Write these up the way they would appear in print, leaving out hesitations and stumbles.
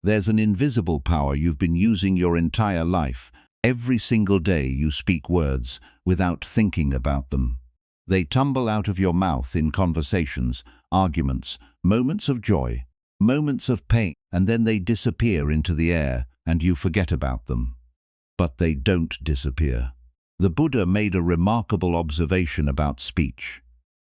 There's an invisible power you've been using your entire life. Every single day you speak words without thinking about them. They tumble out of your mouth in conversations, arguments, moments of joy, moments of pain, and then they disappear into the air and you forget about them. But they don't disappear. The Buddha made a remarkable observation about speech.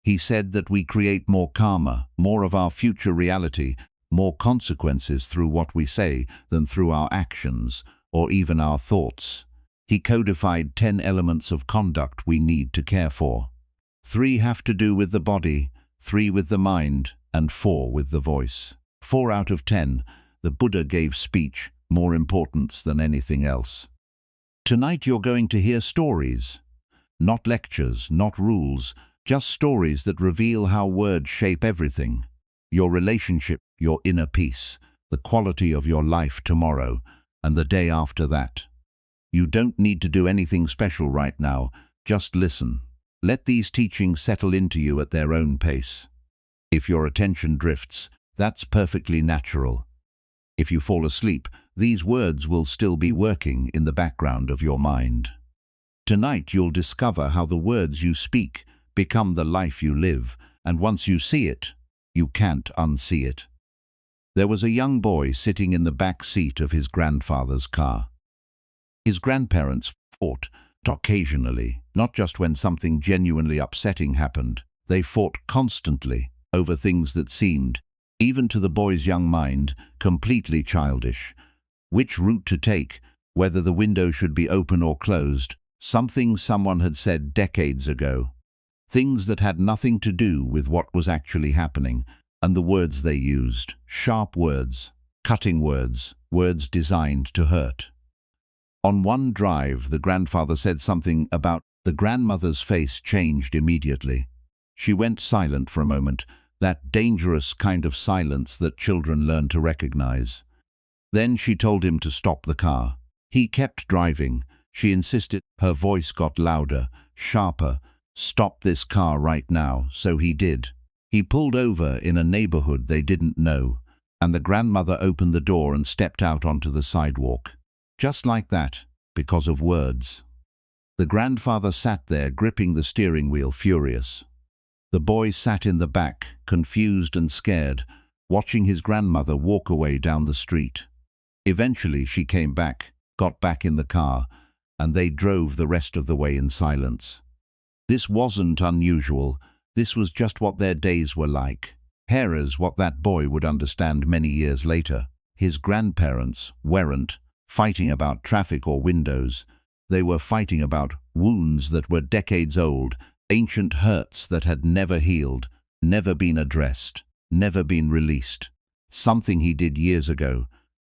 He said that we create more karma, more of our future reality, more consequences through what we say than through our actions, or even our thoughts. He codified 10 elements of conduct we need to care for. 3 have to do with the body, 3 with the mind, and 4 with the voice. 4 out of 10, the Buddha gave speech more importance than anything else. Tonight you're going to hear stories. Not lectures, not rules, just stories that reveal how words shape everything. Your relationship, your inner peace, the quality of your life tomorrow, and the day after that. You don't need to do anything special right now, just listen. Let these teachings settle into you at their own pace. If your attention drifts, that's perfectly natural. If you fall asleep, these words will still be working in the background of your mind. Tonight you'll discover how the words you speak become the life you live, and once you see it, you can't unsee it. There was a young boy sitting in the back seat of his grandfather's car. His grandparents fought occasionally, not just when something genuinely upsetting happened. They fought constantly over things that seemed, even to the boy's young mind, completely childish. Which route to take, whether the window should be open or closed, something someone had said decades ago. Things that had nothing to do with what was actually happening, and the words they used, sharp words, cutting words, words designed to hurt. On one drive, the grandfather said something about the grandmother's face changed immediately. She went silent for a moment, that dangerous kind of silence that children learn to recognize. Then she told him to stop the car. He kept driving. She insisted. Her voice got louder, sharper. Stop this car right now, so he did. He pulled over in a neighborhood they didn't know, and the grandmother opened the door and stepped out onto the sidewalk. Just like that, because of words. The grandfather sat there, gripping the steering wheel, furious. The boy sat in the back, confused and scared, watching his grandmother walk away down the street. Eventually she came back, got back in the car, and they drove the rest of the way in silence. This wasn't unusual. This was just what their days were like. Here's what that boy would understand many years later. His grandparents weren't fighting about traffic or windows. They were fighting about wounds that were decades old, ancient hurts that had never healed, never been addressed, never been released. Something he did years ago,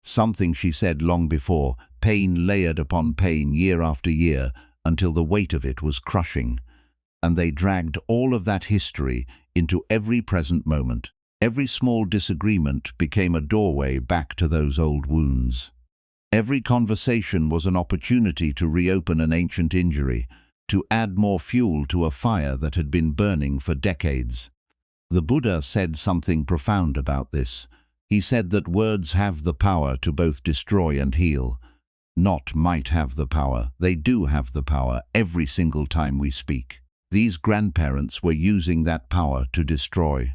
something she said long before, pain layered upon pain year after year until the weight of it was crushing. And they dragged all of that history into every present moment. Every small disagreement became a doorway back to those old wounds. Every conversation was an opportunity to reopen an ancient injury, to add more fuel to a fire that had been burning for decades. The Buddha said something profound about this. He said that words have the power to both destroy and heal. Not might have the power, they do have the power every single time we speak. These grandparents were using that power to destroy.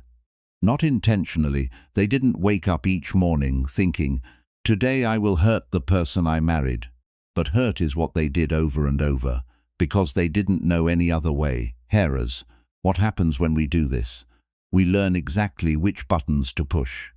Not intentionally, they didn't wake up each morning thinking, "Today I will hurt the person I married." But hurt is what they did over and over, because they didn't know any other way. Hearers, what happens when we do this? We learn exactly which buttons to push.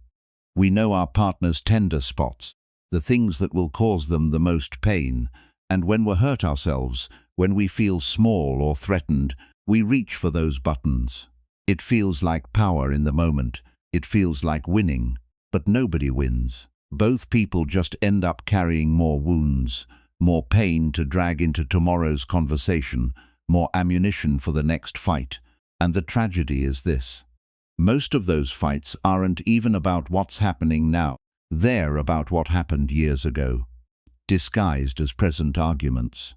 We know our partner's tender spots, the things that will cause them the most pain, and when we're hurt ourselves, when we feel small or threatened, we reach for those buttons. It feels like power in the moment. It feels like winning, but nobody wins. Both people just end up carrying more wounds, more pain to drag into tomorrow's conversation, more ammunition for the next fight. And the tragedy is this. Most of those fights aren't even about what's happening now. They're about what happened years ago, disguised as present arguments.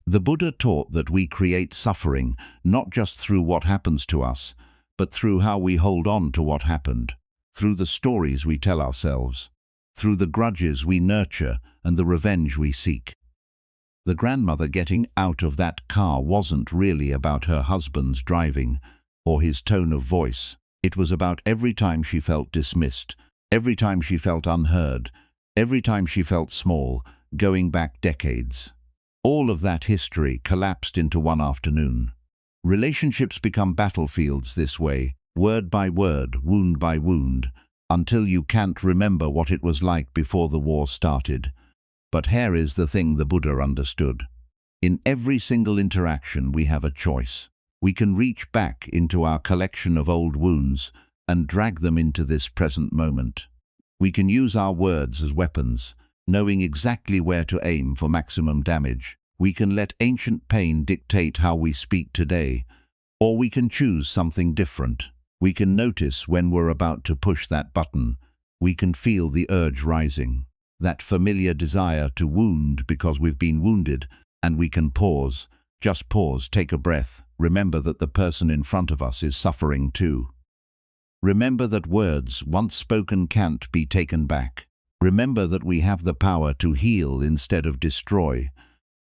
The Buddha taught that we create suffering not just through what happens to us, but through how we hold on to what happened, through the stories we tell ourselves, through the grudges we nurture and the revenge we seek. The grandmother getting out of that car wasn't really about her husband's driving or his tone of voice. It was about every time she felt dismissed, every time she felt unheard, every time she felt small, going back decades. All of that history collapsed into one afternoon. Relationships become battlefields this way, word by word, wound by wound, until you can't remember what it was like before the war started. But here is the thing the Buddha understood. In every single interaction we have a choice. We can reach back into our collection of old wounds and drag them into this present moment. We can use our words as weapons, knowing exactly where to aim for maximum damage. We can let ancient pain dictate how we speak today, or we can choose something different. We can notice when we're about to push that button. We can feel the urge rising, that familiar desire to wound because we've been wounded, and we can pause. Just pause, take a breath. Remember that the person in front of us is suffering too. Remember that words once spoken can't be taken back. Remember that we have the power to heal instead of destroy.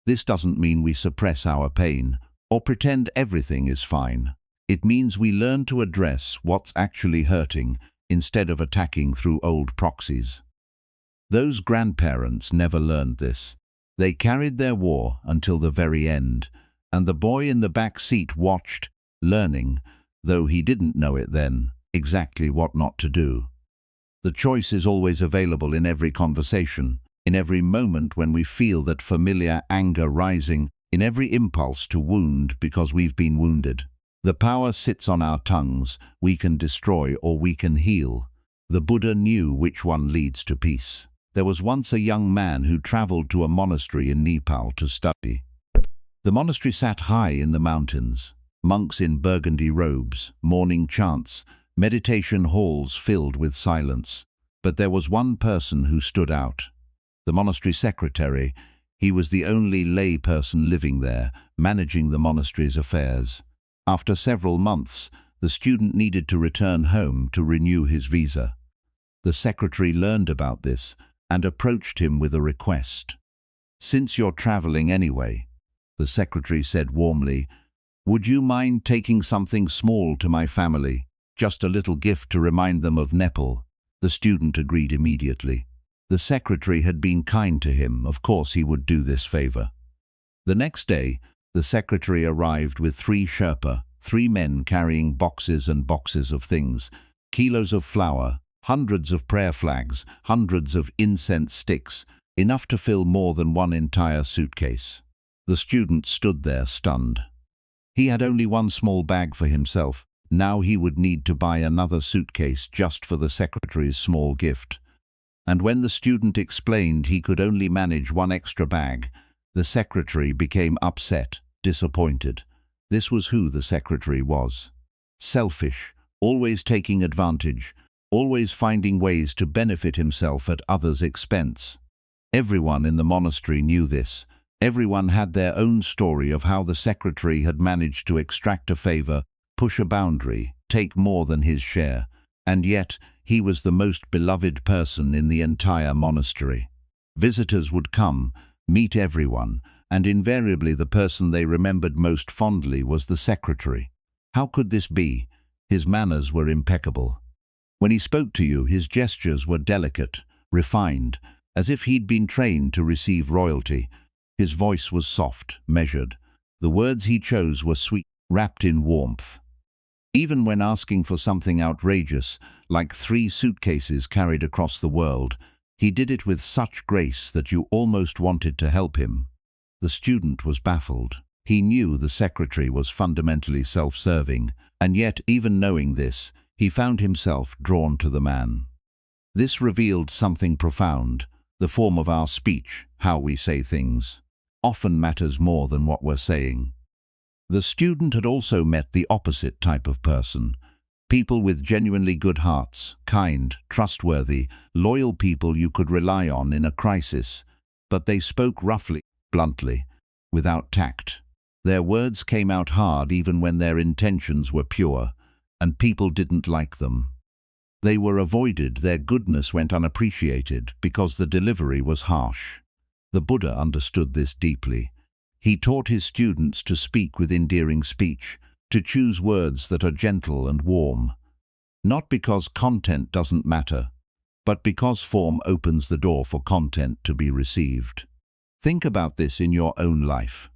This doesn't mean we suppress our pain or pretend everything is fine. It means we learn to address what's actually hurting instead of attacking through old proxies. Those grandparents never learned this. They carried their war until the very end, and the boy in the back seat watched, learning, though he didn't know it then, exactly what not to do. The choice is always available in every conversation, in every moment when we feel that familiar anger rising, in every impulse to wound because we've been wounded. The power sits on our tongues. We can destroy or we can heal. The Buddha knew which one leads to peace. There was once a young man who traveled to a monastery in Nepal to study. The monastery sat high in the mountains. Monks in burgundy robes, morning chants, meditation halls filled with silence. But there was one person who stood out. The monastery secretary. He was the only lay person living there, managing the monastery's affairs. After several months, the student needed to return home to renew his visa. The secretary learned about this and approached him with a request. "Since you're traveling anyway," the secretary said warmly, "would you mind taking something small to my family? Just a little gift to remind them of Nepal." The student agreed immediately. The secretary had been kind to him. Of course he would do this favor. The next day, the secretary arrived with 3 Sherpa, 3 men carrying boxes and boxes of things, kilos of flour, hundreds of prayer flags, hundreds of incense sticks, enough to fill more than one entire suitcase. The student stood there stunned. He had only one small bag for himself. Now he would need to buy another suitcase just for the secretary's small gift. And when the student explained he could only manage one extra bag, the secretary became upset, disappointed. This was who the secretary was. Selfish, always taking advantage, always finding ways to benefit himself at others' expense. Everyone in the monastery knew this. Everyone had their own story of how the secretary had managed to extract a favor, push a boundary, take more than his share. And yet, he was the most beloved person in the entire monastery. Visitors would come, meet everyone, and invariably the person they remembered most fondly was the secretary. How could this be? His manners were impeccable. When he spoke to you, his gestures were delicate, refined, as if he'd been trained to receive royalty. His voice was soft, measured. The words he chose were sweet, wrapped in warmth. Even when asking for something outrageous, like 3 suitcases carried across the world, he did it with such grace that you almost wanted to help him. The student was baffled. He knew the secretary was fundamentally self-serving, and yet, even knowing this, he found himself drawn to the man. This revealed something profound. The form of our speech, how we say things, often matters more than what we're saying. The student had also met the opposite type of person. People with genuinely good hearts, kind, trustworthy, loyal people you could rely on in a crisis. But they spoke roughly, bluntly, without tact. Their words came out hard even when their intentions were pure, and people didn't like them. They were avoided, their goodness went unappreciated because the delivery was harsh. The Buddha understood this deeply. He taught his students to speak with endearing speech, to choose words that are gentle and warm. Not because content doesn't matter, but because form opens the door for content to be received. Think about this in your own life.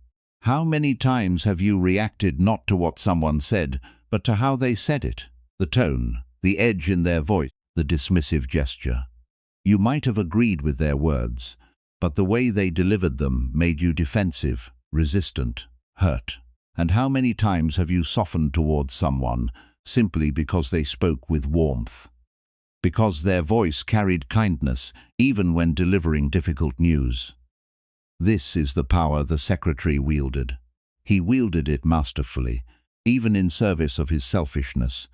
How many times have you reacted not to what someone said, but to how they said it? The tone, the edge in their voice, the dismissive gesture. You might have agreed with their words, but the way they delivered them made you defensive, resistant, hurt. And how many times have you softened towards someone simply because they spoke with warmth? Because their voice carried kindness even when delivering difficult news. This is the power the secretary wielded. He wielded it masterfully, even in service of his selfishness.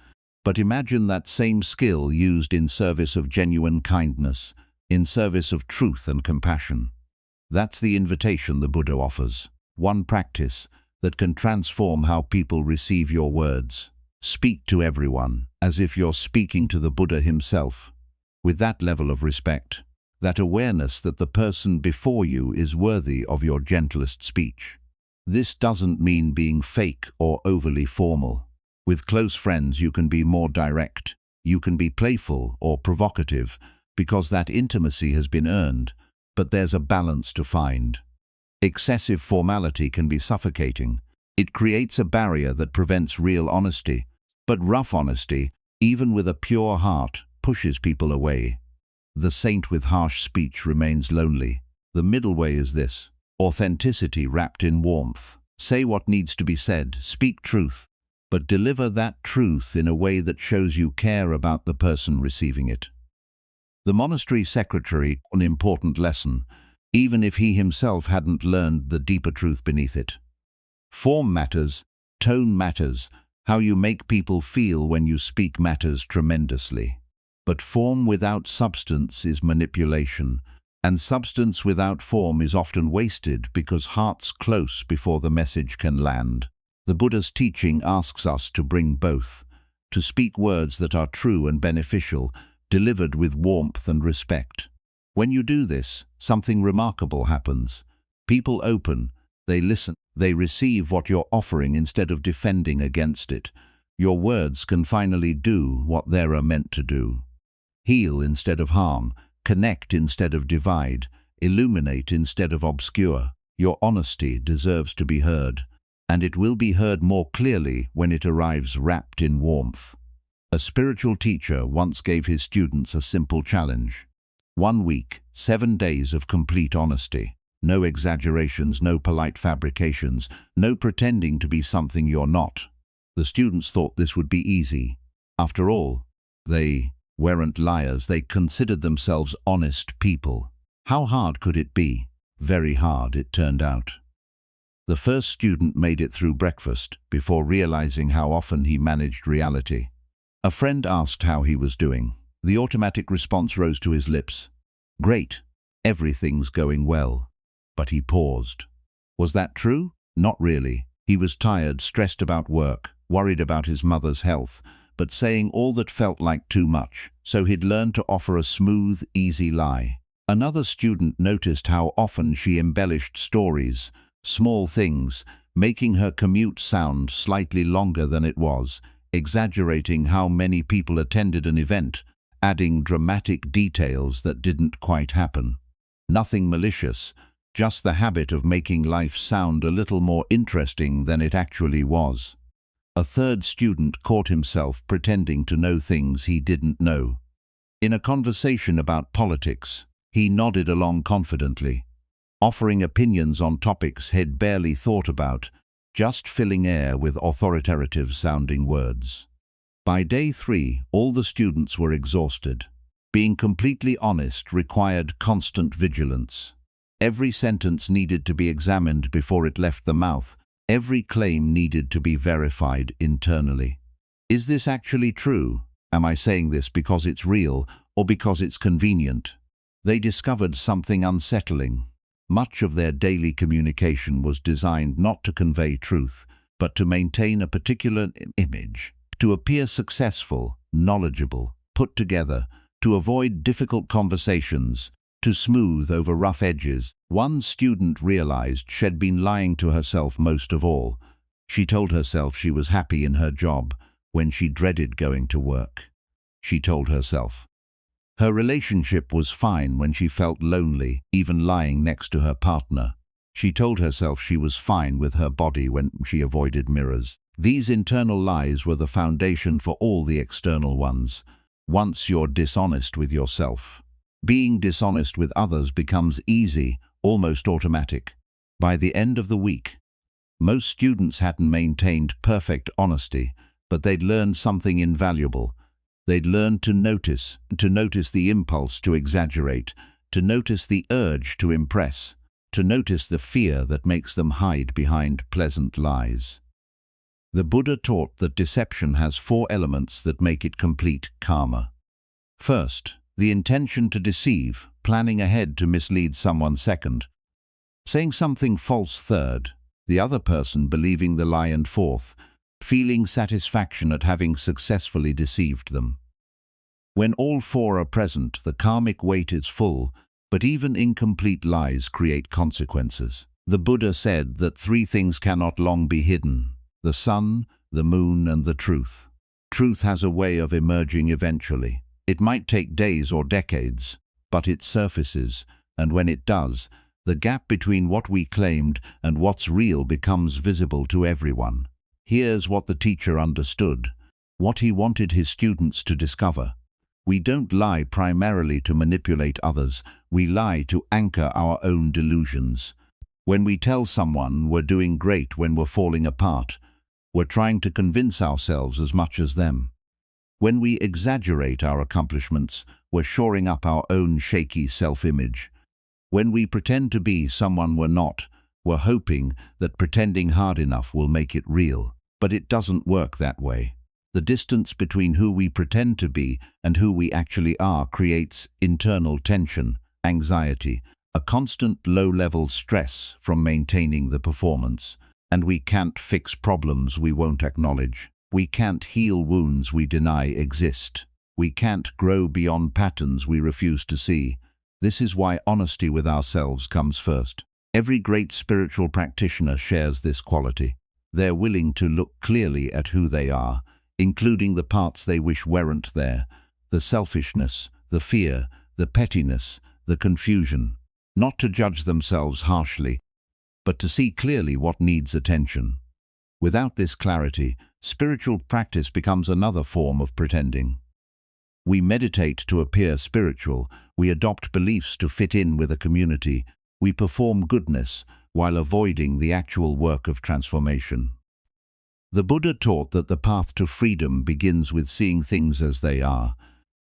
But imagine that same skill used in service of genuine kindness, in service of truth and compassion. That's the invitation the Buddha offers. One practice that can transform how people receive your words. Speak to everyone as if you're speaking to the Buddha himself, with that level of respect, that awareness that the person before you is worthy of your gentlest speech. This doesn't mean being fake or overly formal. With close friends you can be more direct, you can be playful or provocative, because that intimacy has been earned, but there's a balance to find. Excessive formality can be suffocating. It creates a barrier that prevents real honesty, but rough honesty, even with a pure heart, pushes people away. The saint with harsh speech remains lonely. The middle way is this: authenticity wrapped in warmth. Say what needs to be said, speak truth, but deliver that truth in a way that shows you care about the person receiving it. The monastery secretary taught an important lesson, even if he himself hadn't learned the deeper truth beneath it. Form matters, tone matters, how you make people feel when you speak matters tremendously. But form without substance is manipulation, and substance without form is often wasted because heart's close before the message can land. The Buddha's teaching asks us to bring both, to speak words that are true and beneficial, delivered with warmth and respect. When you do this, something remarkable happens. People open, they listen, they receive what you're offering instead of defending against it. Your words can finally do what they're meant to do. Heal instead of harm, connect instead of divide, illuminate instead of obscure. Your honesty deserves to be heard, and it will be heard more clearly when it arrives wrapped in warmth. A spiritual teacher once gave his students a simple challenge. 1 week, 7 days of complete honesty. No exaggerations, no polite fabrications, no pretending to be something you're not. The students thought this would be easy. After all, they weren't liars, they considered themselves honest people. How hard could it be? Very hard, it turned out. The first student made it through breakfast before realizing how often he managed reality. A friend asked how he was doing. The automatic response rose to his lips. Great, everything's going well. But he paused. Was that true? Not really. He was tired, stressed about work, worried about his mother's health, but saying all that felt like too much, so he'd learned to offer a smooth, easy lie. Another student noticed how often she embellished stories, small things, making her commute sound slightly longer than it was, exaggerating how many people attended an event, adding dramatic details that didn't quite happen. Nothing malicious, just the habit of making life sound a little more interesting than it actually was. A third student caught himself pretending to know things he didn't know. In a conversation about politics, he nodded along confidently, offering opinions on topics he'd barely thought about, just filling air with authoritative-sounding words. By day 3, all the students were exhausted. Being completely honest required constant vigilance. Every sentence needed to be examined before it left the mouth. Every claim needed to be verified internally. Is this actually true? Am I saying this because it's real or because it's convenient? They discovered something unsettling. Much of their daily communication was designed not to convey truth, but to maintain a particular image, to appear successful, knowledgeable, put together, to avoid difficult conversations, to smooth over rough edges. One student realized she'd been lying to herself most of all. She told herself she was happy in her job when she dreaded going to work. She told herself her relationship was fine when she felt lonely, even lying next to her partner. She told herself she was fine with her body when she avoided mirrors. These internal lies were the foundation for all the external ones. Once you're dishonest with yourself, being dishonest with others becomes easy, almost automatic. By the end of the week, most students hadn't maintained perfect honesty, but they'd learned something invaluable. They'd learned to notice the impulse to exaggerate, to notice the urge to impress, to notice the fear that makes them hide behind pleasant lies. The Buddha taught that deception has 4 elements that make it complete karma. First, the intention to deceive, planning ahead to mislead someone. Second, saying something false. Third, the other person believing the lie. And fourth, feeling satisfaction at having successfully deceived them. When all 4 are present, the karmic weight is full, but even incomplete lies create consequences. The Buddha said that 3 things cannot long be hidden: the sun, the moon, and the truth. Truth has a way of emerging eventually. It might take days or decades, but it surfaces, and when it does, the gap between what we claimed and what's real becomes visible to everyone. Here's what the teacher understood, what he wanted his students to discover. We don't lie primarily to manipulate others, we lie to anchor our own delusions. When we tell someone we're doing great when we're falling apart, we're trying to convince ourselves as much as them. When we exaggerate our accomplishments, we're shoring up our own shaky self-image. When we pretend to be someone we're not, we're hoping that pretending hard enough will make it real. But it doesn't work that way. The distance between who we pretend to be and who we actually are creates internal tension, anxiety, a constant low-level stress from maintaining the performance. And we can't fix problems we won't acknowledge. We can't heal wounds we deny exist. We can't grow beyond patterns we refuse to see. This is why honesty with ourselves comes first. Every great spiritual practitioner shares this quality. They're willing to look clearly at who they are, including the parts they wish weren't there, the selfishness, the fear, the pettiness, the confusion. Not to judge themselves harshly, but to see clearly what needs attention. Without this clarity, spiritual practice becomes another form of pretending. We meditate to appear spiritual, we adopt beliefs to fit in with a community, we perform goodness while avoiding the actual work of transformation. The Buddha taught that the path to freedom begins with seeing things as they are,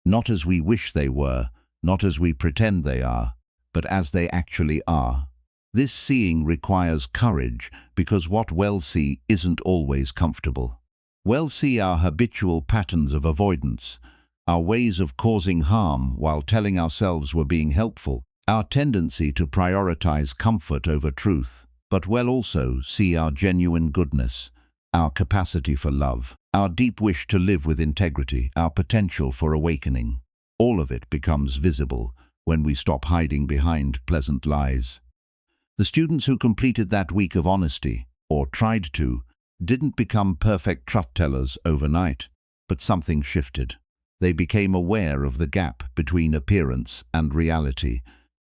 not as we wish they were, not as we pretend they are, but as they actually are. This seeing requires courage because what we see isn't always comfortable. We see our habitual patterns of avoidance, our ways of causing harm while telling ourselves we're being helpful, our tendency to prioritize comfort over truth, but we'll also see our genuine goodness, our capacity for love, our deep wish to live with integrity, our potential for awakening. All of it becomes visible when we stop hiding behind pleasant lies. The students who completed that week of honesty, or tried to, didn't become perfect truth-tellers overnight, but something shifted. They became aware of the gap between appearance and reality,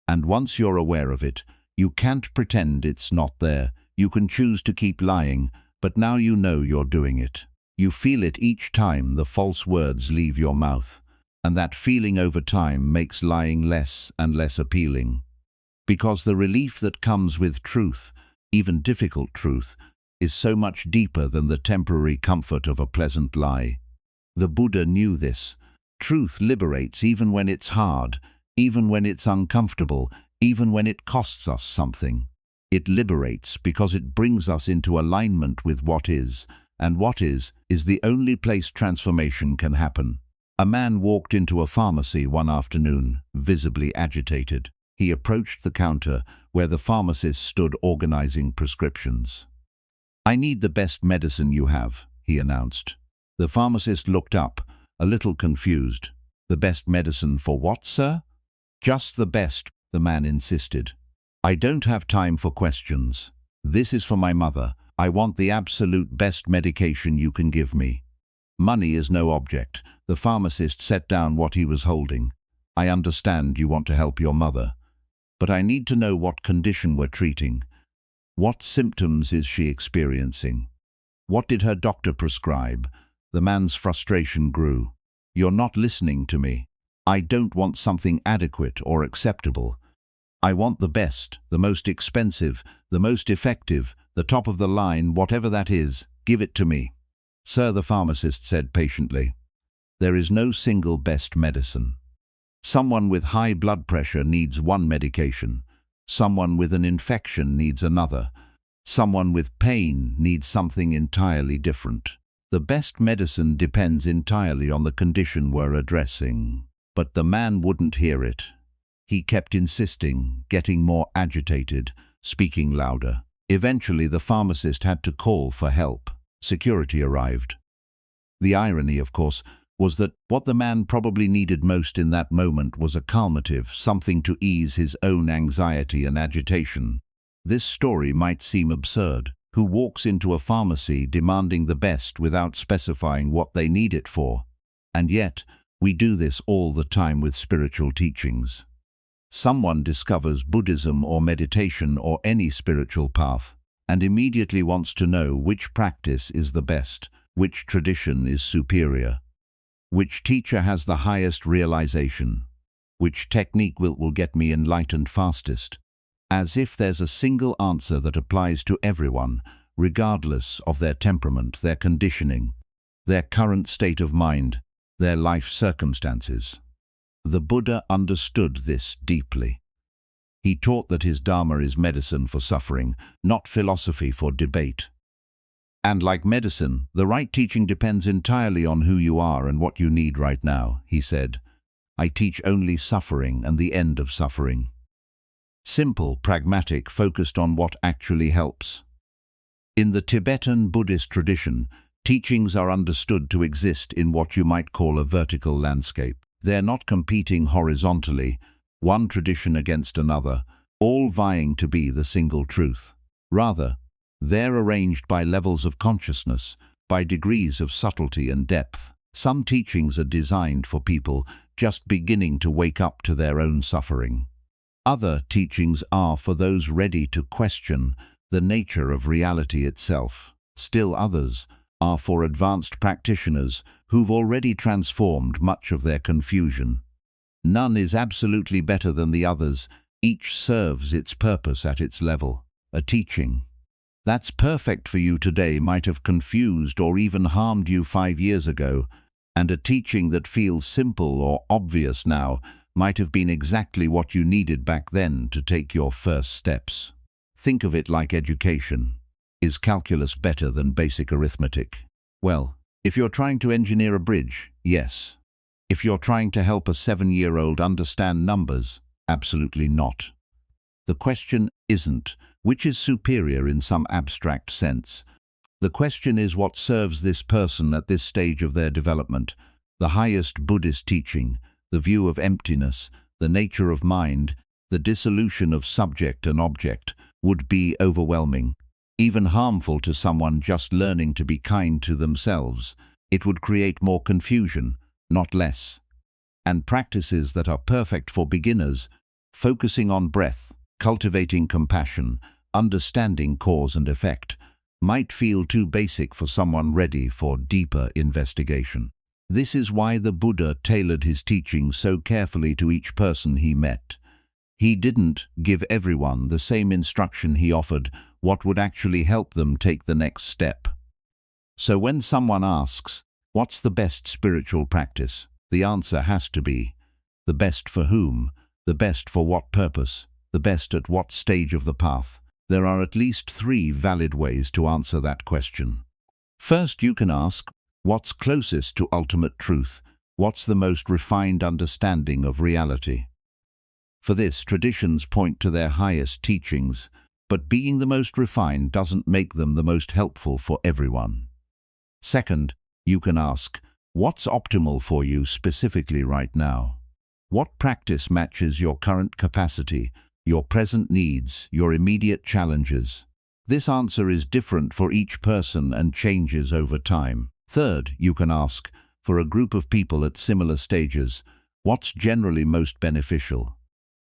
and once you're aware of it, you can't pretend it's not there. You can choose to keep lying, but now you know you're doing it. You feel it each time the false words leave your mouth, and that feeling over time makes lying less and less appealing. Because the relief that comes with truth, even difficult truth, is so much deeper than the temporary comfort of a pleasant lie. The Buddha knew this. Truth liberates even when it's hard, even when it's uncomfortable, even when it costs us something. It liberates because it brings us into alignment with what is, and what is the only place transformation can happen. A man walked into a pharmacy one afternoon, visibly agitated. He approached the counter where the pharmacist stood organizing prescriptions. "I need the best medicine you have," he announced. The pharmacist looked up, a little confused. The best medicine for what, sir? Just the best, the man insisted. I don't have time for questions. This is for my mother. I want the absolute best medication you can give me. Money is no object. The pharmacist set down what he was holding. I understand you want to help your mother, but I need to know what condition we're treating. What symptoms is she experiencing? What did her doctor prescribe? The man's frustration grew. You're not listening to me. I don't want something adequate or acceptable. I want the best, the most expensive, the most effective, the top of the line, whatever that is. Give it to me. Sir, the pharmacist said patiently, there is no single best medicine. Someone with high blood pressure needs one medication. Someone with an infection needs another. Someone with pain needs something entirely different. The best medicine depends entirely on the condition we're addressing. But the man wouldn't hear it. He kept insisting, getting more agitated, speaking louder. Eventually, the pharmacist had to call for help. Security arrived. The irony, of course, was that what the man probably needed most in that moment was a calmative, something to ease his own anxiety and agitation. This story might seem absurd. Who walks into a pharmacy demanding the best without specifying what they need it for? And yet, we do this all the time with spiritual teachings. Someone discovers Buddhism or meditation or any spiritual path and immediately wants to know which practice is the best, which tradition is superior, which teacher has the highest realization, which technique will get me enlightened fastest, as if there's a single answer that applies to everyone, regardless of their temperament, their conditioning, their current state of mind, their life circumstances. The Buddha understood this deeply. He taught that his Dharma is medicine for suffering, not philosophy for debate. And like medicine, the right teaching depends entirely on who you are and what you need right now, he said. I teach only suffering and the end of suffering. Simple, pragmatic, focused on what actually helps. In the Tibetan Buddhist tradition, teachings are understood to exist in what you might call a vertical landscape. They're not competing horizontally, one tradition against another, all vying to be the single truth. Rather, they're arranged by levels of consciousness, by degrees of subtlety and depth. Some teachings are designed for people just beginning to wake up to their own suffering. Other teachings are for those ready to question the nature of reality itself. Still others are for advanced practitioners who've already transformed much of their confusion. None is absolutely better than the others. Each serves its purpose at its level. A teaching that's perfect for you today might have confused or even harmed you 5 years ago, and a teaching that feels simple or obvious now might have been exactly what you needed back then to take your first steps. Think of it like education. Is calculus better than basic arithmetic? Well, if you're trying to engineer a bridge, yes. If you're trying to help a 7-year-old understand numbers, absolutely not. The question isn't which is superior in some abstract sense. The question is what serves this person at this stage of their development. The highest Buddhist teaching, the view of emptiness, the nature of mind, the dissolution of subject and object, would be overwhelming, even harmful to someone just learning to be kind to themselves. It would create more confusion, not less. And practices that are perfect for beginners, focusing on breath, cultivating compassion, understanding cause and effect, might feel too basic for someone ready for deeper investigation. This is why the Buddha tailored his teaching so carefully to each person he met. He didn't give everyone the same instruction. He offered what would actually help them take the next step. So when someone asks, what's the best spiritual practice? The answer has to be, the best for whom? The best for what purpose? The best at what stage of the path? There are at least 3 valid ways to answer that question. First, you can ask, what's closest to ultimate truth? What's the most refined understanding of reality? For this, traditions point to their highest teachings, but being the most refined doesn't make them the most helpful for everyone. Second, you can ask, What's optimal for you specifically right now? What practice matches your current capacity, your present needs, your immediate challenges? This answer is different for each person and changes over time. Third, you can ask, for a group of people at similar stages, what's generally most beneficial?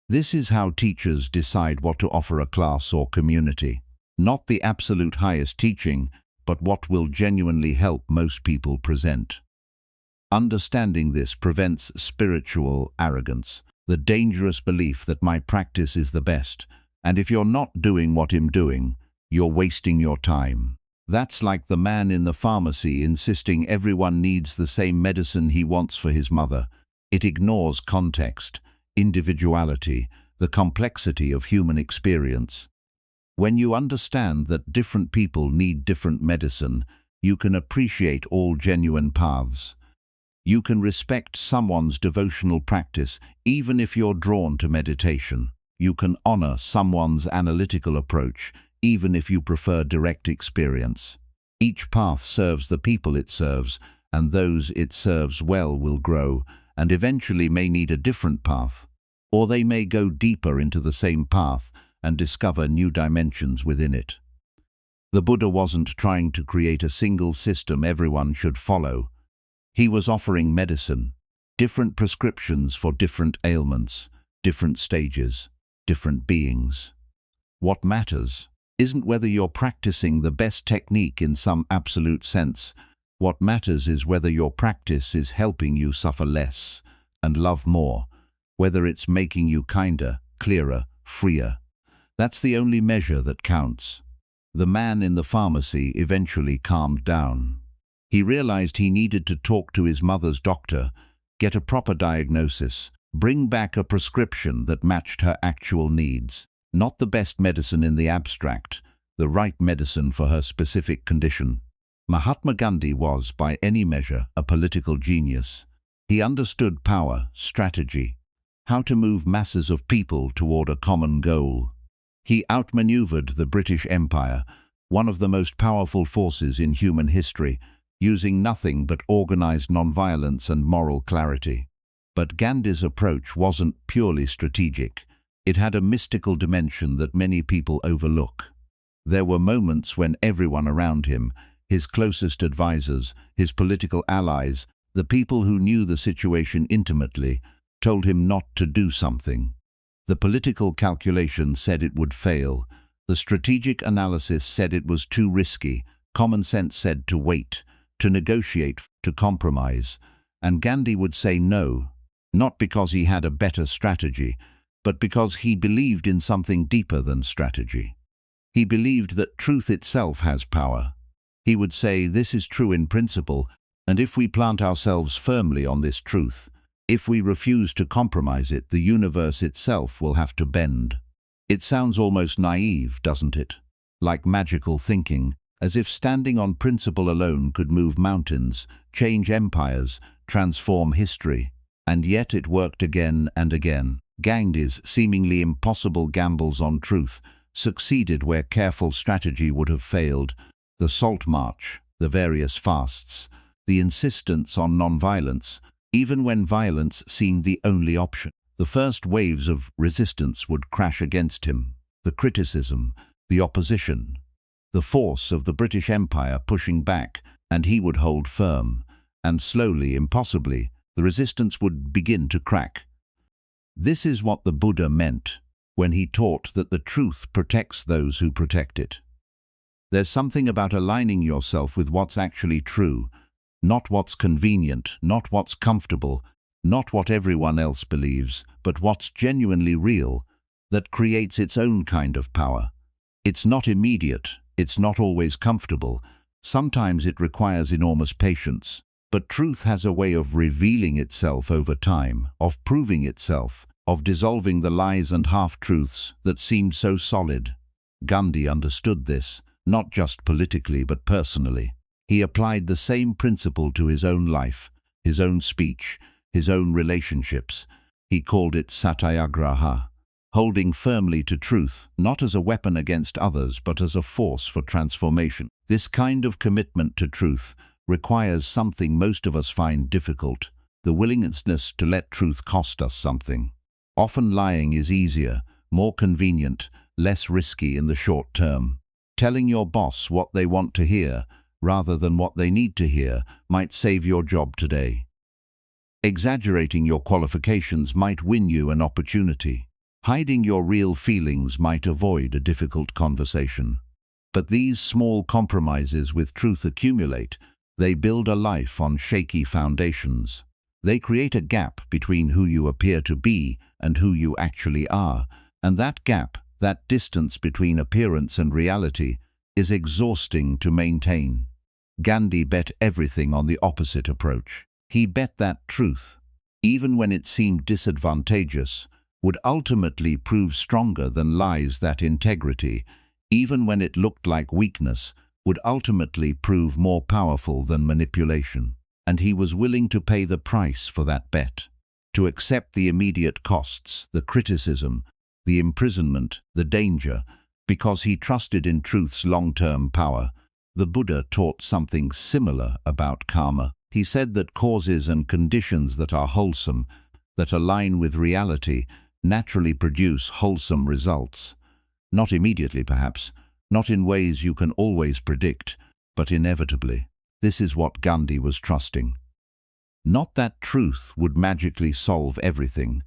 This is how teachers decide what to offer a class or community. Not the absolute highest teaching, but what will genuinely help most people present. Understanding this prevents spiritual arrogance, the dangerous belief that my practice is the best, and if you're not doing what I'm doing, you're wasting your time. That's like the man in the pharmacy insisting everyone needs the same medicine he wants for his mother. It ignores context, individuality, the complexity of human experience. When you understand that different people need different medicine, you can appreciate all genuine paths. You can respect someone's devotional practice, even if you're drawn to meditation. You can honor someone's analytical approach, even if you prefer direct experience. Each path serves the people it serves, and those it serves well will grow, and eventually may need a different path. Or they may go deeper into the same path and discover new dimensions within it. The Buddha wasn't trying to create a single system everyone should follow. He was offering medicine, different prescriptions for different ailments, different stages, different beings. What matters isn't whether you're practicing the best technique in some absolute sense. What matters is whether your practice is helping you suffer less and love more, whether it's making you kinder, clearer, freer. That's the only measure that counts. The man in the pharmacy eventually calmed down. He realized he needed to talk to his mother's doctor, get a proper diagnosis, bring back a prescription that matched her actual needs. Not the best medicine in the abstract, the right medicine for her specific condition. Mahatma Gandhi was, by any measure, a political genius. He understood power, strategy, how to move masses of people toward a common goal. He outmaneuvered the British Empire, one of the most powerful forces in human history, using nothing but organized nonviolence and moral clarity. But Gandhi's approach wasn't purely strategic. It had a mystical dimension that many people overlook. There were moments when everyone around him, his closest advisors, his political allies, the people who knew the situation intimately, told him not to do something. The political calculation said it would fail. The strategic analysis said it was too risky. Common sense said to wait, to negotiate, to compromise. And Gandhi would say no, not because he had a better strategy, but because he believed in something deeper than strategy. He believed that truth itself has power. He would say, this is true in principle, and if we plant ourselves firmly on this truth, if we refuse to compromise it, the universe itself will have to bend. It sounds almost naive, doesn't it? Like magical thinking, as if standing on principle alone could move mountains, change empires, transform history. And yet it worked again and again. Gandhi's seemingly impossible gambles on truth succeeded where careful strategy would have failed. The Salt March, the various fasts, the insistence on nonviolence, even when violence seemed the only option. The first waves of resistance would crash against him. The criticism, the opposition, the force of the British Empire pushing back, and he would hold firm. And slowly, impossibly, the resistance would begin to crack. This is what the Buddha meant when he taught that the truth protects those who protect it. There's something about aligning yourself with what's actually true, not what's convenient, not what's comfortable, not what everyone else believes, but what's genuinely real, that creates its own kind of power. It's not immediate, it's not always comfortable, sometimes it requires enormous patience, but truth has a way of revealing itself over time, of proving itself, of dissolving the lies and half-truths that seemed so solid. Gandhi understood this, not just politically but personally. He applied the same principle to his own life, his own speech, his own relationships. He called it satyagraha, holding firmly to truth, not as a weapon against others, but as a force for transformation. This kind of commitment to truth, requires something most of us find difficult: the willingness to let truth cost us something. Often lying is easier, more convenient, less risky in the short term. Telling your boss what they want to hear, rather than what they need to hear, might save your job today. Exaggerating your qualifications might win you an opportunity. Hiding your real feelings might avoid a difficult conversation. But these small compromises with truth accumulate. They build a life on shaky foundations. They create a gap between who you appear to be and who you actually are, and that gap, that distance between appearance and reality, is exhausting to maintain. Gandhi bet everything on the opposite approach. He bet that truth, even when it seemed disadvantageous, would ultimately prove stronger than lies, that integrity, even when it looked like weakness, would ultimately prove more powerful than manipulation. And he was willing to pay the price for that bet, to accept the immediate costs, the criticism, the imprisonment, the danger, because he trusted in truth's long-term power. The Buddha taught something similar about karma. He said that causes and conditions that are wholesome, that align with reality, naturally produce wholesome results. Not immediately, perhaps, not in ways you can always predict, but inevitably. This is what Gandhi was trusting. Not that truth would magically solve everything,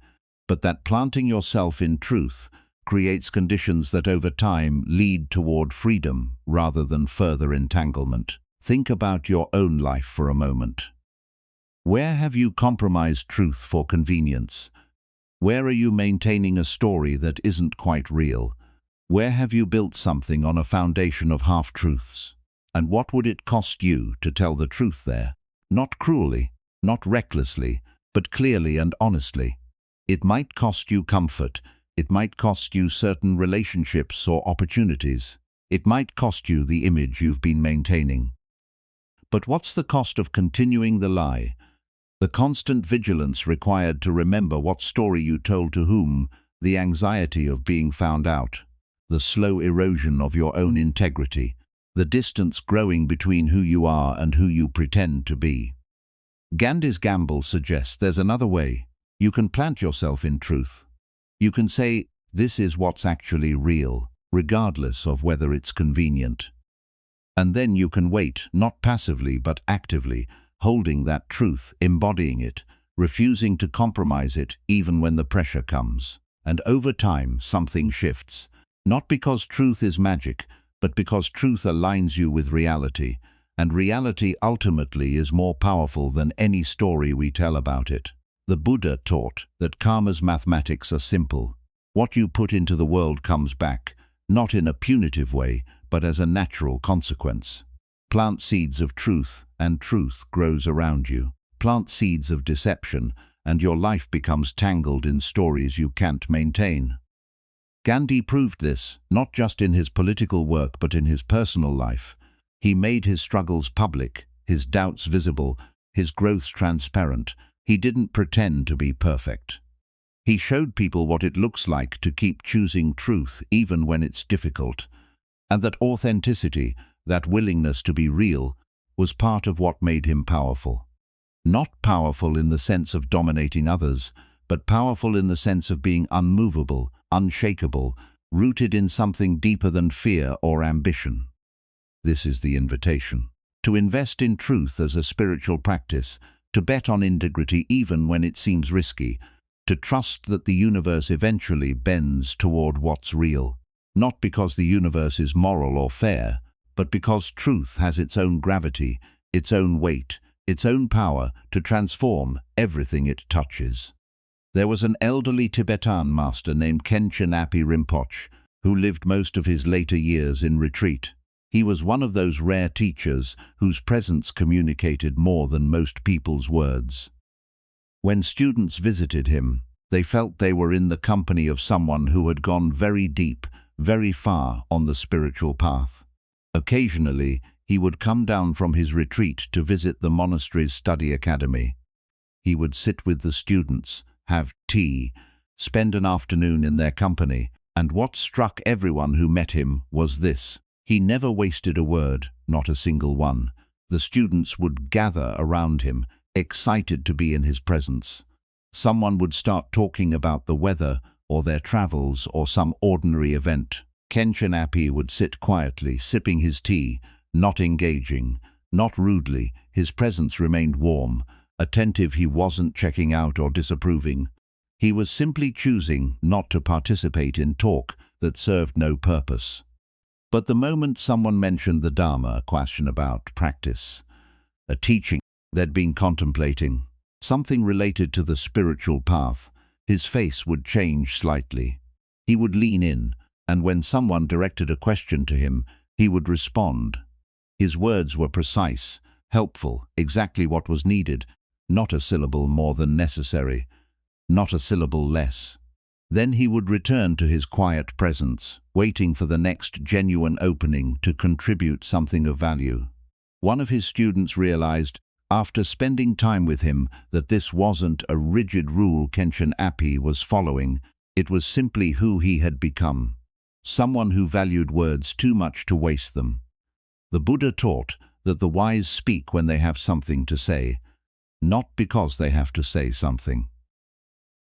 but that planting yourself in truth creates conditions that over time lead toward freedom rather than further entanglement. Think about your own life for a moment. Where have you compromised truth for convenience? Where are you maintaining a story that isn't quite real? Where have you built something on a foundation of half-truths? And what would it cost you to tell the truth there? Not cruelly, not recklessly, but clearly and honestly. It might cost you comfort. It might cost you certain relationships or opportunities. It might cost you the image you've been maintaining. But what's the cost of continuing the lie? The constant vigilance required to remember what story you told to whom, the anxiety of being found out, the slow erosion of your own integrity, the distance growing between who you are and who you pretend to be. Gandhi's gamble suggests there's another way. You can plant yourself in truth. You can say, this is what's actually real, regardless of whether it's convenient. And then you can wait, not passively but actively, holding that truth, embodying it, refusing to compromise it even when the pressure comes. And over time, something shifts. Not because truth is magic, but because truth aligns you with reality, and reality ultimately is more powerful than any story we tell about it. The Buddha taught that karma's mathematics are simple. What you put into the world comes back, not in a punitive way, but as a natural consequence. Plant seeds of truth, and truth grows around you. Plant seeds of deception, and your life becomes tangled in stories you can't maintain. Gandhi proved this, not just in his political work but in his personal life. He made his struggles public, his doubts visible, his growth transparent. He didn't pretend to be perfect. He showed people what it looks like to keep choosing truth even when it's difficult, and that authenticity, that willingness to be real, was part of what made him powerful. Not powerful in the sense of dominating others, but powerful in the sense of being unmovable, unshakable, rooted in something deeper than fear or ambition. This is the invitation. To invest in truth as a spiritual practice, to bet on integrity even when it seems risky, to trust that the universe eventually bends toward what's real, not because the universe is moral or fair, but because truth has its own gravity, its own weight, its own power to transform everything it touches. There was an elderly Tibetan master named Khenchen Api Rinpoche, who lived most of his later years in retreat. He was one of those rare teachers whose presence communicated more than most people's words. When students visited him, they felt they were in the company of someone who had gone very deep, very far on the spiritual path. Occasionally, he would come down from his retreat to visit the monastery's study academy. He would sit with the students, have tea, spend an afternoon in their company, and what struck everyone who met him was this: he never wasted a word, not a single one. The students would gather around him, excited to be in his presence. Someone would start talking about the weather or their travels or some ordinary event. Kenshin Api would sit quietly, sipping his tea, not engaging, not rudely. His presence remained warm, attentive. He wasn't checking out or disapproving. He was simply choosing not to participate in talk that served no purpose. But the moment someone mentioned the Dharma, a question about practice, a teaching they'd been contemplating, something related to the spiritual path, his face would change slightly. He would lean in, and when someone directed a question to him, he would respond. His words were precise, helpful, exactly what was needed, not a syllable more than necessary, not a syllable less. Then he would return to his quiet presence, waiting for the next genuine opening to contribute something of value. One of his students realized, after spending time with him, that this wasn't a rigid rule Kenshin Api was following. It was simply who he had become. Someone who valued words too much to waste them. The Buddha taught that the wise speak when they have something to say, not because they have to say something.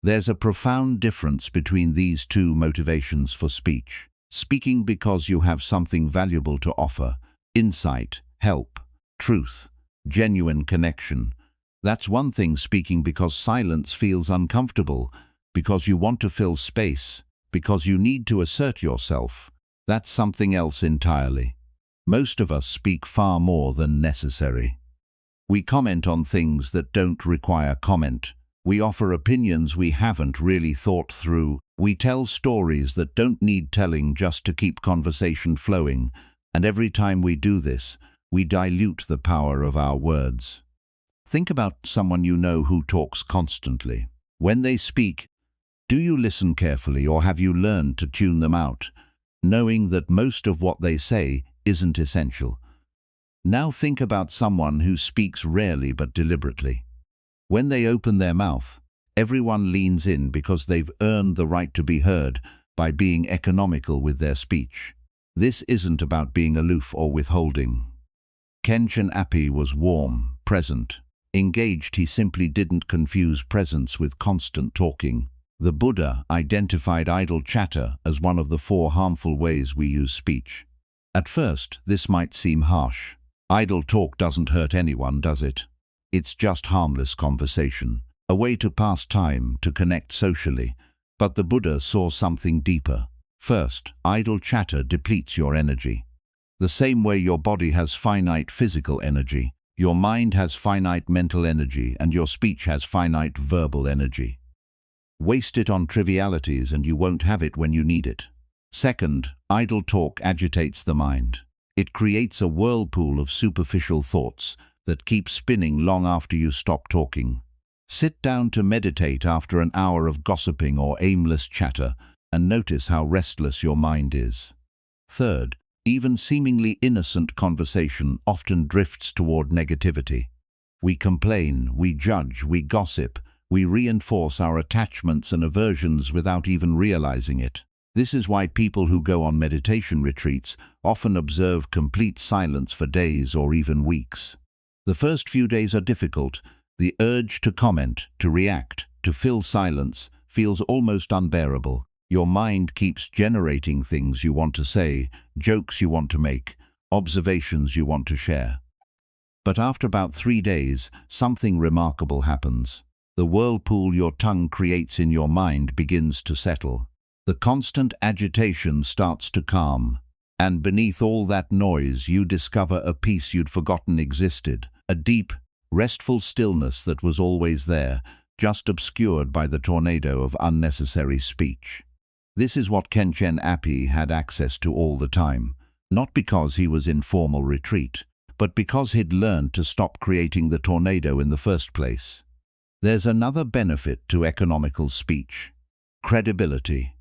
There's a profound difference between these two motivations for speech. Speaking because you have something valuable to offer, insight, help, truth, genuine connection. That's one thing. Speaking because silence feels uncomfortable, because you want to fill space, because you need to assert yourself. That's something else entirely. Most of us speak far more than necessary. We comment on things that don't require comment. We offer opinions we haven't really thought through. We tell stories that don't need telling just to keep conversation flowing. And every time we do this, we dilute the power of our words. Think about someone you know who talks constantly. When they speak, do you listen carefully, or have you learned to tune them out, knowing that most of what they say isn't essential? Now think about someone who speaks rarely but deliberately. When they open their mouth, everyone leans in because they've earned the right to be heard by being economical with their speech. This isn't about being aloof or withholding. Kenshin Api was warm, present, engaged. He simply didn't confuse presence with constant talking. The Buddha identified idle chatter as one of the 4 harmful ways we use speech. At first, this might seem harsh. Idle talk doesn't hurt anyone, does it? It's just harmless conversation, a way to pass time, to connect socially. But the Buddha saw something deeper. First, idle chatter depletes your energy. The same way your body has finite physical energy, your mind has finite mental energy, and your speech has finite verbal energy. Waste it on trivialities and you won't have it when you need it. Second, idle talk agitates the mind. It creates a whirlpool of superficial thoughts that keep spinning long after you stop talking. Sit down to meditate after an hour of gossiping or aimless chatter and notice how restless your mind is. Third, even seemingly innocent conversation often drifts toward negativity. We complain, we judge, we gossip, we reinforce our attachments and aversions without even realizing it. This is why people who go on meditation retreats often observe complete silence for days or even weeks. The first few days are difficult. The urge to comment, to react, to fill silence feels almost unbearable. Your mind keeps generating things you want to say, jokes you want to make, observations you want to share. But after about 3 days, something remarkable happens. The whirlpool your tongue creates in your mind begins to settle. The constant agitation starts to calm. And beneath all that noise, you discover a peace you'd forgotten existed. A deep, restful stillness that was always there, just obscured by the tornado of unnecessary speech. This is what Kenshin Api had access to all the time, not because he was in formal retreat, but because he'd learned to stop creating the tornado in the first place. There's another benefit to economical speech: credibility.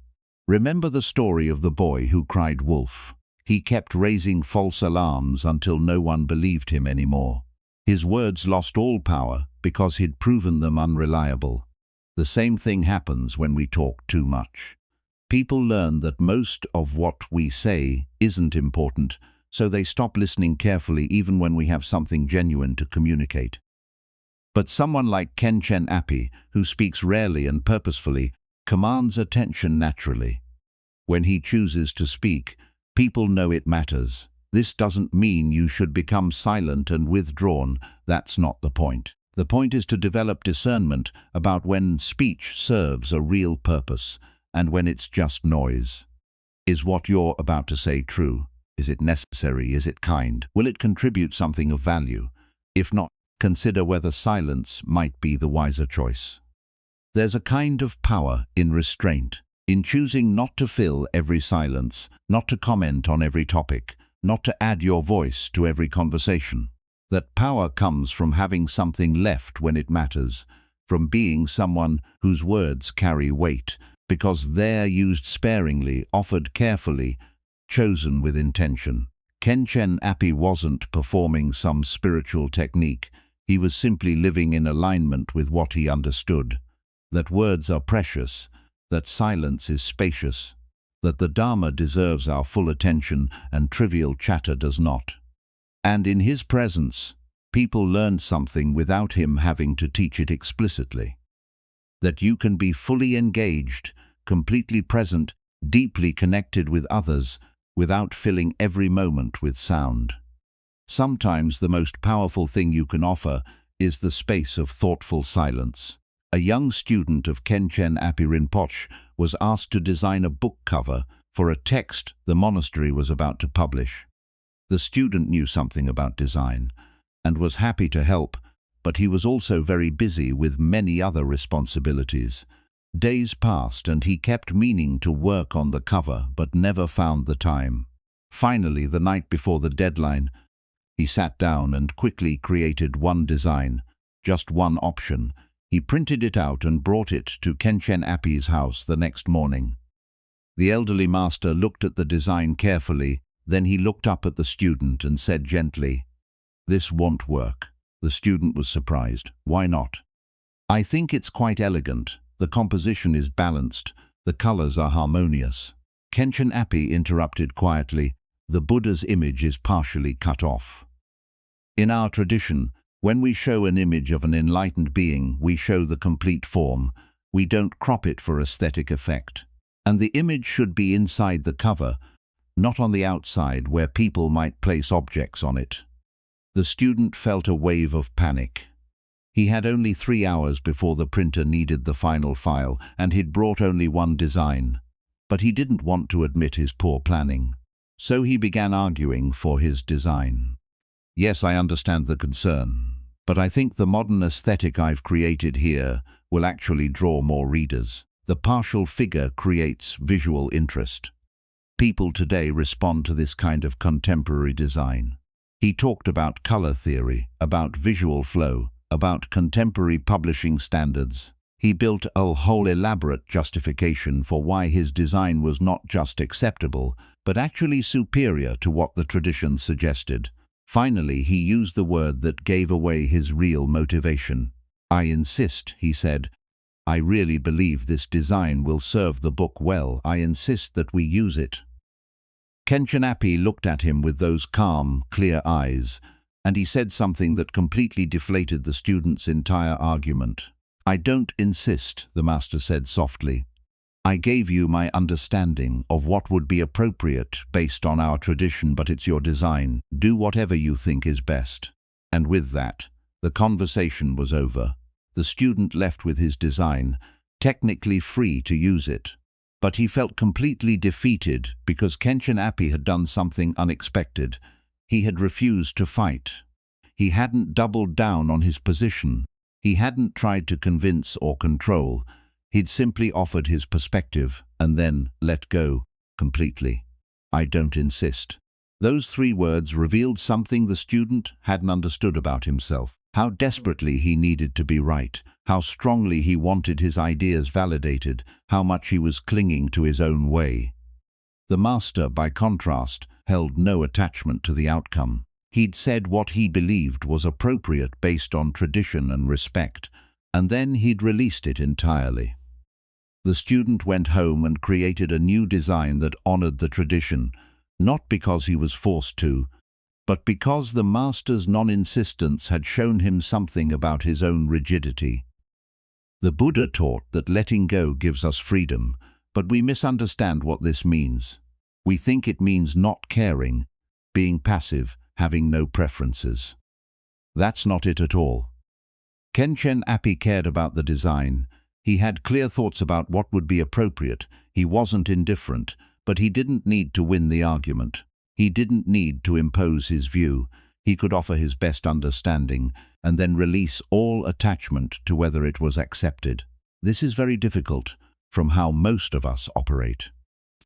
Remember the story of the boy who cried wolf. He kept raising false alarms until no one believed him anymore. His words lost all power because he'd proven them unreliable. The same thing happens when we talk too much. People learn that most of what we say isn't important, so they stop listening carefully even when we have something genuine to communicate. But someone like Khenchen Api, who speaks rarely and purposefully, commands attention naturally. When he chooses to speak, people know it matters. This doesn't mean you should become silent and withdrawn. That's not the point. The point is to develop discernment about when speech serves a real purpose and when it's just noise. Is what you're about to say true? Is it necessary? Is it kind? Will it contribute something of value? If not, consider whether silence might be the wiser choice. There's a kind of power in restraint, in choosing not to fill every silence, not to comment on every topic, not to add your voice to every conversation. That power comes from having something left when it matters, from being someone whose words carry weight, because they're used sparingly, offered carefully, chosen with intention. Khenchen Api wasn't performing some spiritual technique. He was simply living in alignment with what he understood. That words are precious, that silence is spacious, that the Dharma deserves our full attention and trivial chatter does not. And in his presence, people learned something without him having to teach it explicitly. That you can be fully engaged, completely present, deeply connected with others, without filling every moment with sound. Sometimes the most powerful thing you can offer is the space of thoughtful silence. A young student of Khenchen Api Rinpoche was asked to design a book cover for a text the monastery was about to publish. The student knew something about design and was happy to help, but he was also very busy with many other responsibilities. Days passed and he kept meaning to work on the cover but never found the time. Finally, the night before the deadline, he sat down and quickly created one design, just one option. He printed it out and brought it to Khenchen Api's house the next morning. The elderly master looked at the design carefully. Then he looked up at the student and said gently, "This won't work." The student was surprised. "Why not?" "I think it's quite elegant. The composition is balanced. The colors are harmonious." Khenchen Api interrupted quietly, "The Buddha's image is partially cut off. In our tradition, when we show an image of an enlightened being, we show the complete form. We don't crop it for aesthetic effect. And the image should be inside the cover, not on the outside where people might place objects on it." The student felt a wave of panic. He had only 3 hours before the printer needed the final file, and he'd brought only one design. But he didn't want to admit his poor planning. So he began arguing for his design. "Yes, I understand the concern, but I think the modern aesthetic I've created here will actually draw more readers. The partial figure creates visual interest. People today respond to this kind of contemporary design." He talked about color theory, about visual flow, about contemporary publishing standards. He built a whole elaborate justification for why his design was not just acceptable, but actually superior to what the tradition suggested. Finally, he used the word that gave away his real motivation. "I insist," he said. "I really believe this design will serve the book well. I insist that we use it." Khenchen Api looked at him with those calm, clear eyes, and he said something that completely deflated the student's entire argument. "I don't insist," the master said softly. "I gave you my understanding of what would be appropriate based on our tradition, but it's your design. Do whatever you think is best." And with that, the conversation was over. The student left with his design, technically free to use it. But he felt completely defeated because Khenchen Api had done something unexpected. He had refused to fight. He hadn't doubled down on his position. He hadn't tried to convince or control. He'd simply offered his perspective and then let go completely. "I don't insist." Those 3 words revealed something the student hadn't understood about himself. How desperately he needed to be right, how strongly he wanted his ideas validated, how much he was clinging to his own way. The master, by contrast, held no attachment to the outcome. He'd said what he believed was appropriate based on tradition and respect, and then he'd released it entirely. The student went home and created a new design that honored the tradition, not because he was forced to, but because the master's non-insistence had shown him something about his own rigidity. The Buddha taught that letting go gives us freedom, but we misunderstand what this means. We think it means not caring, being passive, having no preferences. That's not it at all. Khenchen Api cared about the design. He had clear thoughts about what would be appropriate. He wasn't indifferent, but he didn't need to win the argument. He didn't need to impose his view. He could offer his best understanding and then release all attachment to whether it was accepted. This is very difficult from how most of us operate.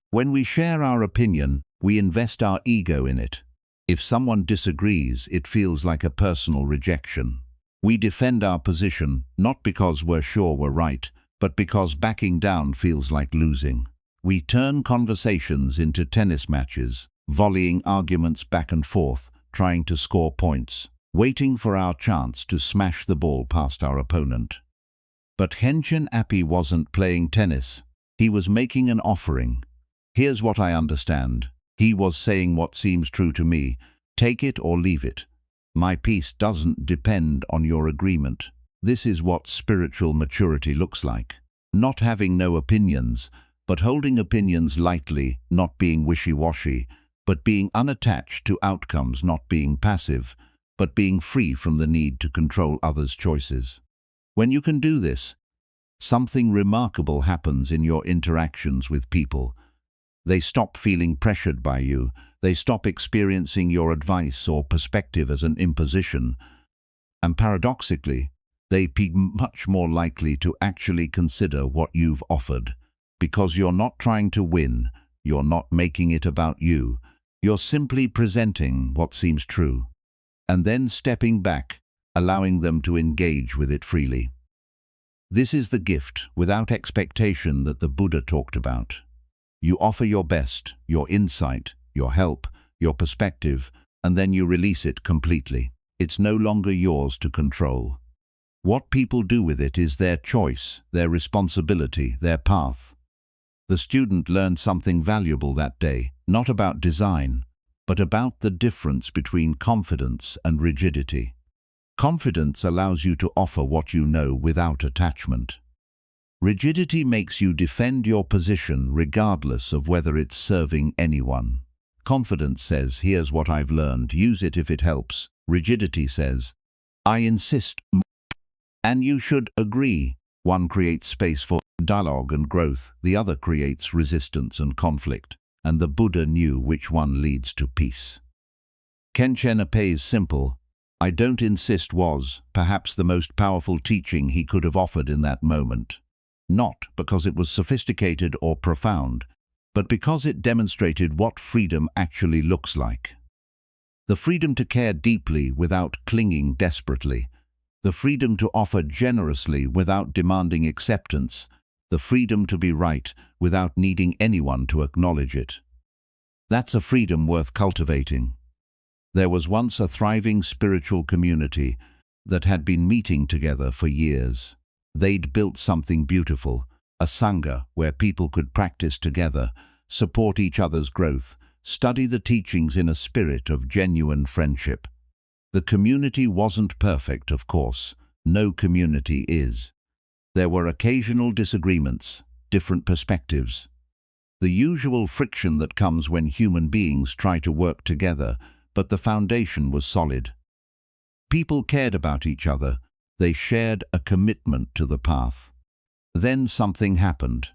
When we share our opinion, we invest our ego in it. If someone disagrees, it feels like a personal rejection. We defend our position not because we're sure we're right, but because backing down feels like losing. We turn conversations into tennis matches, volleying arguments back and forth, trying to score points, waiting for our chance to smash the ball past our opponent. But Khenchen Api wasn't playing tennis. He was making an offering. Here's what I understand. He was saying what seems true to me. Take it or leave it. My peace doesn't depend on your agreement. This is what spiritual maturity looks like. Not having no opinions, but holding opinions lightly, not being wishy-washy, but being unattached to outcomes, not being passive, but being free from the need to control others' choices. When you can do this, something remarkable happens in your interactions with people. They stop feeling pressured by you. They stop experiencing your advice or perspective as an imposition. And paradoxically, they be much more likely to actually consider what you've offered. Because you're not trying to win, you're not making it about you. You're simply presenting what seems true, and then stepping back, allowing them to engage with it freely. This is the gift, without expectation, that the Buddha talked about. You offer your best, your insight, your help, your perspective, and then you release it completely. It's no longer yours to control. What people do with it is their choice, their responsibility, their path. The student learned something valuable that day, not about design, but about the difference between confidence and rigidity. Confidence allows you to offer what you know without attachment. Rigidity makes you defend your position regardless of whether it's serving anyone. Confidence says, here's what I've learned, use it if it helps. Rigidity says, I insist, and you should agree. One creates space for dialogue and growth, the other creates resistance and conflict, and the Buddha knew which one leads to peace. Khenchen Api's simple, I don't insist, was perhaps the most powerful teaching he could have offered in that moment. Not because it was sophisticated or profound, but because it demonstrated what freedom actually looks like. The freedom to care deeply without clinging desperately, the freedom to offer generously without demanding acceptance, the freedom to be right without needing anyone to acknowledge it. That's a freedom worth cultivating. There was once a thriving spiritual community that had been meeting together for years. They'd built something beautiful, a sangha where people could practice together, support each other's growth, study the teachings in a spirit of genuine friendship. The community wasn't perfect, of course. No community is. There were occasional disagreements, different perspectives. The usual friction that comes when human beings try to work together, but the foundation was solid. People cared about each other. They shared a commitment to the path. Then something happened.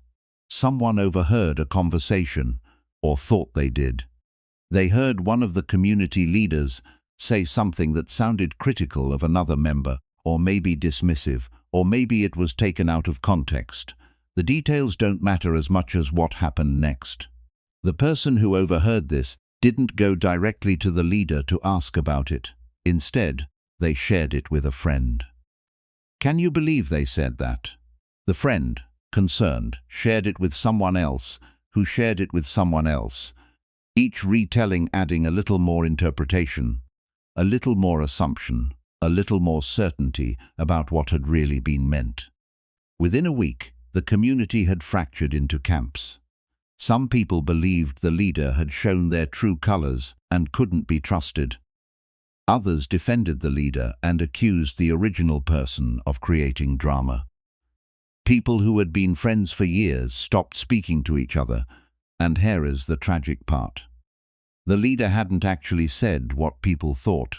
Someone overheard a conversation, or thought they did. They heard one of the community leaders say something that sounded critical of another member, or maybe dismissive, or maybe it was taken out of context. The details don't matter as much as what happened next. The person who overheard this didn't go directly to the leader to ask about it. Instead, they shared it with a friend. Can you believe they said that? The friend, concerned, shared it with someone else, who shared it with someone else, each retelling adding a little more interpretation, a little more assumption, a little more certainty about what had really been meant. Within a week, the community had fractured into camps. Some people believed the leader had shown their true colors and couldn't be trusted. Others defended the leader and accused the original person of creating drama. People who had been friends for years stopped speaking to each other, and here is the tragic part. The leader hadn't actually said what people thought.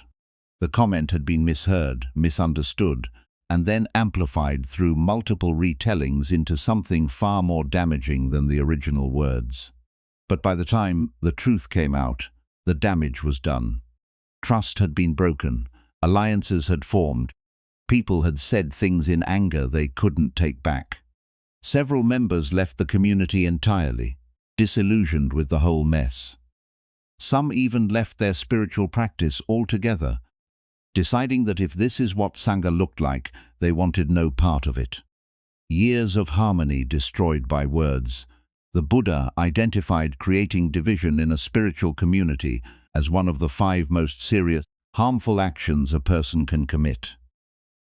The comment had been misheard, misunderstood, and then amplified through multiple retellings into something far more damaging than the original words. But by the time the truth came out, the damage was done. Trust had been broken, alliances had formed, people had said things in anger they couldn't take back. Several members left the community entirely, disillusioned with the whole mess. Some even left their spiritual practice altogether, deciding that if this is what Sangha looked like, they wanted no part of it. Years of harmony destroyed by words. The Buddha identified creating division in a spiritual community as one of the 5 most serious, harmful actions a person can commit.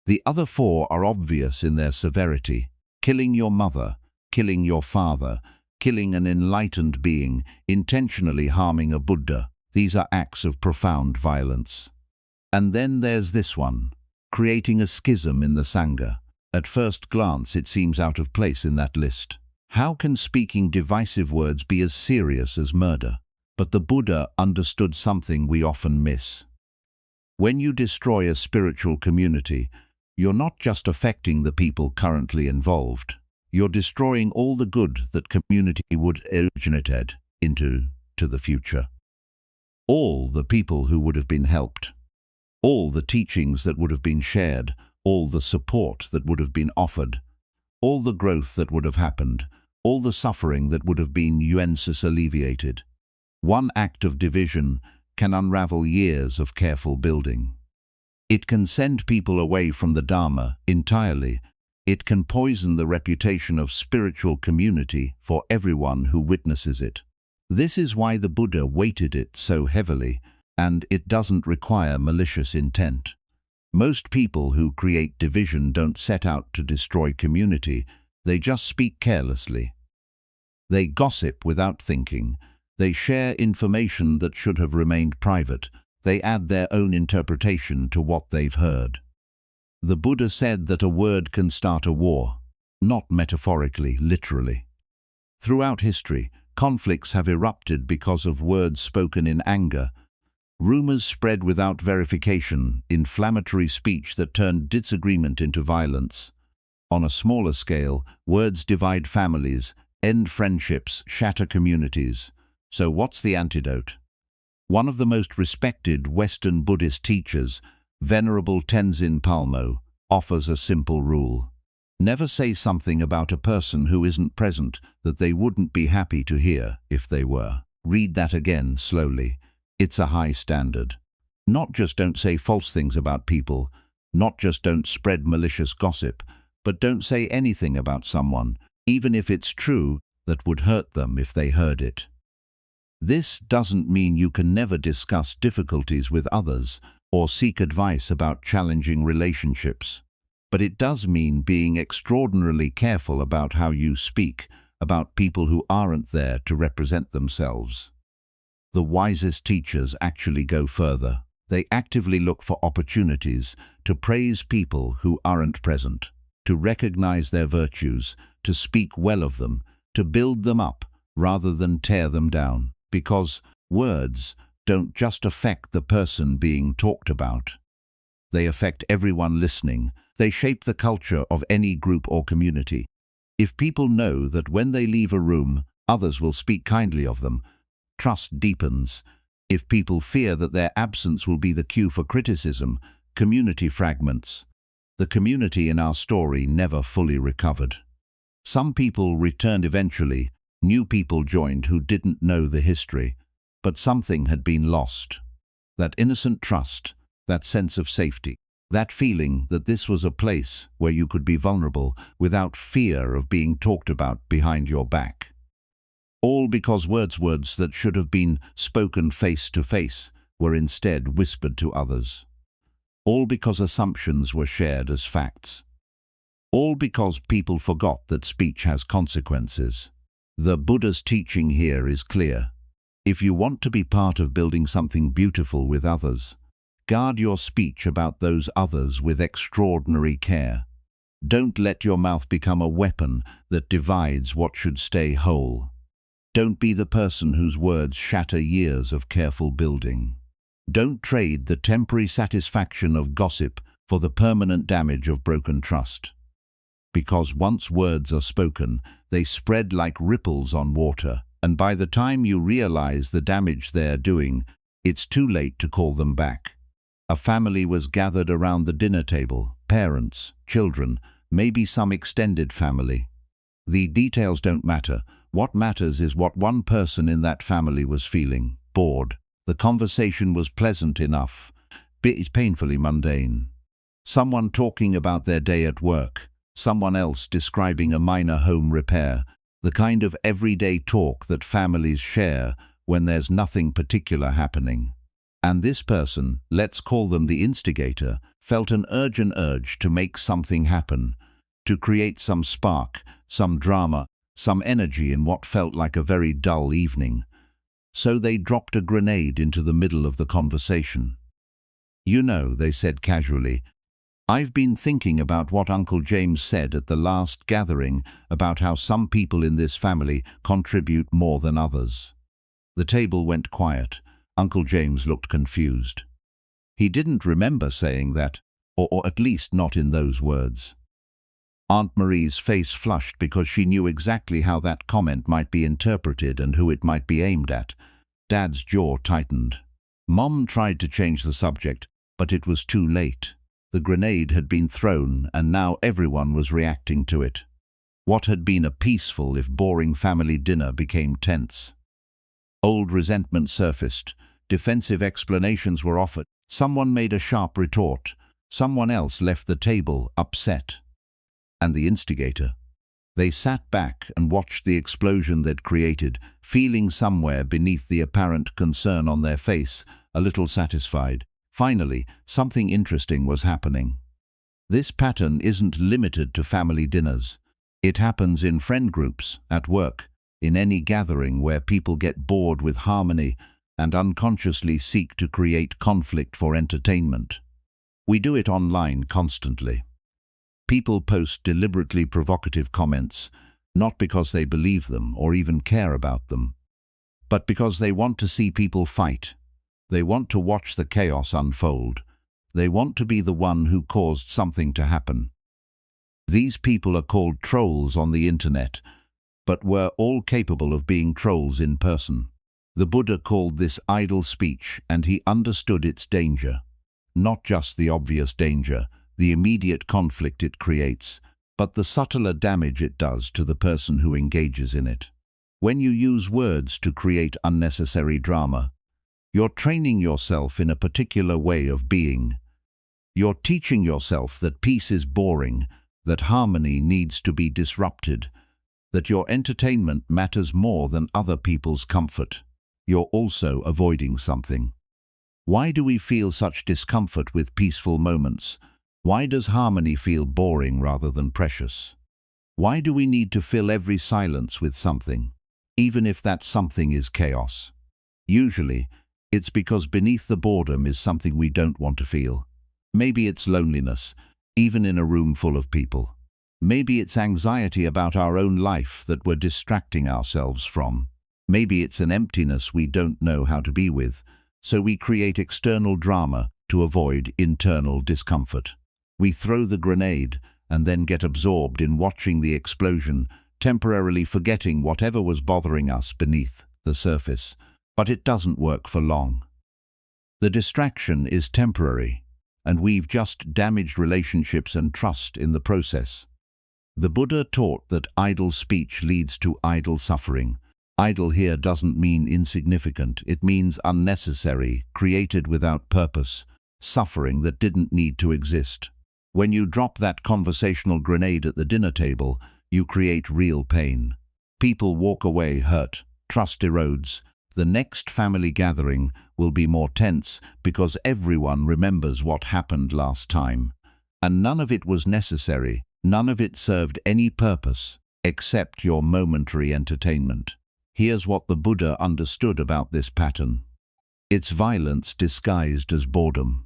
The other 4 are obvious in their severity: killing your mother, killing your father, killing an enlightened being, intentionally harming a Buddha. These are acts of profound violence. And then there's this one, creating a schism in the Sangha. At first glance, it seems out of place in that list. How can speaking divisive words be as serious as murder? But the Buddha understood something we often miss. When you destroy a spiritual community, you're not just affecting the people currently involved. You're destroying all the good that community would originate into the future. All the people who would have been helped. All the teachings that would have been shared. All the support that would have been offered. All the growth that would have happened. All the suffering that would have been alleviated. One act of division can unravel years of careful building. It can send people away from the Dharma entirely. It can poison the reputation of spiritual community for everyone who witnesses it. This is why the Buddha weighted it so heavily, and it doesn't require malicious intent. Most people who create division don't set out to destroy community, they just speak carelessly. They gossip without thinking. They share information that should have remained private. They add their own interpretation to what they've heard. The Buddha said that a word can start a war, not metaphorically, literally. Throughout history, conflicts have erupted because of words spoken in anger. Rumors spread without verification, inflammatory speech that turned disagreement into violence. On a smaller scale, words divide families, end friendships, shatter communities. So what's the antidote? One of the most respected Western Buddhist teachers, Venerable Tenzin Palmo, offers a simple rule. Never say something about a person who isn't present that they wouldn't be happy to hear if they were. Read that again slowly. It's a high standard. Not just don't say false things about people, not just don't spread malicious gossip, but don't say anything about someone, even if it's true, that would hurt them if they heard it. This doesn't mean you can never discuss difficulties with others or seek advice about challenging relationships. But it does mean being extraordinarily careful about how you speak about people who aren't there to represent themselves. The wisest teachers actually go further. They actively look for opportunities to praise people who aren't present, to recognize their virtues, to speak well of them, to build them up rather than tear them down. Because words don't just affect the person being talked about. They affect everyone listening. They shape the culture of any group or community. If people know that when they leave a room, others will speak kindly of them, trust deepens. If people fear that their absence will be the cue for criticism, community fragments. The community in our story never fully recovered. Some people returned eventually. New people joined who didn't know the history, but something had been lost. That innocent trust, that sense of safety, that feeling that this was a place where you could be vulnerable without fear of being talked about behind your back. All because words that should have been spoken face to face were instead whispered to others. All because assumptions were shared as facts. All because people forgot that speech has consequences. The Buddha's teaching here is clear. If you want to be part of building something beautiful with others, guard your speech about those others with extraordinary care. Don't let your mouth become a weapon that divides what should stay whole. Don't be the person whose words shatter years of careful building. Don't trade the temporary satisfaction of gossip for the permanent damage of broken trust. Because once words are spoken, they spread like ripples on water, and by the time you realize the damage they're doing, it's too late to call them back. A family was gathered around the dinner table, parents, children, maybe some extended family. The details don't matter. What matters is what one person in that family was feeling: bored. The conversation was pleasant enough, but painfully mundane. Someone talking about their day at work, someone else describing a minor home repair, the kind of everyday talk that families share when there's nothing particular happening. And this person, let's call them the instigator, felt an urgent urge to make something happen, to create some spark, some drama, some energy in what felt like a very dull evening. So they dropped a grenade into the middle of the conversation. "You know," they said casually, "I've been thinking about what Uncle James said at the last gathering about how some people in this family contribute more than others." The table went quiet. Uncle James looked confused. He didn't remember saying that, or at least not in those words. Aunt Marie's face flushed because she knew exactly how that comment might be interpreted and who it might be aimed at. Dad's jaw tightened. Mom tried to change the subject, but it was too late. The grenade had been thrown, and now everyone was reacting to it. What had been a peaceful, if boring, family dinner became tense. Old resentment surfaced. Defensive explanations were offered. Someone made a sharp retort. Someone else left the table, upset. And the instigator. They sat back and watched the explosion they'd created, feeling somewhere beneath the apparent concern on their face, a little satisfied. Finally, something interesting was happening. This pattern isn't limited to family dinners. It happens in friend groups, at work, in any gathering where people get bored with harmony and unconsciously seek to create conflict for entertainment. We do it online constantly. People post deliberately provocative comments, not because they believe them or even care about them, but because they want to see people fight. They want to watch the chaos unfold. They want to be the one who caused something to happen. These people are called trolls on the internet, but we're all capable of being trolls in person. The Buddha called this idle speech, and he understood its danger. Not just the obvious danger, the immediate conflict it creates, but the subtler damage it does to the person who engages in it. When you use words to create unnecessary drama, you're training yourself in a particular way of being. You're teaching yourself that peace is boring, that harmony needs to be disrupted, that your entertainment matters more than other people's comfort. You're also avoiding something. Why do we feel such discomfort with peaceful moments? Why does harmony feel boring rather than precious? Why do we need to fill every silence with something, even if that something is chaos? Usually, it's because beneath the boredom is something we don't want to feel. Maybe it's loneliness, even in a room full of people. Maybe it's anxiety about our own life that we're distracting ourselves from. Maybe it's an emptiness we don't know how to be with, so we create external drama to avoid internal discomfort. We throw the grenade and then get absorbed in watching the explosion, temporarily forgetting whatever was bothering us beneath the surface. But it doesn't work for long. The distraction is temporary, and we've just damaged relationships and trust in the process. The Buddha taught that idle speech leads to idle suffering. Idle here doesn't mean insignificant, it means unnecessary, created without purpose, suffering that didn't need to exist. When you drop that conversational grenade at the dinner table, you create real pain. People walk away hurt, trust erodes. The next family gathering will be more tense because everyone remembers what happened last time. And none of it was necessary, none of it served any purpose. accept your momentary entertainment. Here's what the Buddha understood about this pattern. It's violence disguised as boredom.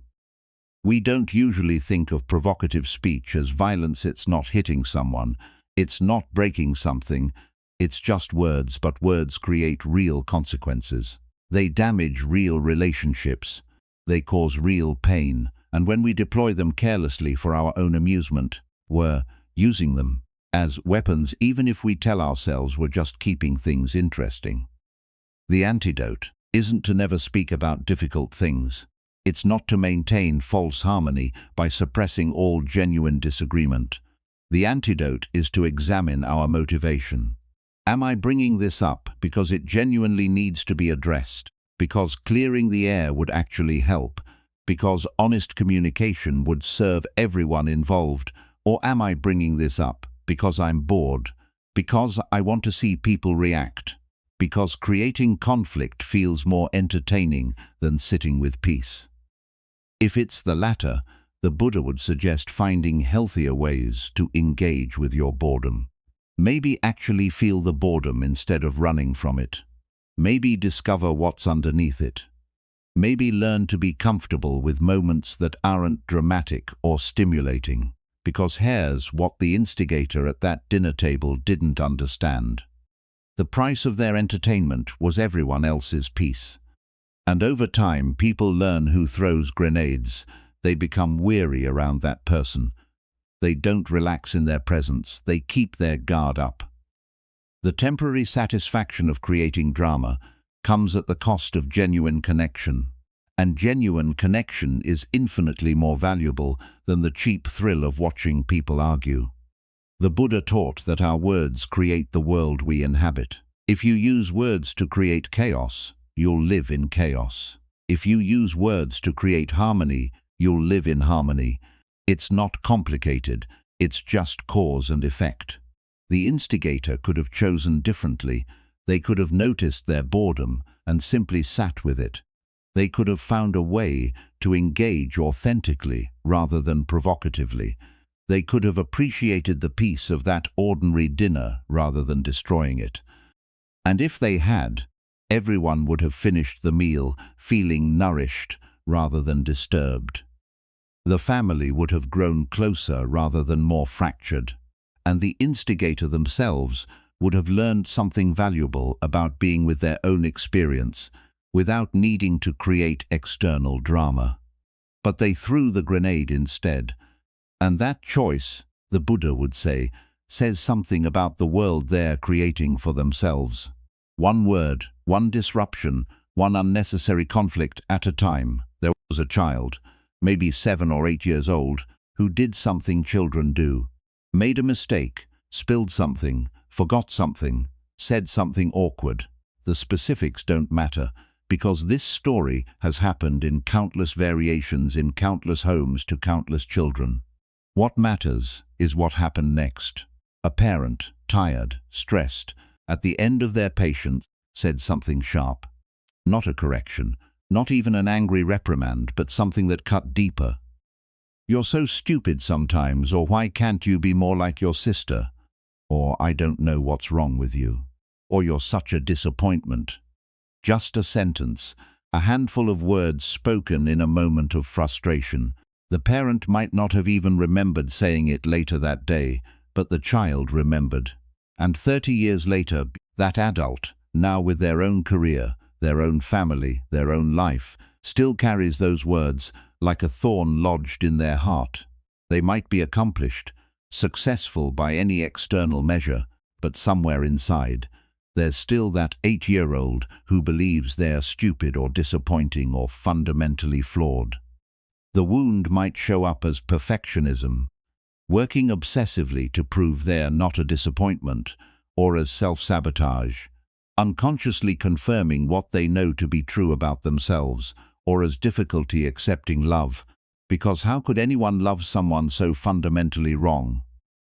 We don't usually think of provocative speech as violence. It's not hitting someone, it's not breaking something, it's just words, but words create real consequences. They damage real relationships, they cause real pain, and when we deploy them carelessly for our own amusement, we're using them as weapons, even if we tell ourselves we're just keeping things interesting. The antidote isn't to never speak about difficult things. It's not to maintain false harmony by suppressing all genuine disagreement. The antidote is to examine our motivation. Am I bringing this up because it genuinely needs to be addressed? Because clearing the air would actually help? Because honest communication would serve everyone involved? Or am I bringing this up because I'm bored? Because I want to see people react? Because creating conflict feels more entertaining than sitting with peace? If it's the latter, the Buddha would suggest finding healthier ways to engage with your boredom. Maybe actually feel the boredom instead of running from it. Maybe discover what's underneath it. Maybe learn to be comfortable with moments that aren't dramatic or stimulating, because here's what the instigator at that dinner table didn't understand. The price of their entertainment was everyone else's peace. And over time, people learn who throws grenades. They become weary around that person. They don't relax in their presence. They keep their guard up. The temporary satisfaction of creating drama comes at the cost of genuine connection. And genuine connection is infinitely more valuable than the cheap thrill of watching people argue. The Buddha taught that our words create the world we inhabit. If you use words to create chaos, you'll live in chaos. If you use words to create harmony, you'll live in harmony. It's not complicated, it's just cause and effect. The instigator could have chosen differently. They could have noticed their boredom and simply sat with it. They could have found a way to engage authentically rather than provocatively. They could have appreciated the peace of that ordinary dinner rather than destroying it. And if they had, everyone would have finished the meal feeling nourished rather than disturbed. The family would have grown closer rather than more fractured, and the instigator themselves would have learned something valuable about being with their own experience without needing to create external drama. But they threw the grenade instead, and that choice, the Buddha would say, says something about the world they're creating for themselves. One word, one disruption, one unnecessary conflict at a time. There was a child, maybe 7 or 8 years old, who did something children do. Made a mistake, spilled something, forgot something, said something awkward. The specifics don't matter, because this story has happened in countless variations in countless homes to countless children. What matters is what happened next. A parent, tired, stressed, at the end of their patience, said something sharp. Not a correction, not even an angry reprimand, but something that cut deeper. "You're so stupid sometimes," or "Why can't you be more like your sister?" Or "I don't know what's wrong with you," or "You're such a disappointment." Just a sentence, a handful of words spoken in a moment of frustration. The parent might not have even remembered saying it later that day, but the child remembered. And 30 years later, that adult, now with their own career, their own family, their own life, still carries those words like a thorn lodged in their heart. They might be accomplished, successful by any external measure, but somewhere inside, there's still that 8-year-old who believes they're stupid or disappointing or fundamentally flawed. The wound might show up as perfectionism, working obsessively to prove they're not a disappointment, or as self-sabotage, unconsciously confirming what they know to be true about themselves, or as difficulty accepting love, because how could anyone love someone so fundamentally wrong?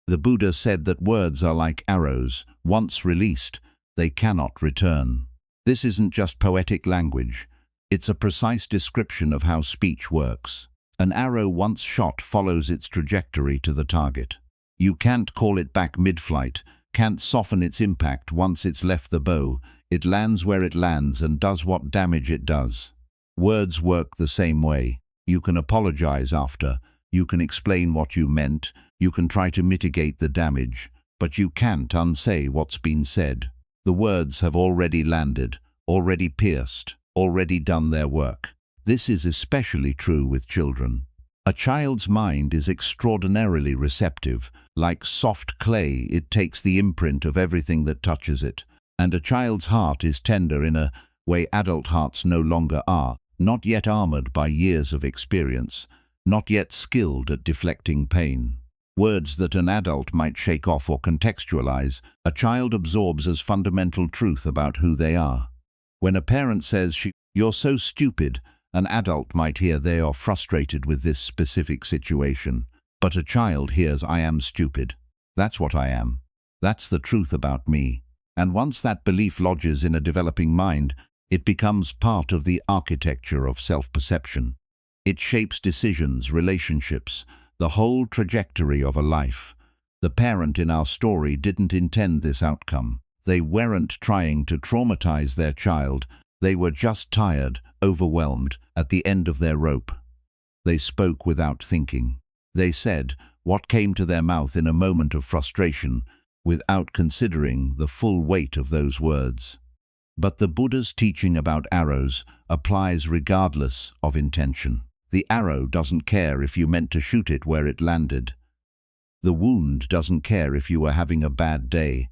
The Buddha said that words are like arrows. Once released, they cannot return. This isn't just poetic language. It's a precise description of how speech works. An arrow once shot follows its trajectory to the target. You can't call it back mid-flight. can't soften its impact once it's left the bow. It lands where it lands and does what damage it does. Words work the same way. You can apologize after, you can explain what you meant, you can try to mitigate the damage, but you can't unsay what's been said. The words have already landed, already pierced, already done their work. This is especially true with children. A child's mind is extraordinarily receptive. Like soft clay, it takes the imprint of everything that touches it. And a child's heart is tender in a way adult hearts no longer are, not yet armored by years of experience, not yet skilled at deflecting pain. Words that an adult might shake off or contextualize, a child absorbs as fundamental truth about who they are. When a parent says, "You're so stupid," an adult might hear they are frustrated with this specific situation. But a child hears, "I am stupid. That's what I am. That's the truth about me." And once that belief lodges in a developing mind, it becomes part of the architecture of self-perception. It shapes decisions, relationships, the whole trajectory of a life. The parent in our story didn't intend this outcome. They weren't trying to traumatize their child. They were just tired, overwhelmed, at the end of their rope. They spoke without thinking. They said what came to their mouth in a moment of frustration, without considering the full weight of those words. But the Buddha's teaching about arrows applies regardless of intention. The arrow doesn't care if you meant to shoot it where it landed. The wound doesn't care if you were having a bad day.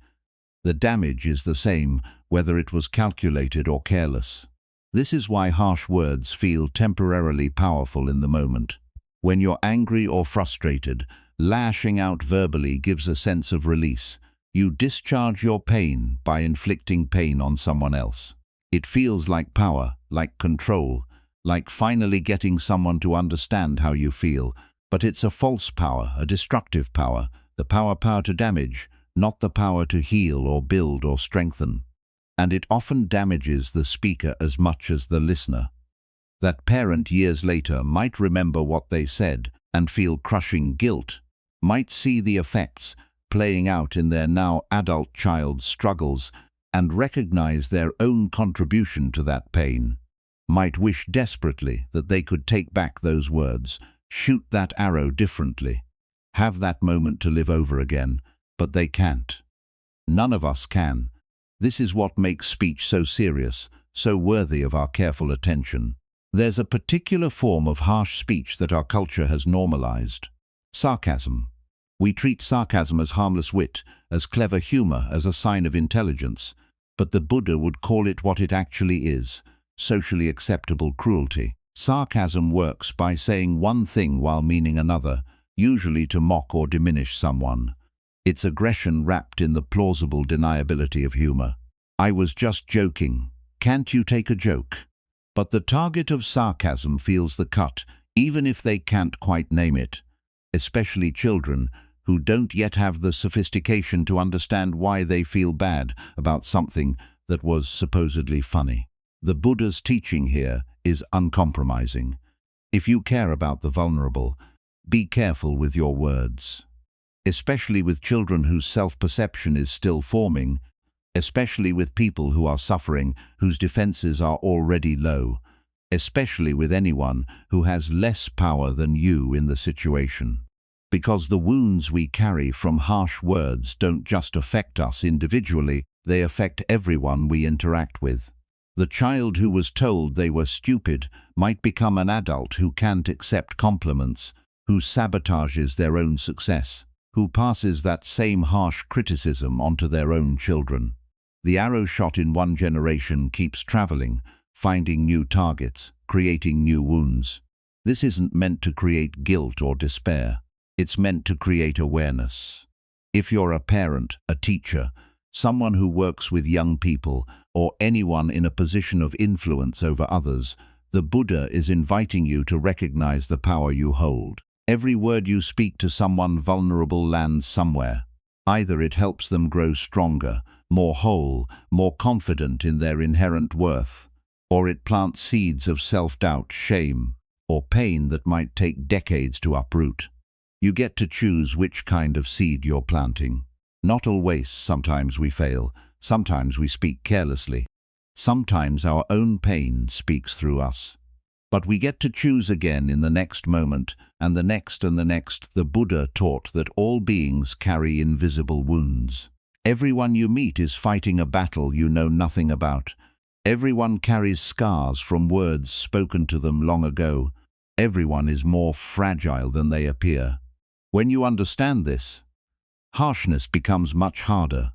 The damage is the same, whether it was calculated or careless. This is why harsh words feel temporarily powerful in the moment. When you're angry or frustrated, lashing out verbally gives a sense of release. You discharge your pain by inflicting pain on someone else. It feels like power, like control, like finally getting someone to understand how you feel. But it's a false power, a destructive power, the power to damage, not the power to heal or build or strengthen. And it often damages the speaker as much as the listener. That parent years later might remember what they said and feel crushing guilt, might see the effects playing out in their now adult child's struggles and recognize their own contribution to that pain, might wish desperately that they could take back those words, shoot that arrow differently, have that moment to live over again, but they can't. None of us can. This is what makes speech so serious, so worthy of our careful attention. There's a particular form of harsh speech that our culture has normalized: sarcasm. We treat sarcasm as harmless wit, as clever humor, as a sign of intelligence. But the Buddha would call it what it actually is: socially acceptable cruelty. Sarcasm works by saying one thing while meaning another, usually to mock or diminish someone. It's aggression wrapped in the plausible deniability of humor. "I was just joking. Can't you take a joke?" But the target of sarcasm feels the cut, even if they can't quite name it. Especially children, who don't yet have the sophistication to understand why they feel bad about something that was supposedly funny. The Buddha's teaching here is uncompromising. If you care about the vulnerable, be careful with your words. Especially with children whose self-perception is still forming, especially with people who are suffering, whose defenses are already low, especially with anyone who has less power than you in the situation. Because the wounds we carry from harsh words don't just affect us individually, they affect everyone we interact with. The child who was told they were stupid might become an adult who can't accept compliments, who sabotages their own success, who passes that same harsh criticism onto their own children. The arrow shot in one generation keeps traveling, finding new targets, creating new wounds. This isn't meant to create guilt or despair. It's meant to create awareness. If you're a parent, a teacher, someone who works with young people, or anyone in a position of influence over others, the Buddha is inviting you to recognize the power you hold. Every word you speak to someone vulnerable lands somewhere. Either it helps them grow stronger, more whole, more confident in their inherent worth, or it plants seeds of self-doubt, shame, or pain that might take decades to uproot. You get to choose which kind of seed you're planting. Not always. Sometimes we fail. Sometimes we speak carelessly. Sometimes our own pain speaks through us. But we get to choose again in the next moment, and the next and the next. The Buddha taught that all beings carry invisible wounds. Everyone you meet is fighting a battle you know nothing about. Everyone carries scars from words spoken to them long ago. Everyone is more fragile than they appear. When you understand this, harshness becomes much harder.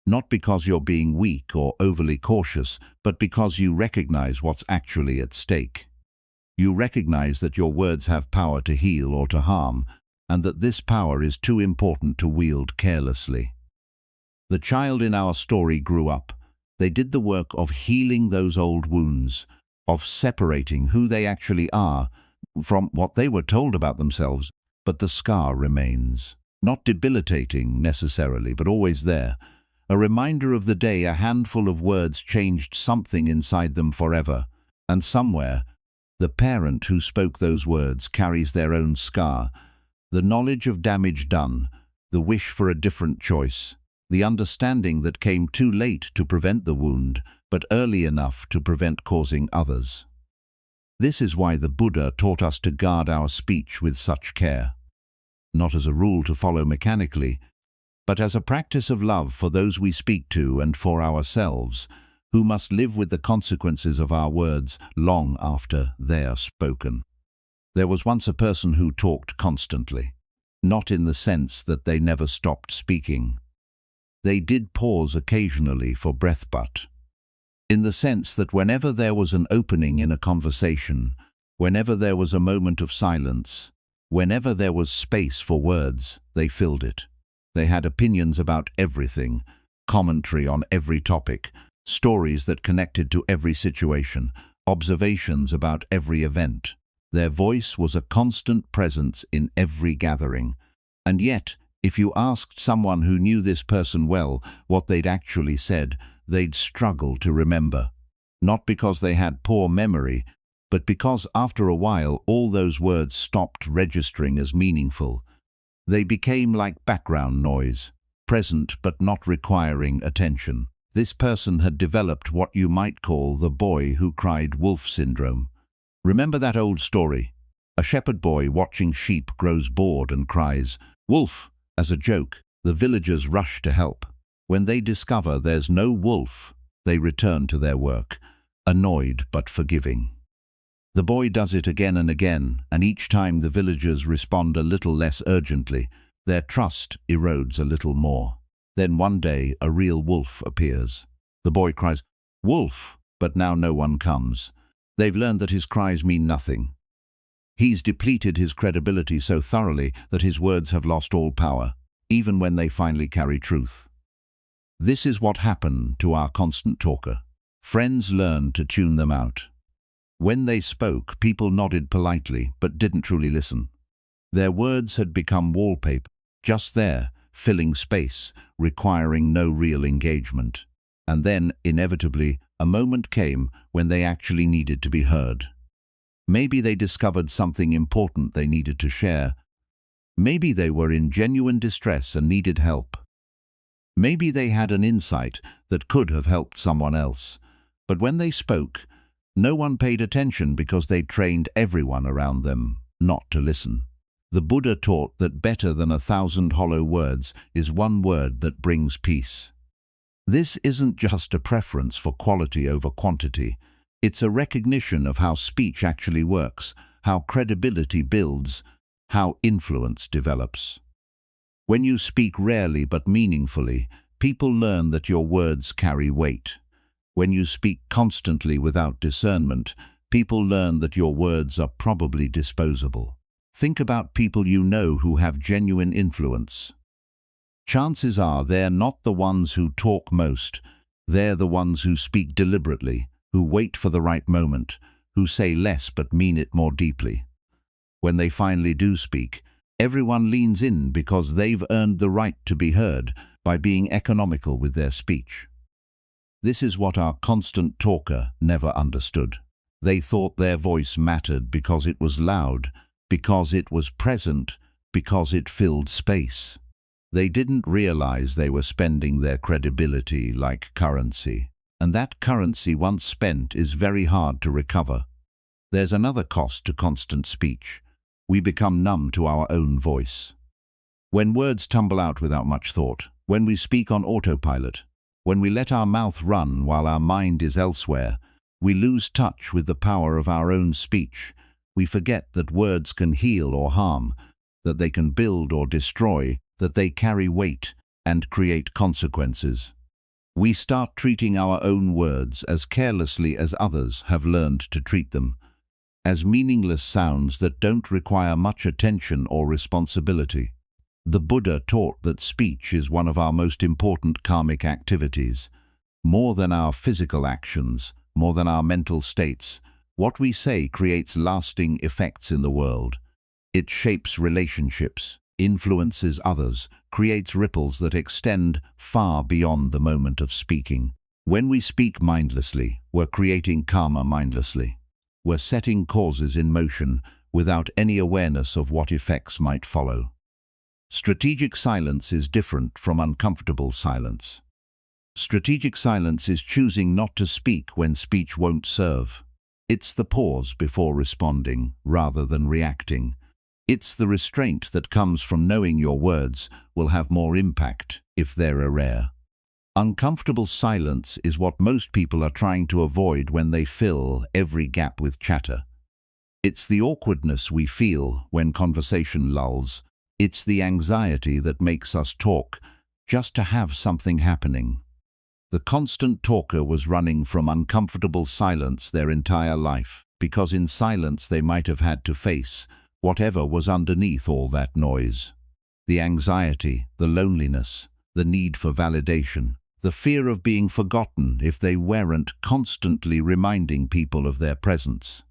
Not because you're being weak or overly cautious, but because you recognize what's actually at stake. You recognize that your words have power to heal or to harm, and that this power is too important to wield carelessly. The child in our story grew up. They did the work of healing those old wounds, of separating who they actually are from what they were told about themselves, but the scar remains. Not debilitating necessarily, but always there. A reminder of the day a handful of words changed something inside them forever, and somewhere, the parent who spoke those words carries their own scar, the knowledge of damage done, the wish for a different choice, the understanding that came too late to prevent the wound, but early enough to prevent causing others. This is why the Buddha taught us to guard our speech with such care. Not as a rule to follow mechanically, but as a practice of love for those we speak to and for ourselves, who must live with the consequences of our words long after they are spoken. There was once a person who talked constantly, not in the sense that they never stopped speaking. They did pause occasionally for breath, but in the sense that whenever there was an opening in a conversation, whenever there was a moment of silence, whenever there was space for words, they filled it. They had opinions about everything, commentary on every topic, stories that connected to every situation, observations about every event. Their voice was a constant presence in every gathering. And yet, if you asked someone who knew this person well what they'd actually said, they'd struggle to remember. Not because they had poor memory, but because after a while all those words stopped registering as meaningful. They became like background noise, present but not requiring attention. This person had developed what you might call the boy who cried wolf syndrome. Remember that old story? A shepherd boy watching sheep grows bored and cries, "Wolf!" as a joke. The villagers rush to help. When they discover there's no wolf, they return to their work, annoyed but forgiving. The boy does it again and again, and each time the villagers respond a little less urgently. Their trust erodes a little more. Then one day a real wolf appears. The boy cries, "Wolf!" but now no one comes. They've learned that his cries mean nothing. He's depleted his credibility so thoroughly that his words have lost all power, even when they finally carry truth. This is what happened to our constant talker. Friends learned to tune them out. When they spoke, people nodded politely, but didn't truly listen. Their words had become wallpaper, just there, filling space, requiring no real engagement. And then, inevitably, a moment came when they actually needed to be heard. Maybe they discovered something important they needed to share. Maybe they were in genuine distress and needed help. Maybe they had an insight that could have helped someone else. But when they spoke, no one paid attention because they trained everyone around them not to listen. The Buddha taught that better than 1,000 hollow words is one word that brings peace. This isn't just a preference for quality over quantity. It's a recognition of how speech actually works, how credibility builds, how influence develops. When you speak rarely but meaningfully, people learn that your words carry weight. When you speak constantly without discernment, people learn that your words are probably disposable. Think about people you know who have genuine influence. Chances are they're not the ones who talk most. They're the ones who speak deliberately, who wait for the right moment, who say less but mean it more deeply. When they finally do speak, everyone leans in because they've earned the right to be heard by being economical with their speech. This is what our constant talker never understood. They thought their voice mattered because it was loud, because it was present, because it filled space. They didn't realize they were spending their credibility like currency. And that currency once spent is very hard to recover. There's another cost to constant speech. We become numb to our own voice. When words tumble out without much thought, when we speak on autopilot, when we let our mouth run while our mind is elsewhere, we lose touch with the power of our own speech. We forget that words can heal or harm, that they can build or destroy, that they carry weight and create consequences. We start treating our own words as carelessly as others have learned to treat them, as meaningless sounds that don't require much attention or responsibility. The Buddha taught that speech is one of our most important karmic activities. More than our physical actions, more than our mental states, what we say creates lasting effects in the world. It shapes relationships, influences others, creates ripples that extend far beyond the moment of speaking. When we speak mindlessly, we're creating karma mindlessly. We're setting causes in motion without any awareness of what effects might follow. Strategic silence is different from uncomfortable silence. Strategic silence is choosing not to speak when speech won't serve. It's the pause before responding, rather than reacting. It's the restraint that comes from knowing your words will have more impact if they're rare. Uncomfortable silence is what most people are trying to avoid when they fill every gap with chatter. It's the awkwardness we feel when conversation lulls. It's the anxiety that makes us talk just to have something happening. The constant talker was running from uncomfortable silence their entire life, because in silence they might have had to face whatever was underneath all that noise. The anxiety, the loneliness, the need for validation, the fear of being forgotten if they weren't constantly reminding people of their presence.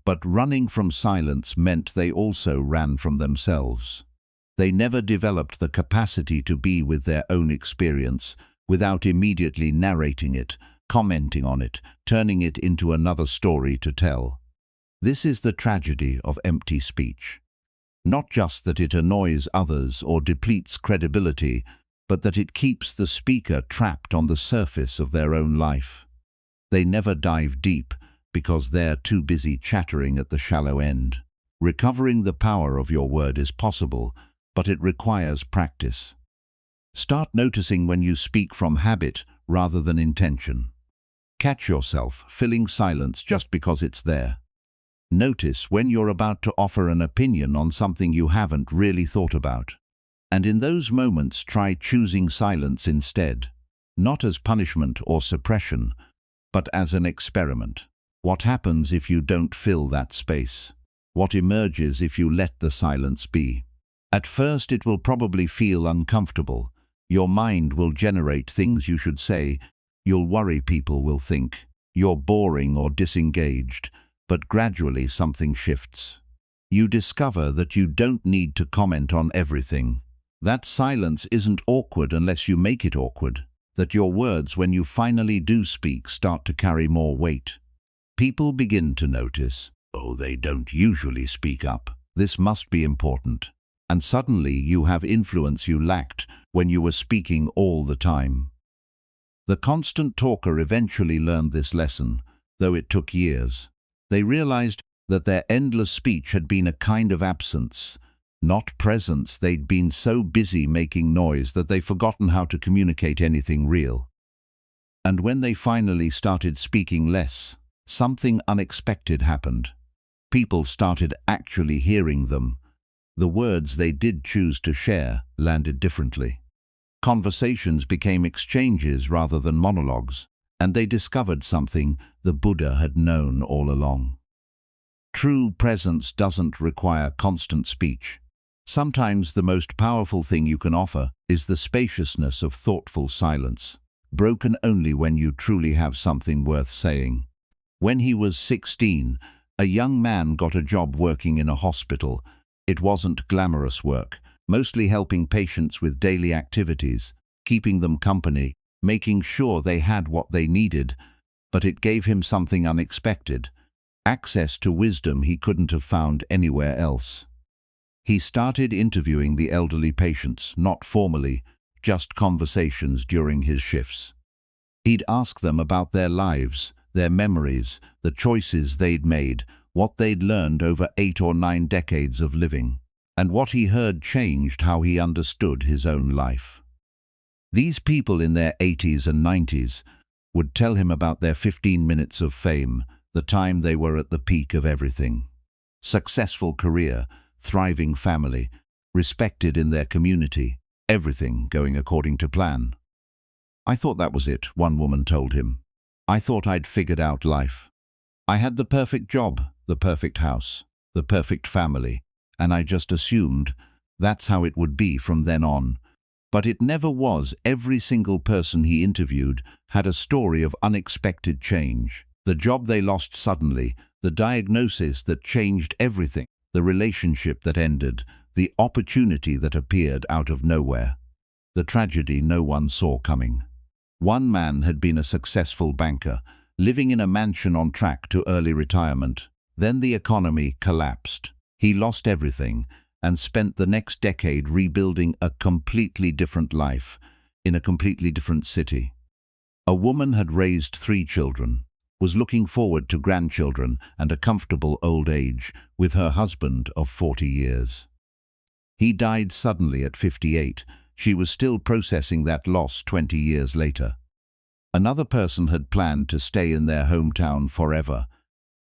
But running from silence meant they also ran from themselves. They never developed the capacity to be with their own experience without immediately narrating it, commenting on it, turning it into another story to tell. This is the tragedy of empty speech. Not just that it annoys others or depletes credibility, but that it keeps the speaker trapped on the surface of their own life. They never dive deep because they're too busy chattering at the shallow end. Recovering the power of your word is possible, but it requires practice. Start noticing when you speak from habit rather than intention. Catch yourself filling silence just because it's there. Notice when you're about to offer an opinion on something you haven't really thought about. And in those moments, try choosing silence instead, not as punishment or suppression, but as an experiment. What happens if you don't fill that space? What emerges if you let the silence be? At first, it will probably feel uncomfortable. Your mind will generate things you should say. You'll worry people will think you're boring or disengaged, but gradually something shifts. You discover that you don't need to comment on everything. That silence isn't awkward unless you make it awkward. That your words, when you finally do speak, start to carry more weight. People begin to notice, oh, they don't usually speak up. This must be important. And suddenly you have influence you lacked when you were speaking all the time. The constant talker eventually learned this lesson, though it took years. They realized that their endless speech had been a kind of absence, not presence. They'd been so busy making noise that they'd forgotten how to communicate anything real. And when they finally started speaking less, something unexpected happened. People started actually hearing them. The words they did choose to share landed differently. Conversations became exchanges rather than monologues, and they discovered something the Buddha had known all along. True presence doesn't require constant speech. Sometimes the most powerful thing you can offer is the spaciousness of thoughtful silence, broken only when you truly have something worth saying. When he was 16, a young man got a job working in a hospital. It wasn't glamorous work, mostly helping patients with daily activities, keeping them company, making sure they had what they needed, but it gave him something unexpected, access to wisdom he couldn't have found anywhere else. He started interviewing the elderly patients, not formally, just conversations during his shifts. He'd ask them about their lives, their memories, the choices they'd made, what they'd learned over 8 or 9 decades of living, and what he heard changed how he understood his own life. These people in their 80s and 90s would tell him about their 15 minutes of fame, the time they were at the peak of everything. Successful career, thriving family, respected in their community, everything going according to plan. "I thought that was it," one woman told him. "I thought I'd figured out life. I had the perfect job, the perfect house, the perfect family, and I just assumed that's how it would be from then on." But it never was. Every single person he interviewed had a story of unexpected change. The job they lost suddenly, the diagnosis that changed everything, the relationship that ended, the opportunity that appeared out of nowhere, the tragedy no one saw coming. One man had been a successful banker, living in a mansion on track to early retirement. Then the economy collapsed. He lost everything and spent the next decade rebuilding a completely different life in a completely different city. A woman had raised 3 children, was looking forward to grandchildren and a comfortable old age with her husband of 40 years. He died suddenly at 58. She was still processing that loss 20 years later. Another person had planned to stay in their hometown forever,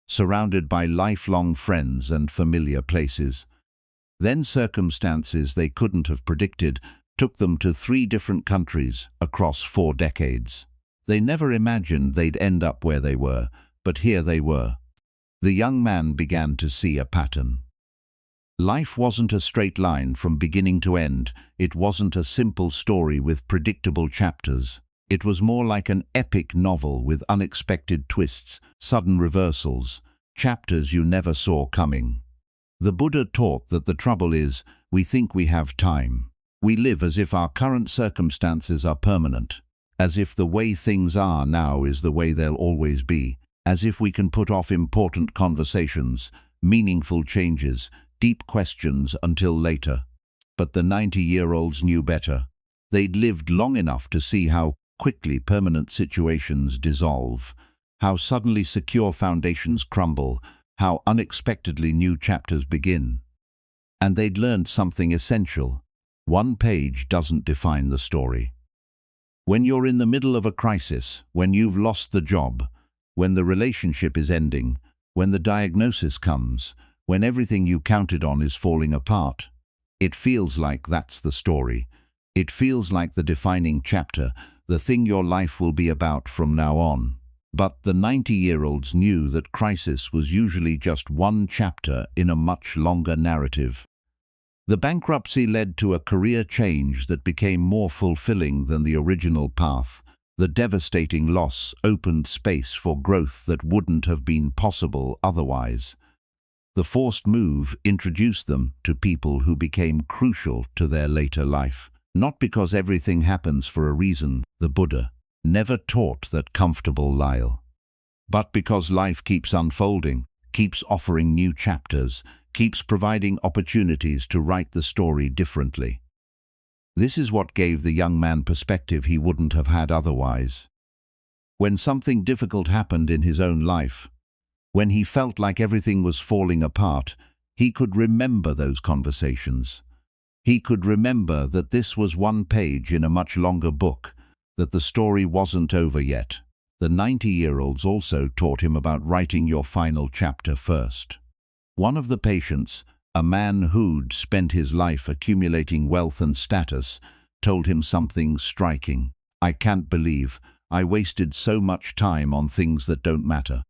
surrounded by lifelong friends and familiar places. Then circumstances they couldn't have predicted took them to 3 different countries across 4 decades. They never imagined they'd end up where they were, but here they were. The young man began to see a pattern. Life wasn't a straight line from beginning to end. It wasn't a simple story with predictable chapters. It was more like an epic novel with unexpected twists, sudden reversals, chapters you never saw coming. The Buddha taught that the trouble is, we think we have time. We live as if our current circumstances are permanent, as if the way things are now is the way they'll always be, as if we can put off important conversations, meaningful changes, deep questions until later. But the 90-year-olds knew better. They'd lived long enough to see how quickly permanent situations dissolve, how suddenly secure foundations crumble, how unexpectedly new chapters begin. And they'd learned something essential. One page doesn't define the story. When you're in the middle of a crisis, when you've lost the job, when the relationship is ending, when the diagnosis comes, when everything you counted on is falling apart, it feels like that's the story. It feels like the defining chapter, the thing your life will be about from now on. But the 90-year-olds knew that crisis was usually just one chapter in a much longer narrative. The bankruptcy led to a career change that became more fulfilling than the original path. The devastating loss opened space for growth that wouldn't have been possible otherwise. The forced move introduced them to people who became crucial to their later life. Not because everything happens for a reason, the Buddha never taught that comfortable lie, but because life keeps unfolding, keeps offering new chapters, keeps providing opportunities to write the story differently. This is what gave the young man perspective he wouldn't have had otherwise. When something difficult happened in his own life, when he felt like everything was falling apart, he could remember those conversations. He could remember that this was one page in a much longer book, that the story wasn't over yet. The 90-year-olds also taught him about writing your final chapter first. One of the patients, a man who'd spent his life accumulating wealth and status, told him something striking. "I can't believe I wasted so much time on things that don't matter.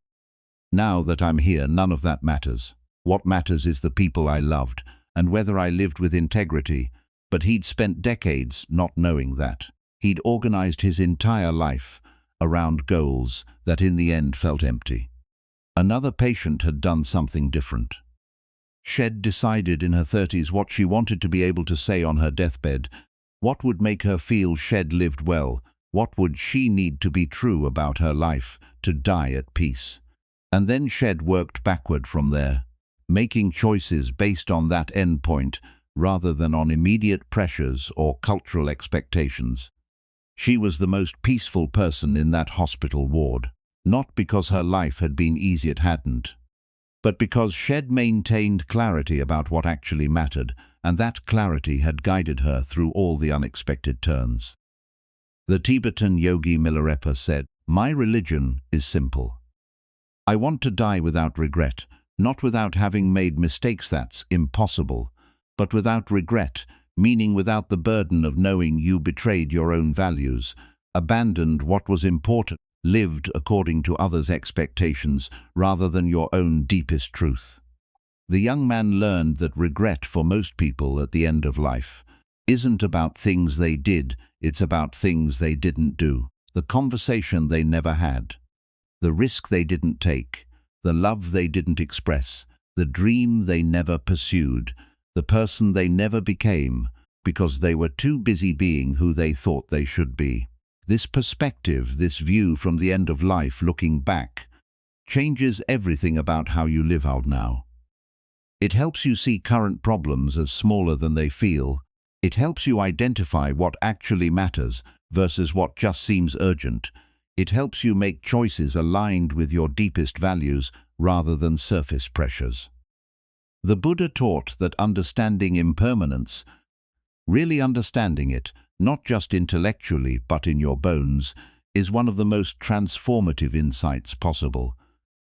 Now that I'm here, none of that matters. What matters is the people I loved, and whether I lived with integrity." But he'd spent decades not knowing that. He'd organized his entire life around goals that in the end felt empty. Another patient had done something different. She'd decided in her 30s what she wanted to be able to say on her deathbed. What would make her feel she'd lived well? What would she need to be true about her life to die at peace? And then she'd worked backward from there. making choices based on that endpoint rather than on immediate pressures or cultural expectations. She was the most peaceful person in that hospital ward, not because her life had been easy, it hadn't, but because she'd maintained clarity about what actually mattered, and that clarity had guided her through all the unexpected turns. The Tibetan yogi Milarepa said, "My religion is simple. I want to die without regret, not without having made mistakes, that's impossible, but without regret, meaning without the burden of knowing you betrayed your own values, abandoned what was important, lived according to others' expectations rather than your own deepest truth." The young man learned that regret for most people at the end of life isn't about things they did, it's about things they didn't do, the conversation they never had, the risk they didn't take, the love they didn't express, the dream they never pursued, the person they never became because they were too busy being who they thought they should be. This perspective, this view from the end of life looking back, changes everything about how you live out now. It helps you see current problems as smaller than they feel. It helps you identify what actually matters versus what just seems urgent. It helps you make choices aligned with your deepest values rather than surface pressures. The Buddha taught that understanding impermanence, really understanding it, not just intellectually but in your bones, is one of the most transformative insights possible.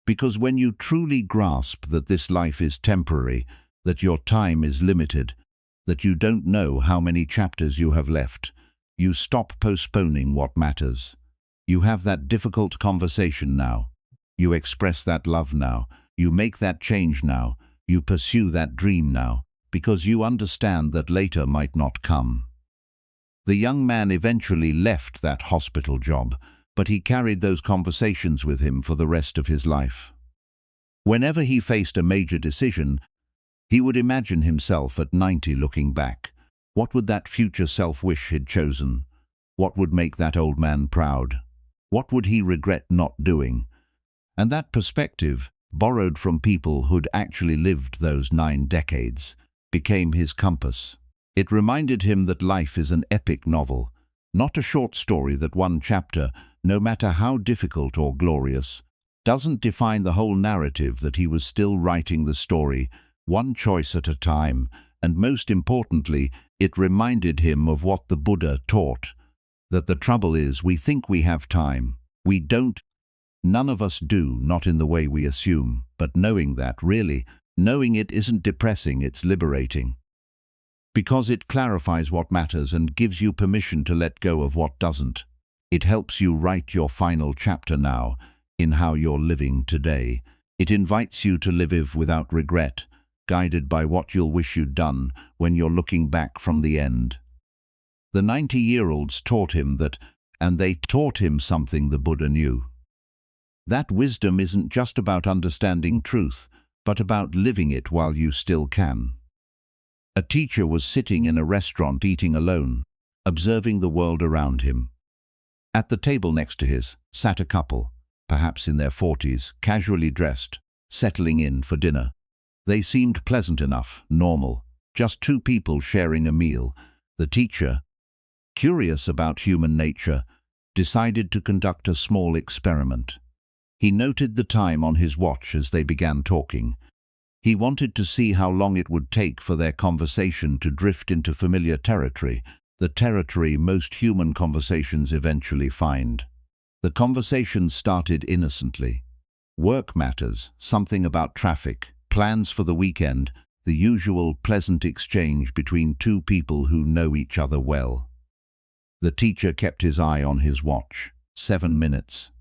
Because when you truly grasp that this life is temporary, that your time is limited, that you don't know how many chapters you have left, you stop postponing what matters. You have that difficult conversation now. You express that love now. You make that change now. You pursue that dream now, because you understand that later might not come. The young man eventually left that hospital job, but he carried those conversations with him for the rest of his life. Whenever he faced a major decision, he would imagine himself at 90 looking back. What would that future self wish he'd chosen? What would make that old man proud? What would he regret not doing? And that perspective, borrowed from people who'd actually lived those 9 decades, became his compass. It reminded him that life is an epic novel, not a short story that one chapter, no matter how difficult or glorious, doesn't define the whole narrative, that he was still writing the story, one choice at a time, and most importantly, it reminded him of what the Buddha taught, that the trouble is we think we have time. We don't. None of us do, not in the way we assume, but knowing that, really, knowing it isn't depressing, it's liberating. Because it clarifies what matters and gives you permission to let go of what doesn't. It helps you write your final chapter now, in how you're living today. It invites you to live without regret, guided by what you'll wish you'd done when you're looking back from the end. The 90-year-olds taught him that, and they taught him something the Buddha knew. That wisdom isn't just about understanding truth, but about living it while you still can. A teacher was sitting in a restaurant eating alone, observing the world around him. At the table next to his sat a couple, perhaps in their 40s, casually dressed, settling in for dinner. They seemed pleasant enough, normal, just 2 people sharing a meal. The teacher, curious about human nature, decided to conduct a small experiment. He noted the time on his watch as they began talking. He wanted to see how long it would take for their conversation to drift into familiar territory, the territory most human conversations eventually find. The conversation started innocently. Work matters, something about traffic, plans for the weekend, the usual pleasant exchange between 2 people who know each other well. The teacher kept his eye on his watch. 7 minutes.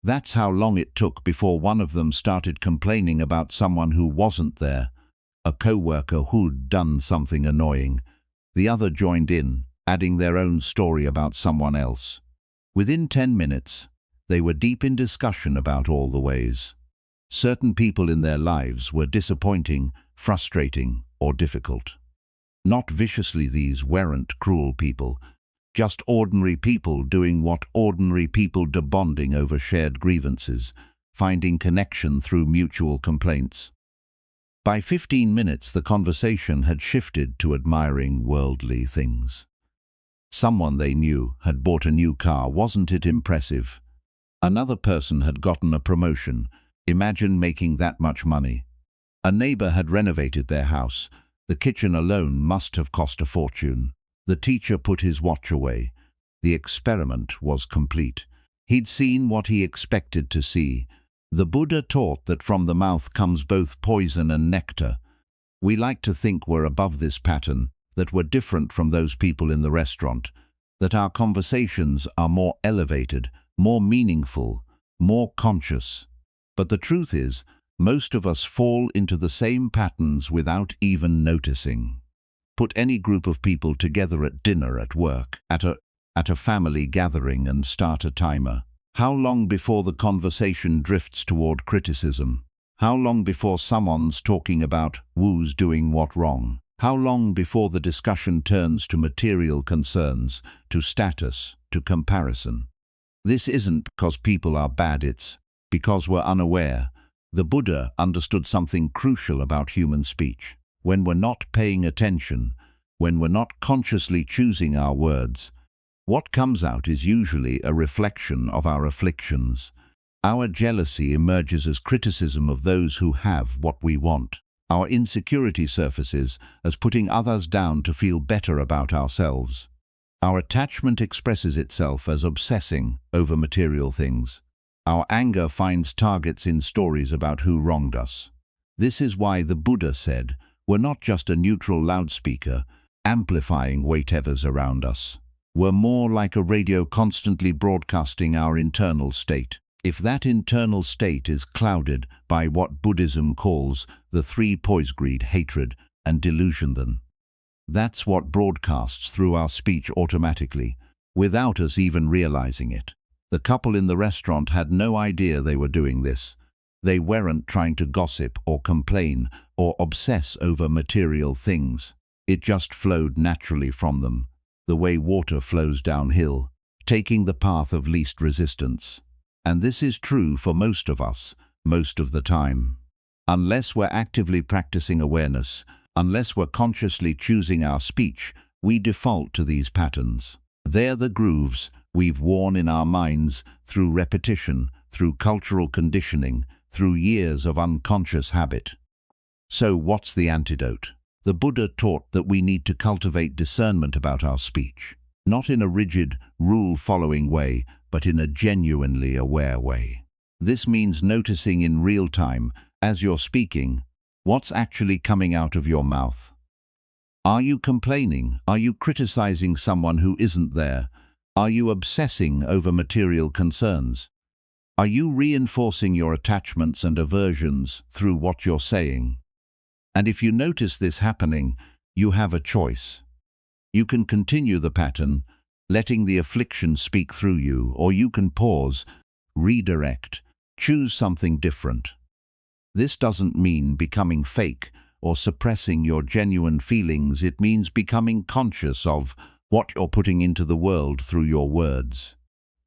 That's how long it took before one of them started complaining about someone who wasn't there, a co-worker who'd done something annoying. The other joined in, adding their own story about someone else. Within 10 minutes, they were deep in discussion about all the ways certain people in their lives were disappointing, frustrating, or difficult. Not viciously, these weren't cruel people, just ordinary people doing what ordinary people do, bonding over shared grievances, finding connection through mutual complaints. By 15 minutes, the conversation had shifted to admiring worldly things. Someone they knew had bought a new car. Wasn't it impressive? Another person had gotten a promotion. Imagine making that much money. A neighbor had renovated their house. The kitchen alone must have cost a fortune. The teacher put his watch away. The experiment was complete. He'd seen what he expected to see. The Buddha taught that from the mouth comes both poison and nectar. We like to think we're above this pattern, that we're different from those people in the restaurant, that our conversations are more elevated, more meaningful, more conscious. But the truth is, most of us fall into the same patterns without even noticing. Put any group of people together at dinner, at work, at a family gathering, and start a timer. How long before the conversation drifts toward criticism? How long before someone's talking about who's doing what wrong? How long before the discussion turns to material concerns, to status, to comparison? This isn't because people are bad, it's because we're unaware. The Buddha understood something crucial about human speech. When we're not paying attention, when we're not consciously choosing our words, what comes out is usually a reflection of our afflictions. Our jealousy emerges as criticism of those who have what we want. Our insecurity surfaces as putting others down to feel better about ourselves. Our attachment expresses itself as obsessing over material things. Our anger finds targets in stories about who wronged us. This is why the Buddha said, we're not just a neutral loudspeaker, amplifying whatever's around us. We're more like a radio constantly broadcasting our internal state. If that internal state is clouded by what Buddhism calls the three poise, greed, hatred, and delusion, then that's what broadcasts through our speech automatically, without us even realizing it. The couple in the restaurant had no idea they were doing this. They weren't trying to gossip or complain or obsess over material things. It just flowed naturally from them, the way water flows downhill, taking the path of least resistance. And this is true for most of us, most of the time. Unless we're actively practicing awareness, unless we're consciously choosing our speech, we default to these patterns. They're the grooves we've worn in our minds through repetition, through cultural conditioning, through years of unconscious habit. So what's the antidote? The Buddha taught that we need to cultivate discernment about our speech, not in a rigid, rule-following way, but in a genuinely aware way. This means noticing in real time, as you're speaking, what's actually coming out of your mouth. Are you complaining? Are you criticizing someone who isn't there? Are you obsessing over material concerns? Are you reinforcing your attachments and aversions through what you're saying? And if you notice this happening, you have a choice. You can continue the pattern, letting the affliction speak through you, or you can pause, redirect, choose something different. This doesn't mean becoming fake or suppressing your genuine feelings. It means becoming conscious of what you're putting into the world through your words.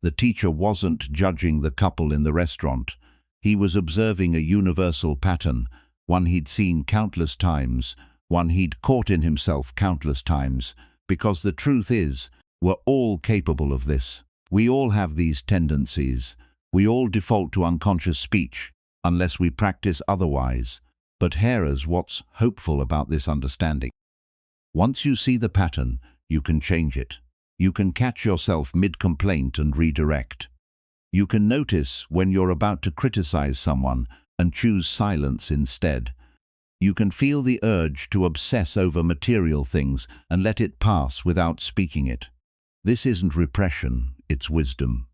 The teacher wasn't judging the couple in the restaurant. He was observing a universal pattern, one he'd seen countless times, one he'd caught in himself countless times, because the truth is, we're all capable of this. We all have these tendencies. We all default to unconscious speech, unless we practice otherwise. But here's what's hopeful about this understanding. Once you see the pattern, you can change it. You can catch yourself mid-complaint and redirect. You can notice when you're about to criticize someone and choose silence instead. You can feel the urge to obsess over material things and let it pass without speaking it. This isn't repression, it's wisdom.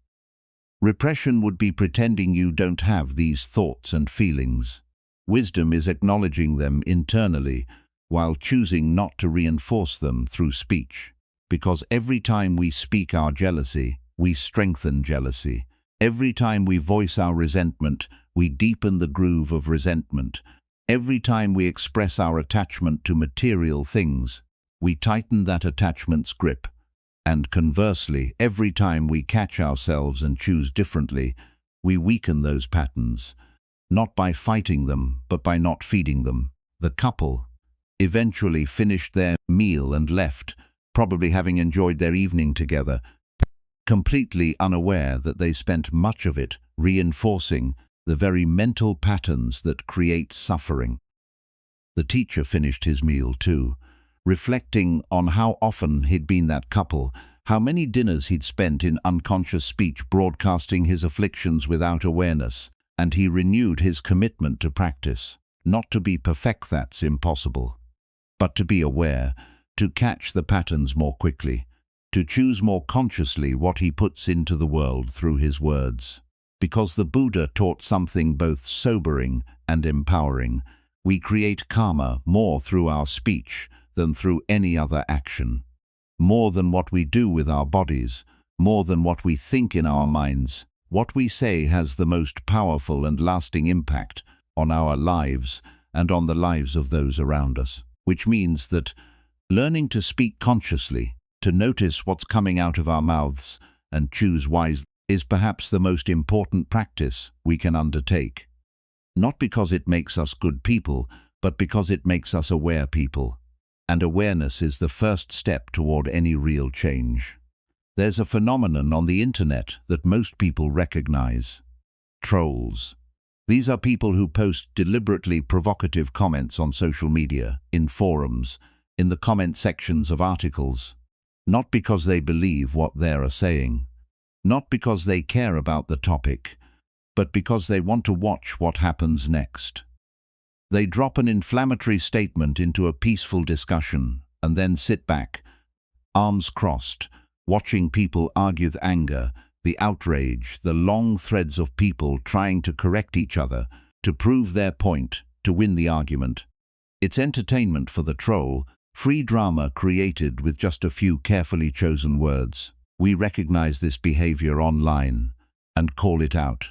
Repression would be pretending you don't have these thoughts and feelings. Wisdom is acknowledging them internally while choosing not to reinforce them through speech. Because every time we speak our jealousy, we strengthen jealousy. Every time we voice our resentment, we deepen the groove of resentment. Every time we express our attachment to material things, we tighten that attachment's grip. And conversely, every time we catch ourselves and choose differently, we weaken those patterns, not by fighting them, but by not feeding them. The couple eventually finished their meal and left, probably having enjoyed their evening together, completely unaware that they spent much of it reinforcing the very mental patterns that create suffering. The teacher finished his meal too, reflecting on how often he'd been that couple, how many dinners he'd spent in unconscious speech broadcasting his afflictions without awareness, and he renewed his commitment to practice. Not to be perfect, that's impossible, but to be aware, to catch the patterns more quickly, to choose more consciously what he puts into the world through his words. Because the Buddha taught something both sobering and empowering, we create karma more through our speech than through any other action. More than what we do with our bodies, more than what we think in our minds, what we say has the most powerful and lasting impact on our lives and on the lives of those around us. Which means that learning to speak consciously, to notice what's coming out of our mouths and choose wisely, is perhaps the most important practice we can undertake. Not because it makes us good people, but because it makes us aware people. And awareness is the first step toward any real change. There's a phenomenon on the internet that most people recognize: trolls. These are people who post deliberately provocative comments on social media, in forums, in the comment sections of articles, not because they believe what they're saying, not because they care about the topic, but because they want to watch what happens next. They drop an inflammatory statement into a peaceful discussion and then sit back, arms crossed, watching people argue with anger, the outrage, the long threads of people trying to correct each other, to prove their point, to win the argument. It's entertainment for the troll, free drama created with just a few carefully chosen words. We recognize this behavior online and call it out.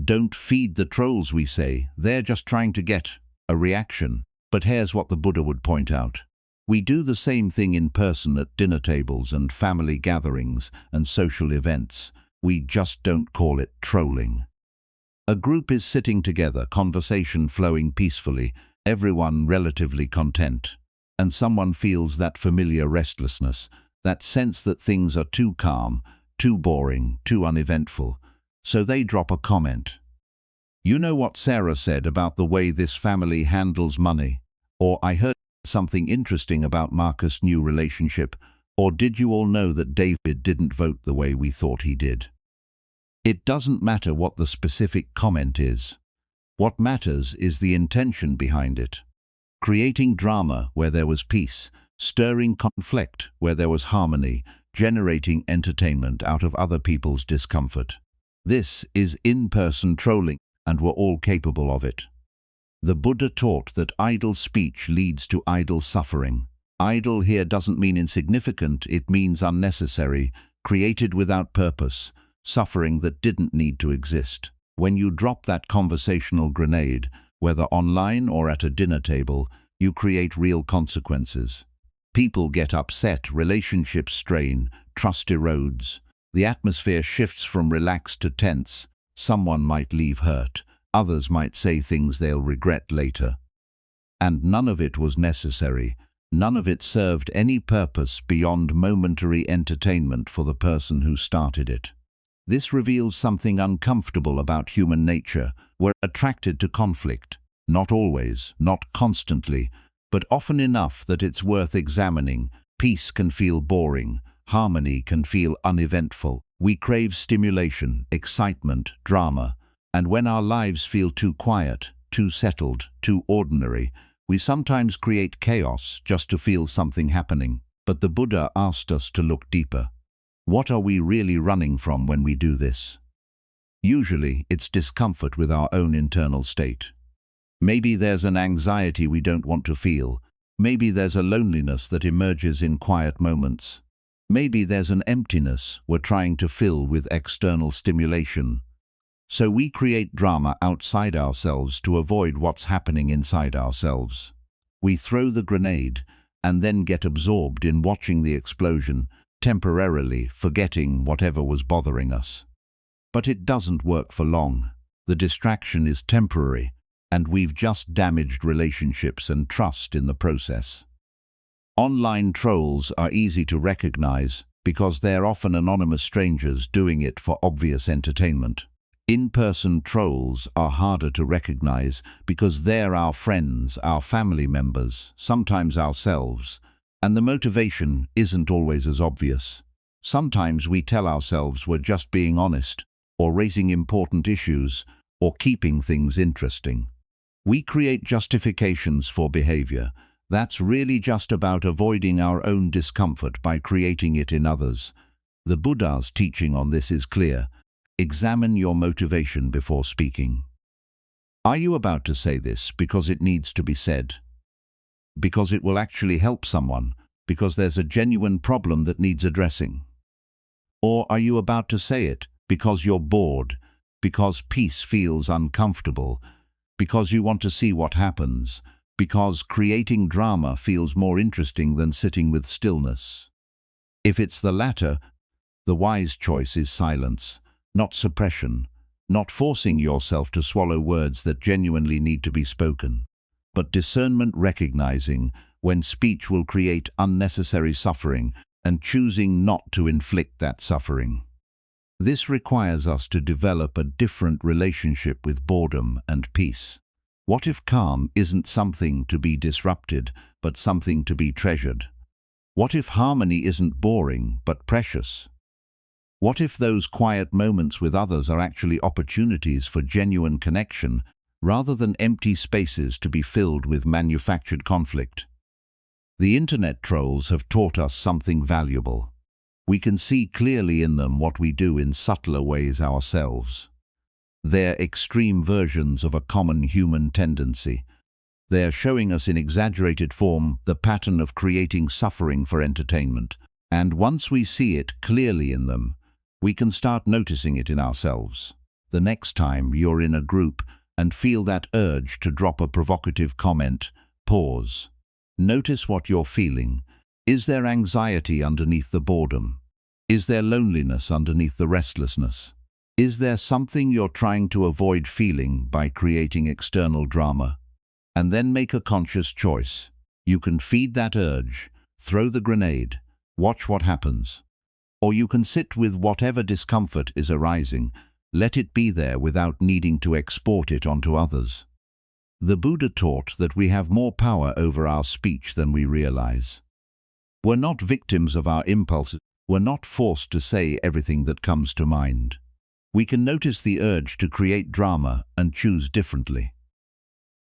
Don't feed the trolls, we say. They're just trying to get a reaction. But here's what the Buddha would point out. We do the same thing in person at dinner tables and family gatherings and social events. We just don't call it trolling. A group is sitting together, conversation flowing peacefully, everyone relatively content. And someone feels that familiar restlessness, that sense that things are too calm, too boring, too uneventful. So they drop a comment. You know what Sarah said about the way this family handles money? Or I heard something interesting about Marcus' new relationship. Or did you all know that David didn't vote the way we thought he did? It doesn't matter what the specific comment is. What matters is the intention behind it. Creating drama where there was peace, stirring conflict where there was harmony, generating entertainment out of other people's discomfort. This is in-person trolling, and we're all capable of it. The Buddha taught that idle speech leads to idle suffering. Idle here doesn't mean insignificant, it means unnecessary, created without purpose, suffering that didn't need to exist. When you drop that conversational grenade, whether online or at a dinner table, you create real consequences. People get upset, relationships strain, trust erodes. The atmosphere shifts from relaxed to tense. Someone might leave hurt. Others might say things they'll regret later. And none of it was necessary. None of it served any purpose beyond momentary entertainment for the person who started it. This reveals something uncomfortable about human nature. We're attracted to conflict. Not always, not constantly, but often enough that it's worth examining. Peace can feel boring. Harmony can feel uneventful. We crave stimulation, excitement, drama, and when our lives feel too quiet, too settled, too ordinary, we sometimes create chaos just to feel something happening. But the Buddha asked us to look deeper. What are we really running from when we do this? Usually, it's discomfort with our own internal state. Maybe there's an anxiety we don't want to feel. Maybe there's a loneliness that emerges in quiet moments. Maybe there's an emptiness we're trying to fill with external stimulation. So we create drama outside ourselves to avoid what's happening inside ourselves. We throw the grenade and then get absorbed in watching the explosion, temporarily forgetting whatever was bothering us. But it doesn't work for long. The distraction is temporary, and we've just damaged relationships and trust in the process. Online trolls are easy to recognize because they're often anonymous strangers doing it for obvious entertainment. In-person trolls are harder to recognize because they're our friends, our family members, sometimes ourselves, and the motivation isn't always as obvious. Sometimes we tell ourselves we're just being honest, or raising important issues, or keeping things interesting. We create justifications for behavior. That's really just about avoiding our own discomfort by creating it in others. The Buddha's teaching on this is clear. Examine your motivation before speaking. Are you about to say this because it needs to be said? Because it will actually help someone? Because there's a genuine problem that needs addressing? Or are you about to say it because you're bored, because peace feels uncomfortable, because you want to see what happens, because creating drama feels more interesting than sitting with stillness? If it's the latter, the wise choice is silence, not suppression, not forcing yourself to swallow words that genuinely need to be spoken, but discernment, recognizing when speech will create unnecessary suffering and choosing not to inflict that suffering. This requires us to develop a different relationship with boredom and peace. What if calm isn't something to be disrupted, but something to be treasured? What if harmony isn't boring, but precious? What if those quiet moments with others are actually opportunities for genuine connection, rather than empty spaces to be filled with manufactured conflict? The internet trolls have taught us something valuable. We can see clearly in them what we do in subtler ways ourselves. They're extreme versions of a common human tendency. They're showing us in exaggerated form the pattern of creating suffering for entertainment. And once we see it clearly in them, we can start noticing it in ourselves. The next time you're in a group and feel that urge to drop a provocative comment, pause. Notice what you're feeling. Is there anxiety underneath the boredom? Is there loneliness underneath the restlessness? Is there something you're trying to avoid feeling by creating external drama? And then make a conscious choice. You can feed that urge, throw the grenade, watch what happens. Or you can sit with whatever discomfort is arising, let it be there without needing to export it onto others. The Buddha taught that we have more power over our speech than we realize. We're not victims of our impulses. We're not forced to say everything that comes to mind. We can notice the urge to create drama and choose differently.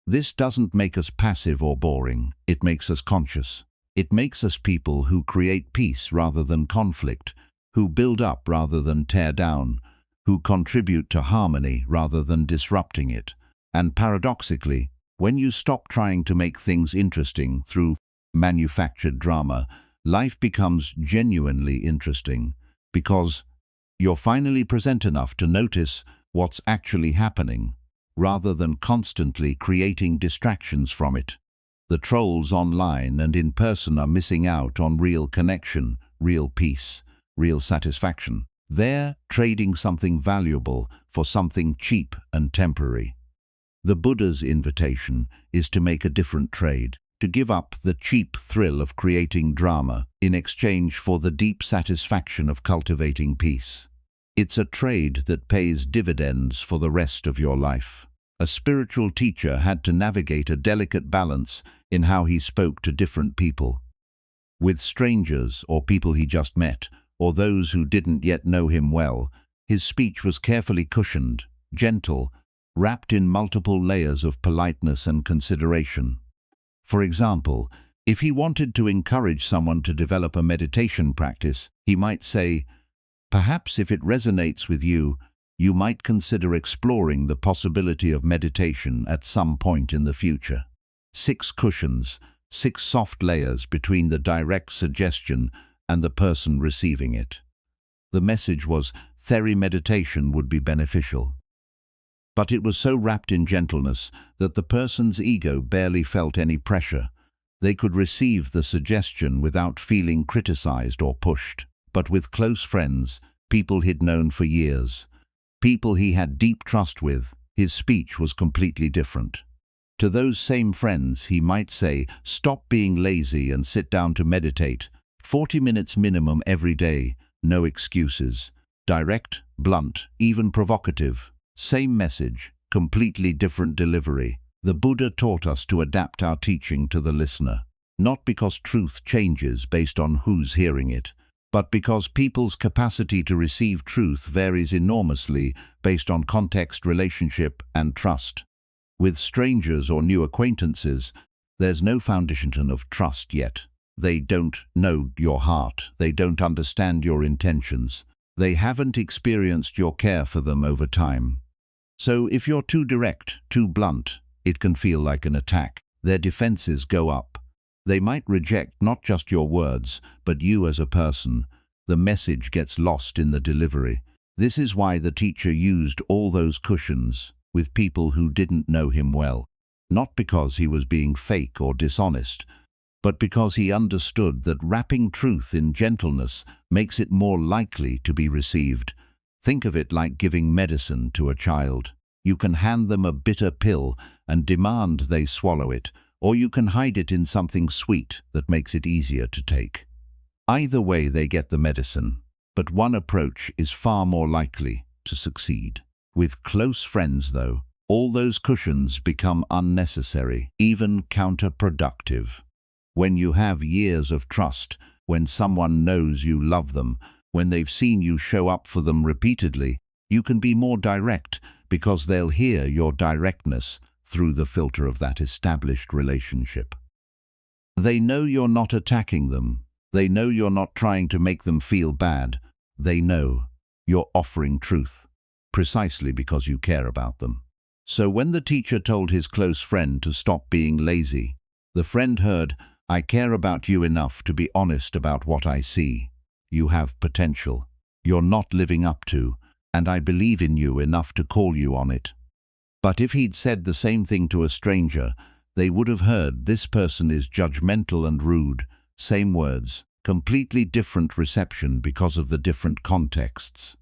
This doesn't make us passive or boring. It makes us conscious. It makes us people who create peace rather than conflict, who build up rather than tear down, who contribute to harmony rather than disrupting it. And paradoxically, when you stop trying to make things interesting through manufactured drama, life becomes genuinely interesting because you're finally present enough to notice what's actually happening, rather than constantly creating distractions from it. The trolls online and in person are missing out on real connection, real peace, real satisfaction. They're trading something valuable for something cheap and temporary. The Buddha's invitation is to make a different trade, to give up the cheap thrill of creating drama in exchange for the deep satisfaction of cultivating peace. It's a trade that pays dividends for the rest of your life. A spiritual teacher had to navigate a delicate balance in how he spoke to different people. With strangers or people he just met, or those who didn't yet know him well, his speech was carefully cushioned, gentle, wrapped in multiple layers of politeness and consideration. For example, if he wanted to encourage someone to develop a meditation practice, he might say, "Perhaps if it resonates with you, you might consider exploring the possibility of meditation at some point in the future." 6 cushions, 6 soft layers between the direct suggestion and the person receiving it. The message was, Theri meditation would be beneficial. But it was so wrapped in gentleness that the person's ego barely felt any pressure. They could receive the suggestion without feeling criticized or pushed. But with close friends, people he'd known for years, people he had deep trust with, his speech was completely different. To those same friends, he might say, stop being lazy and sit down to meditate. 40 minutes minimum every day, no excuses. Direct, blunt, even provocative. Same message, completely different delivery. The Buddha taught us to adapt our teaching to the listener, not because truth changes based on who's hearing it, but because people's capacity to receive truth varies enormously based on context, relationship, and trust. With strangers or new acquaintances, there's no foundation of trust yet. They don't know your heart. They don't understand your intentions. They haven't experienced your care for them over time. So if you're too direct, too blunt, it can feel like an attack. Their defenses go up. They might reject not just your words, but you as a person. The message gets lost in the delivery. This is why the teacher used all those cushions with people who didn't know him well. Not because he was being fake or dishonest, but because he understood that wrapping truth in gentleness makes it more likely to be received. Think of it like giving medicine to a child. You can hand them a bitter pill and demand they swallow it, or you can hide it in something sweet that makes it easier to take. Either way, they get the medicine, but one approach is far more likely to succeed. With close friends, though, all those cushions become unnecessary, even counterproductive. When you have years of trust, when someone knows you love them, when they've seen you show up for them repeatedly, you can be more direct because they'll hear your directness through the filter of that established relationship. They know you're not attacking them. They know you're not trying to make them feel bad. They know you're offering truth, precisely because you care about them. So when the teacher told his close friend to stop being lazy, the friend heard, I care about you enough to be honest about what I see. You have potential you're not living up to, and I believe in you enough to call you on it. But if he'd said the same thing to a stranger, they would have heard, this person is judgmental and rude. Same words, completely different reception because of the different contexts.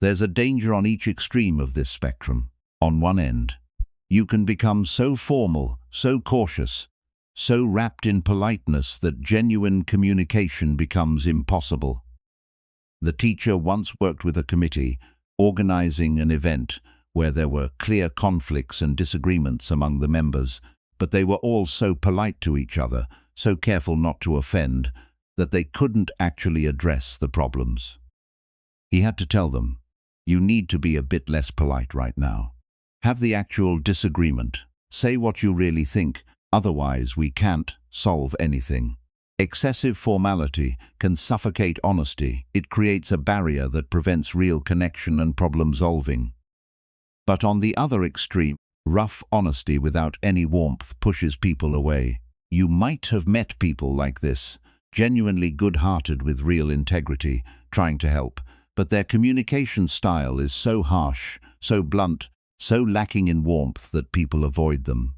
There's a danger on each extreme of this spectrum. On one end, you can become so formal, so cautious, so wrapped in politeness that genuine communication becomes impossible. The teacher once worked with a committee, organizing an event where there were clear conflicts and disagreements among the members, but they were all so polite to each other, so careful not to offend, that they couldn't actually address the problems. He had to tell them, you need to be a bit less polite right now. Have the actual disagreement. Say what you really think, otherwise we can't solve anything. Excessive formality can suffocate honesty. It creates a barrier that prevents real connection and problem solving. But on the other extreme, rough honesty without any warmth pushes people away. You might have met people like this, genuinely good-hearted with real integrity, trying to help, but their communication style is so harsh, so blunt, so lacking in warmth that people avoid them.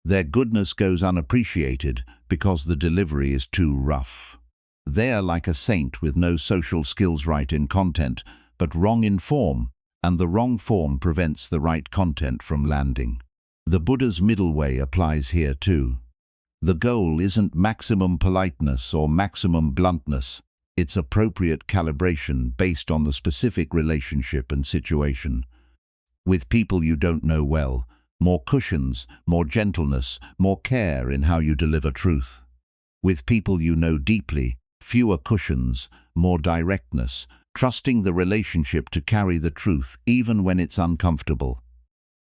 Their goodness goes unappreciated because the delivery is too rough. They're like a saint with no social skills, right in content, but wrong in form, and the wrong form prevents the right content from landing. The Buddha's middle way applies here too. The goal isn't maximum politeness or maximum bluntness. It's appropriate calibration based on the specific relationship and situation. With people you don't know well, more cushions, more gentleness, more care in how you deliver truth. With people you know deeply, fewer cushions, more directness, trusting the relationship to carry the truth even when it's uncomfortable.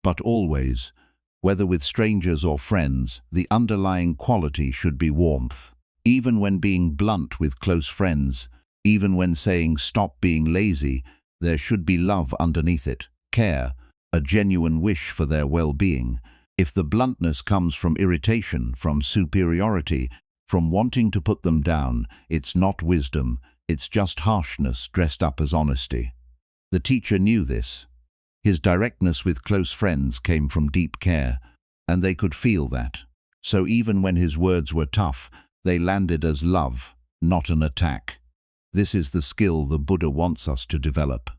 But always, whether with strangers or friends, the underlying quality should be warmth. Even when being blunt with close friends, even when saying stop being lazy, there should be love underneath it, care, a genuine wish for their well-being. If the bluntness comes from irritation, from superiority, from wanting to put them down, it's not wisdom, it's just harshness dressed up as honesty. The teacher knew this. His directness with close friends came from deep care, and they could feel that. So even when his words were tough, they landed as love, not an attack. This is the skill the Buddha wants us to develop.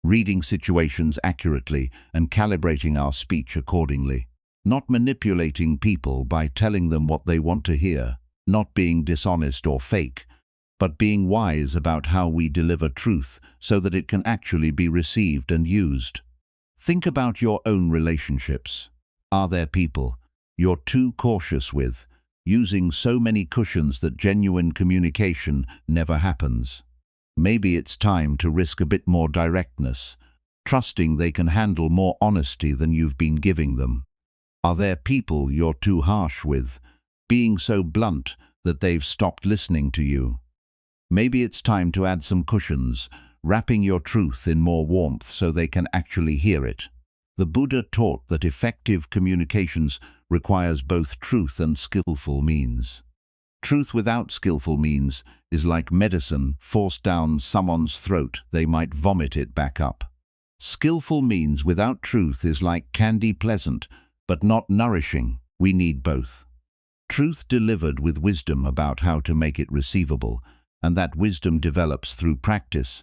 Reading situations accurately and calibrating our speech accordingly. not manipulating people by telling them what they want to hear, not being dishonest or fake, but being wise about how we deliver truth so that it can actually be received and used. Think about your own relationships. Are there people you're too cautious with, using so many cushions that genuine communication never happens? Maybe it's time to risk a bit more directness, trusting they can handle more honesty than you've been giving them. Are there people you're too harsh with, being so blunt that they've stopped listening to you? Maybe it's time to add some cushions, wrapping your truth in more warmth so they can actually hear it. The Buddha taught that effective communications requires both truth and skillful means. Truth without skillful means is like medicine forced down someone's throat, they might vomit it back up. Skillful means without truth is like candy, pleasant, but not nourishing. We need both. Truth delivered with wisdom about how to make it receivable, and that wisdom develops through practice,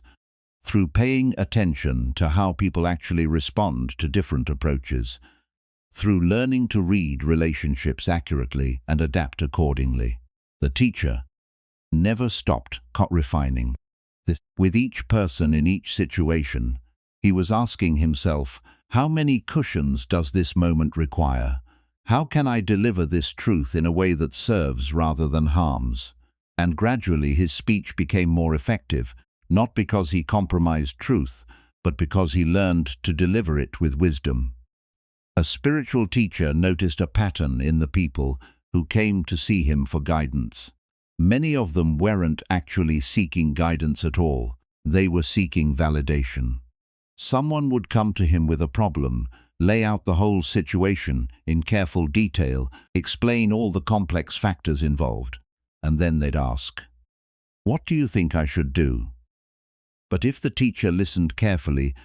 through paying attention to how people actually respond to different approaches, through learning to read relationships accurately and adapt accordingly. The teacher never stopped refining this. With each person in each situation, he was asking himself, how many cushions does this moment require? How can I deliver this truth in a way that serves rather than harms? And gradually his speech became more effective, not because he compromised truth, but because he learned to deliver it with wisdom. A spiritual teacher noticed a pattern in the people who came to see him for guidance. Many of them weren't actually seeking guidance at all. They were seeking validation. Someone would come to him with a problem, lay out the whole situation in careful detail, explain all the complex factors involved, and then they'd ask, "What do you think I should do?" But if the teacher listened carefully,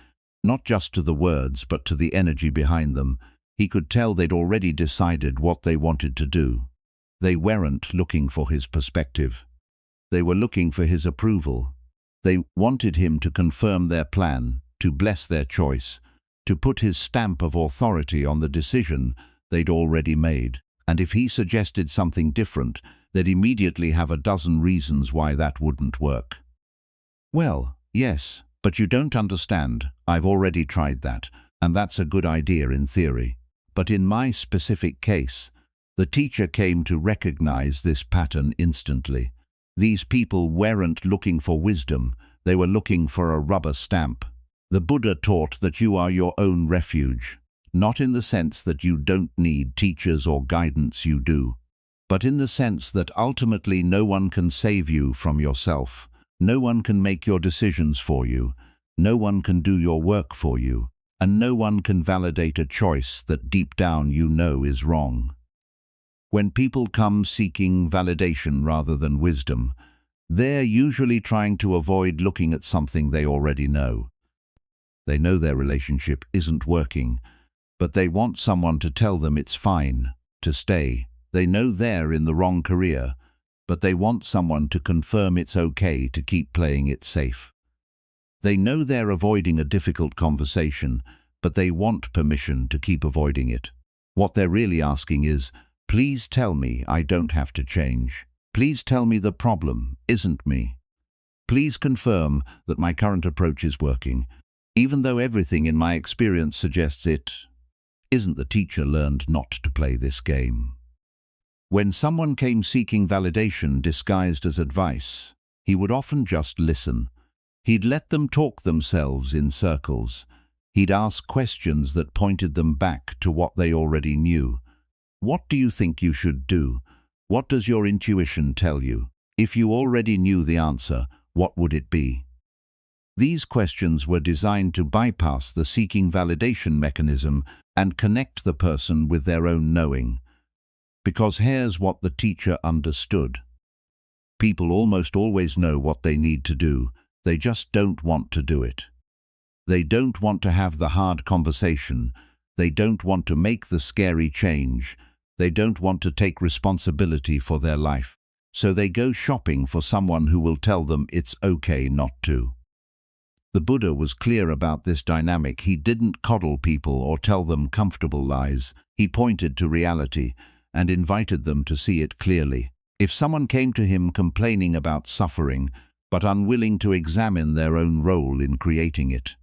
not just to the words but to the energy behind them, he could tell they'd already decided what they wanted to do. They weren't looking for his perspective. They were looking for his approval. They wanted him to confirm their plan, to bless their choice, to put his stamp of authority on the decision they'd already made. And if he suggested something different, they'd immediately have a dozen reasons why that wouldn't work. "Well, yes, but you don't understand. I've already tried that, and that's a good idea in theory. But in my specific case," the teacher came to recognize this pattern instantly. These people weren't looking for wisdom, they were looking for a rubber stamp. The Buddha taught that you are your own refuge, not in the sense that you don't need teachers or guidance, you do, but in the sense that ultimately no one can save you from yourself. No one can make your decisions for you, no one can do your work for you, and no one can validate a choice that deep down you know is wrong. When people come seeking validation rather than wisdom, they're usually trying to avoid looking at something they already know. They know their relationship isn't working, but they want someone to tell them it's fine, to stay. They know they're in the wrong career, but they want someone to confirm it's okay to keep playing it safe. They know they're avoiding a difficult conversation, but they want permission to keep avoiding it. What they're really asking is, "Please tell me I don't have to change. Please tell me the problem isn't me. Please confirm that my current approach is working, even though everything in my experience suggests it isn't." The teacher learned not to play this game. When someone came seeking validation disguised as advice, he would often just listen. He'd let them talk themselves in circles. He'd ask questions that pointed them back to what they already knew. What do you think you should do? What does your intuition tell you? If you already knew the answer, what would it be? These questions were designed to bypass the seeking validation mechanism and connect the person with their own knowing. Because here's what the teacher understood. People almost always know what they need to do, they just don't want to do it. They don't want to have the hard conversation, they don't want to make the scary change, they don't want to take responsibility for their life. So they go shopping for someone who will tell them it's okay not to. The Buddha was clear about this dynamic. He didn't coddle people or tell them comfortable lies. He pointed to reality and invited them to see it clearly. If someone came to him complaining about suffering, but unwilling to examine their own role in creating it,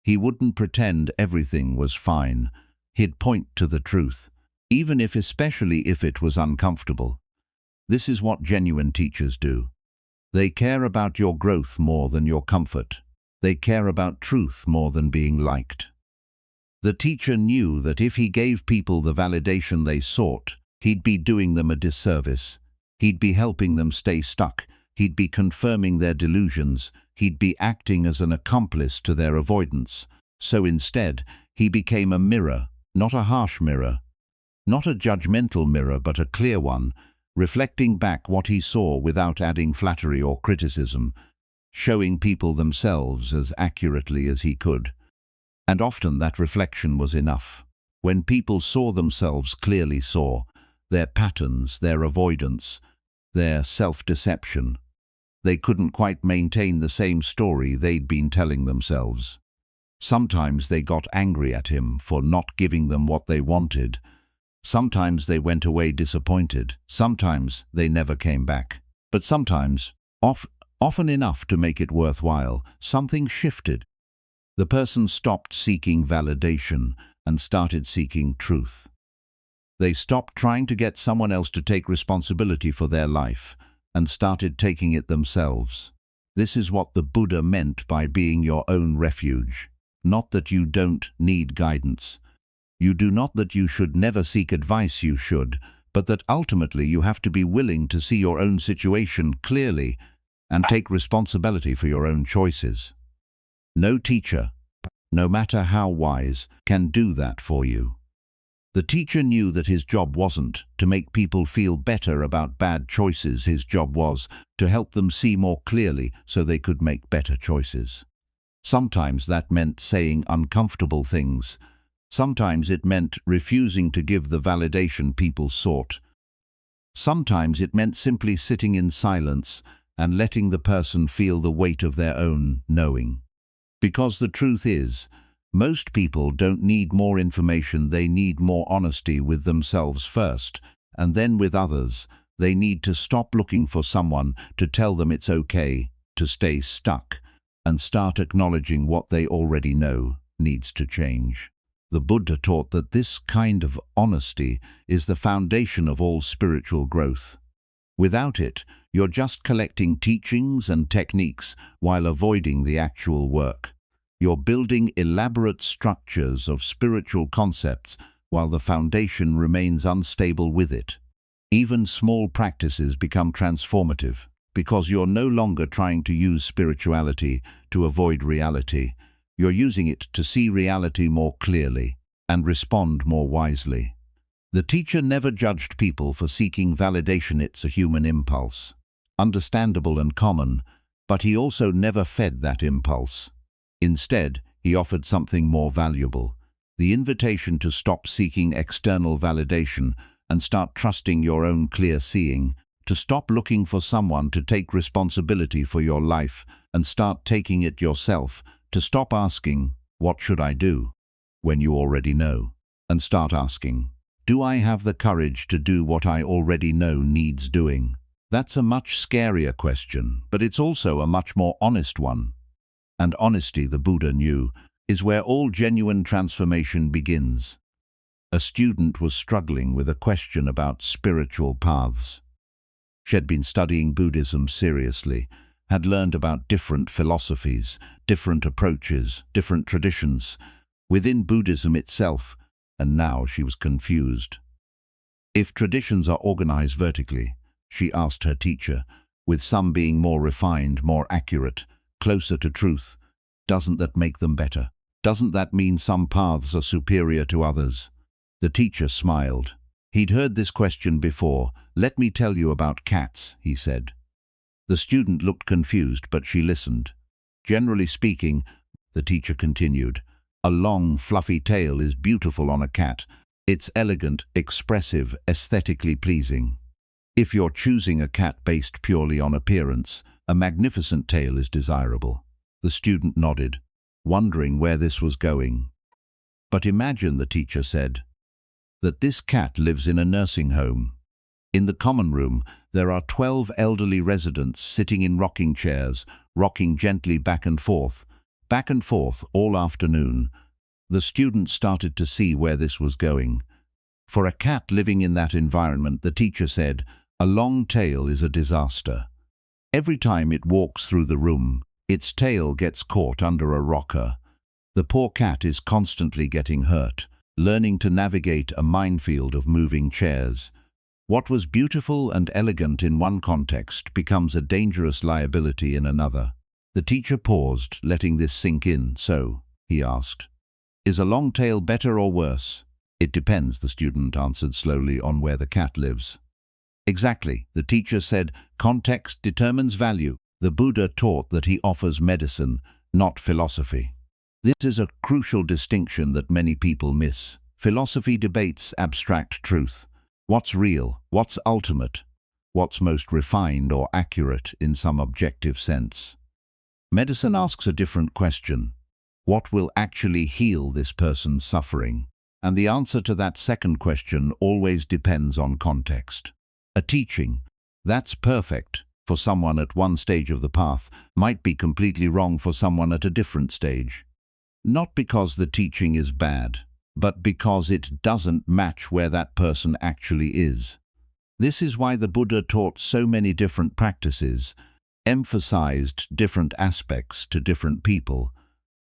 he wouldn't pretend everything was fine. He'd point to the truth, especially if it was uncomfortable. This is what genuine teachers do. They care about your growth more than your comfort. They care about truth more than being liked. The teacher knew that if he gave people the validation they sought, he'd be doing them a disservice. He'd be helping them stay stuck. He'd be confirming their delusions. He'd be acting as an accomplice to their avoidance. So instead, he became a mirror, not a harsh mirror, not a judgmental mirror, but a clear one, reflecting back what he saw without adding flattery or criticism, showing people themselves as accurately as he could. And often that reflection was enough. When people saw themselves clearly, saw their patterns, their avoidance, their self-deception, they couldn't quite maintain the same story they'd been telling themselves. Sometimes they got angry at him for not giving them what they wanted. Sometimes they went away disappointed. Sometimes they never came back. But sometimes, often enough to make it worthwhile, something shifted. The person stopped seeking validation and started seeking truth. They stopped trying to get someone else to take responsibility for their life and started taking it themselves. This is what the Buddha meant by being your own refuge. Not that you don't need guidance. You do not that you should never seek advice, you should, but that ultimately you have to be willing to see your own situation clearly and take responsibility for your own choices. No teacher, no matter how wise, can do that for you. The teacher knew that his job wasn't to make people feel better about bad choices. His job was to help them see more clearly so they could make better choices. Sometimes that meant saying uncomfortable things. Sometimes it meant refusing to give the validation people sought. Sometimes it meant simply sitting in silence and letting the person feel the weight of their own knowing. Because the truth is, most people don't need more information, they need more honesty with themselves first, and then with others. They need to stop looking for someone to tell them it's okay to stay stuck and start acknowledging what they already know needs to change. The Buddha taught that this kind of honesty is the foundation of all spiritual growth. Without it, you're just collecting teachings and techniques while avoiding the actual work. You're building elaborate structures of spiritual concepts while the foundation remains unstable with it. Even small practices become transformative because you're no longer trying to use spirituality to avoid reality. You're using it to see reality more clearly and respond more wisely. The teacher never judged people for seeking validation. It's a human impulse, understandable and common, but he also never fed that impulse. Instead, he offered something more valuable, the invitation to stop seeking external validation and start trusting your own clear seeing, to stop looking for someone to take responsibility for your life and start taking it yourself, to stop asking, "What should I do?" when you already know, and start asking, "Do I have the courage to do what I already know needs doing?" That's a much scarier question, but it's also a much more honest one. And honesty, the Buddha knew, is where all genuine transformation begins. A student was struggling with a question about spiritual paths. She'd been studying Buddhism seriously, had learned about different philosophies, different approaches, different traditions within Buddhism itself, and now she was confused. If traditions are organized vertically, she asked her teacher, with some being more refined, more accurate, closer to truth, doesn't that make them better? Doesn't that mean some paths are superior to others? The teacher smiled. He'd heard this question before. "Let me tell you about cats," he said. The student looked confused, but she listened. "Generally speaking," the teacher continued, "a long, fluffy tail is beautiful on a cat. It's elegant, expressive, aesthetically pleasing. If you're choosing a cat based purely on appearance, a magnificent tail is desirable." The student nodded, wondering where this was going. "But imagine," the teacher said, that this cat lives in a nursing home. In the common room, there are 12 elderly residents sitting in rocking chairs, rocking gently back and forth all afternoon. The student started to see where this was going. For a cat living in that environment, the teacher said, a long tail is a disaster. Every time it walks through the room, its tail gets caught under a rocker. The poor cat is constantly getting hurt, learning to navigate a minefield of moving chairs. What was beautiful and elegant in one context becomes a dangerous liability in another. The teacher paused, letting this sink in. So, he asked, is a long tail better or worse? It depends, the student answered slowly, on where the cat lives. Exactly, the teacher said, context determines value. The Buddha taught that he offers medicine, not philosophy. This is a crucial distinction that many people miss. Philosophy debates abstract truth. What's real? What's ultimate? What's most refined or accurate in some objective sense? Medicine asks a different question. What will actually heal this person's suffering? And the answer to that second question always depends on context. A teaching that's perfect for someone at one stage of the path might be completely wrong for someone at a different stage. Not because the teaching is bad, but because it doesn't match where that person actually is. This is why the Buddha taught so many different practices, emphasized different aspects to different people,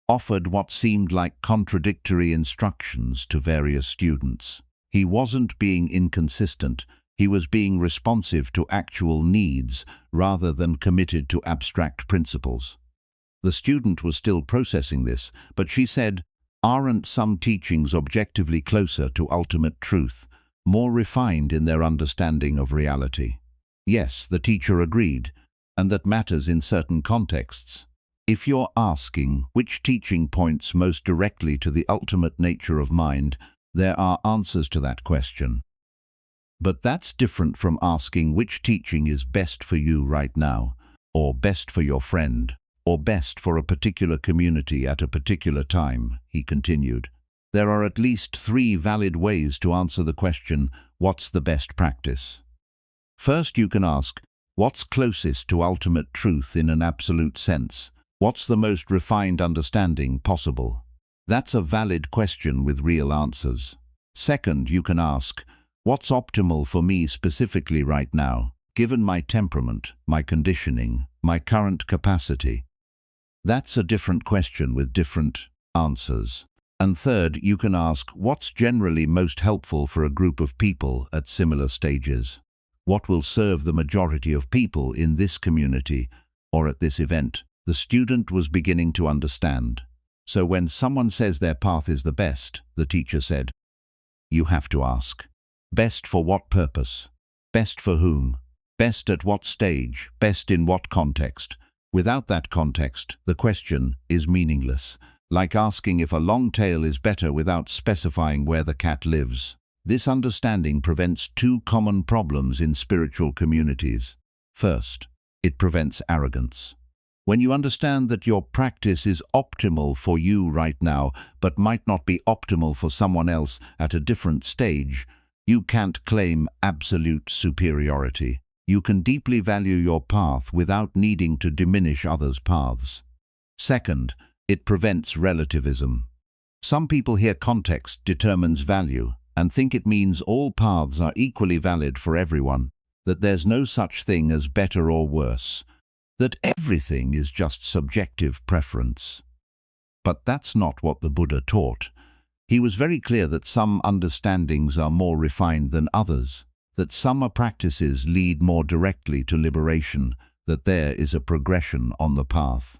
offered what seemed like contradictory instructions to various students. He wasn't being inconsistent, he was being responsive to actual needs rather than committed to abstract principles. The student was still processing this, but she said, aren't some teachings objectively closer to ultimate truth, more refined in their understanding of reality? Yes, the teacher agreed, and that matters in certain contexts. If you're asking which teaching points most directly to the ultimate nature of mind, there are answers to that question. But that's different from asking which teaching is best for you right now, or best for your friend, or best for a particular community at a particular time, he continued. There are at least 3 valid ways to answer the question, what's the best practice? First, you can ask, what's closest to ultimate truth in an absolute sense? What's the most refined understanding possible? That's a valid question with real answers. Second, you can ask, what's optimal for me specifically right now, given my temperament, my conditioning, my current capacity? That's a different question with different answers. And third, you can ask, what's generally most helpful for a group of people at similar stages? What will serve the majority of people in this community or at this event? The student was beginning to understand. So when someone says their path is the best, the teacher said, you have to ask, best for what purpose? Best for whom? Best at what stage? Best in what context? Without that context, the question is meaningless, like asking if a long tail is better without specifying where the cat lives. This understanding prevents 2 common problems in spiritual communities. First, it prevents arrogance. When you understand that your practice is optimal for you right now, but might not be optimal for someone else at a different stage, you can't claim absolute superiority. You can deeply value your path without needing to diminish others' paths. Second, it prevents relativism. Some people hear context determines value and think it means all paths are equally valid for everyone, that there's no such thing as better or worse, that everything is just subjective preference. But that's not what the Buddha taught. He was very clear that some understandings are more refined than others, that some practices lead more directly to liberation, that there is a progression on the path.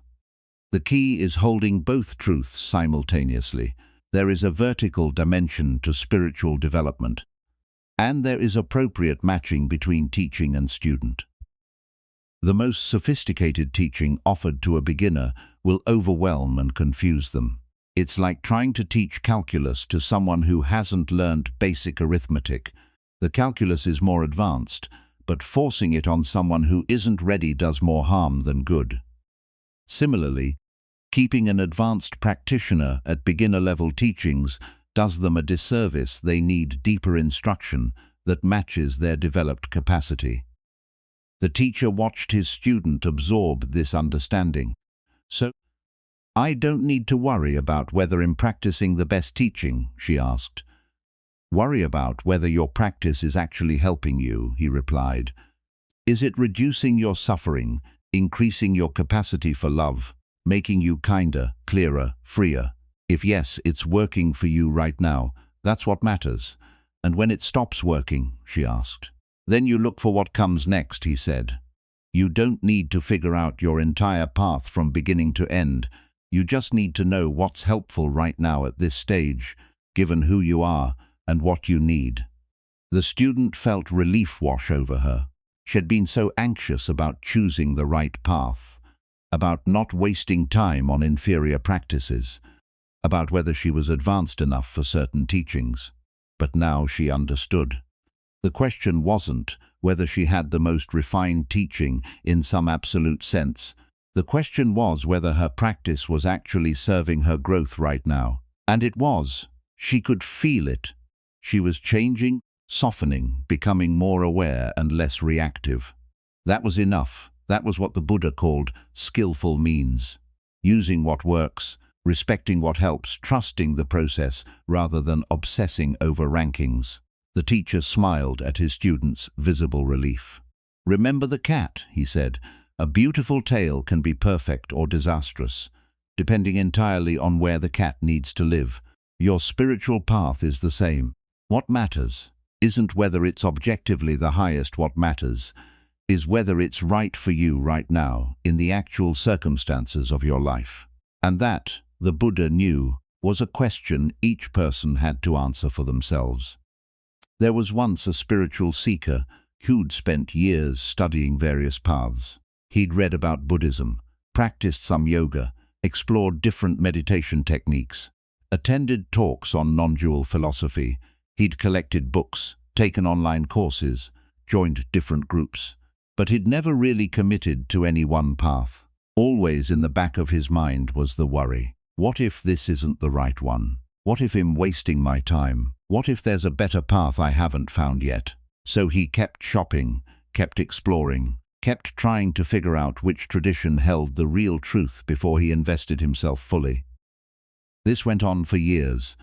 The key is holding both truths simultaneously. There is a vertical dimension to spiritual development, and there is appropriate matching between teaching and student. The most sophisticated teaching offered to a beginner will overwhelm and confuse them. It's like trying to teach calculus to someone who hasn't learned basic arithmetic. The calculus is more advanced, but forcing it on someone who isn't ready does more harm than good. Similarly, keeping an advanced practitioner at beginner-level teachings does them a disservice. They need deeper instruction that matches their developed capacity. The teacher watched his student absorb this understanding. So, I don't need to worry about whether I'm practicing the best teaching, she asked. Worry about whether your practice is actually helping you, he replied. Is it reducing your suffering, increasing your capacity for love, making you kinder, clearer, freer? If yes, it's working for you right now. That's what matters. And when it stops working, she asked. Then you look for what comes next, he said. You don't need to figure out your entire path from beginning to end. You just need to know what's helpful right now at this stage, given who you are and what you need. The student felt relief wash over her. She had been so anxious about choosing the right path, about not wasting time on inferior practices, about whether she was advanced enough for certain teachings. But now she understood. The question wasn't whether she had the most refined teaching in some absolute sense. The question was whether her practice was actually serving her growth right now. And it was. She could feel it. She was changing, softening, becoming more aware and less reactive. That was enough. That was what the Buddha called skillful means. Using what works, respecting what helps, trusting the process rather than obsessing over rankings. The teacher smiled at his student's visible relief. Remember the cat, he said. A beautiful tale can be perfect or disastrous, depending entirely on where the cat needs to live. Your spiritual path is the same. What matters isn't whether it's objectively the highest. What matters is whether it's right for you right now in the actual circumstances of your life. And that, the Buddha knew, was a question each person had to answer for themselves. There was once a spiritual seeker who'd spent years studying various paths. He'd read about Buddhism, practiced some yoga, explored different meditation techniques, attended talks on non-dual philosophy. He'd collected books, taken online courses, joined different groups, but he'd never really committed to any one path. Always in the back of his mind was the worry. What if this isn't the right one? What if I'm wasting my time? What if there's a better path I haven't found yet? So he kept shopping, kept exploring, kept trying to figure out which tradition held the real truth before he invested himself fully. This went on for years.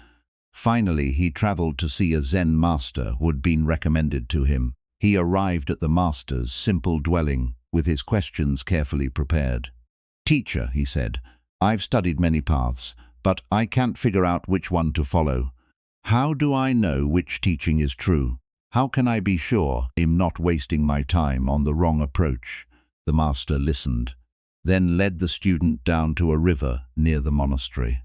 Finally, he traveled to see a Zen master who'd been recommended to him. He arrived at the master's simple dwelling, with his questions carefully prepared. "Teacher," he said, "I've studied many paths, but I can't figure out which one to follow. How do I know which teaching is true? How can I be sure I'm not wasting my time on the wrong approach?" The master listened, then led the student down to a river near the monastery.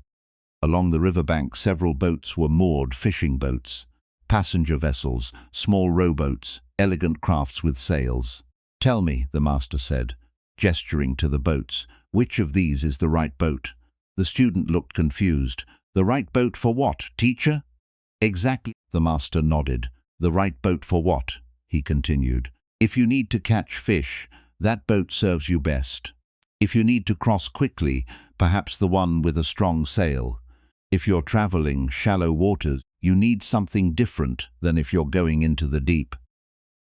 Along the riverbank, several boats were moored, fishing boats, passenger vessels, small rowboats, elegant crafts with sails. "Tell me," the master said, gesturing to the boats, "which of these is the right boat?" The student looked confused. "The right boat for what, teacher?" "Exactly," the master nodded. "The right boat for what?" he continued. "If you need to catch fish, that boat serves you best. If you need to cross quickly, perhaps the one with a strong sail. If you're traveling shallow waters, you need something different than if you're going into the deep.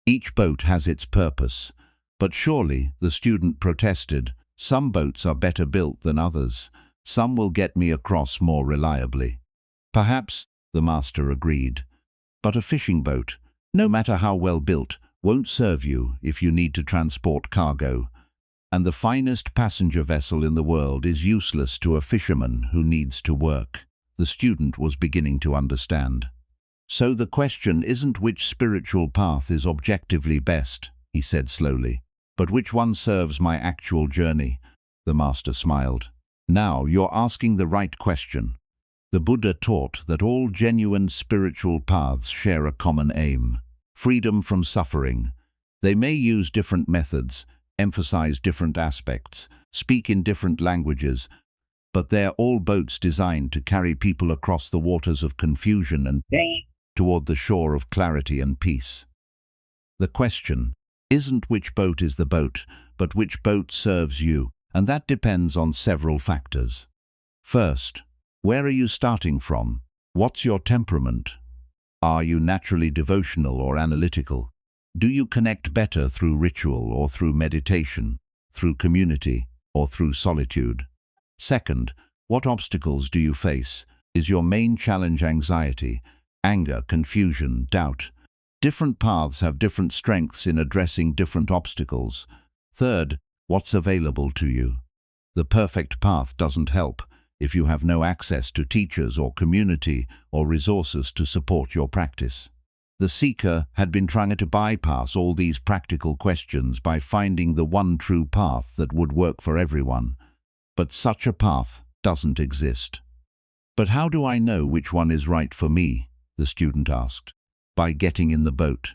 Each boat has its purpose." "But surely," the student protested, "some boats are better built than others. Some will get me across more reliably." "Perhaps," the master agreed. "But a fishing boat, no matter how well built, won't serve you if you need to transport cargo. And the finest passenger vessel in the world is useless to a fisherman who needs to work." The student was beginning to understand. "So the question isn't which spiritual path is objectively best," he said slowly, "but which one serves my actual journey." The master smiled. "Now you're asking the right question." The Buddha taught that all genuine spiritual paths share a common aim: freedom from suffering. They may use different methods, emphasize different aspects, speak in different languages, but they're all boats designed to carry people across the waters of confusion and toward the shore of clarity and peace. The question isn't which boat is the boat, but which boat serves you, and that depends on several factors. First, where are you starting from? What's your temperament? Are you naturally devotional or analytical? Do you connect better through ritual or through meditation, through community or through solitude? Second, what obstacles do you face? Is your main challenge anxiety, anger, confusion, doubt? Different paths have different strengths in addressing different obstacles. Third, what's available to you? The perfect path doesn't help if you have no access to teachers or community or resources to support your practice. The seeker had been trying to bypass all these practical questions by finding the one true path that would work for everyone. But such a path doesn't exist. But how do I know which one is right for me? The student asked. By getting in the boat,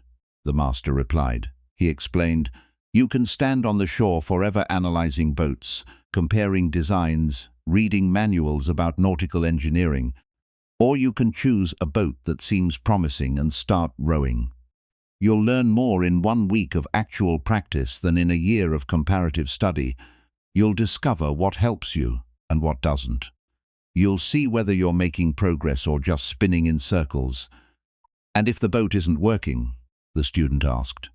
the master replied. He explained, you can stand on the shore forever analyzing boats, comparing designs, reading manuals about nautical engineering, or you can choose a boat that seems promising and start rowing. You'll learn more in 1 week of actual practice than in a year of comparative study. You'll discover what helps you and what doesn't. You'll see whether you're making progress or just spinning in circles. And if the boat isn't working, the student asked,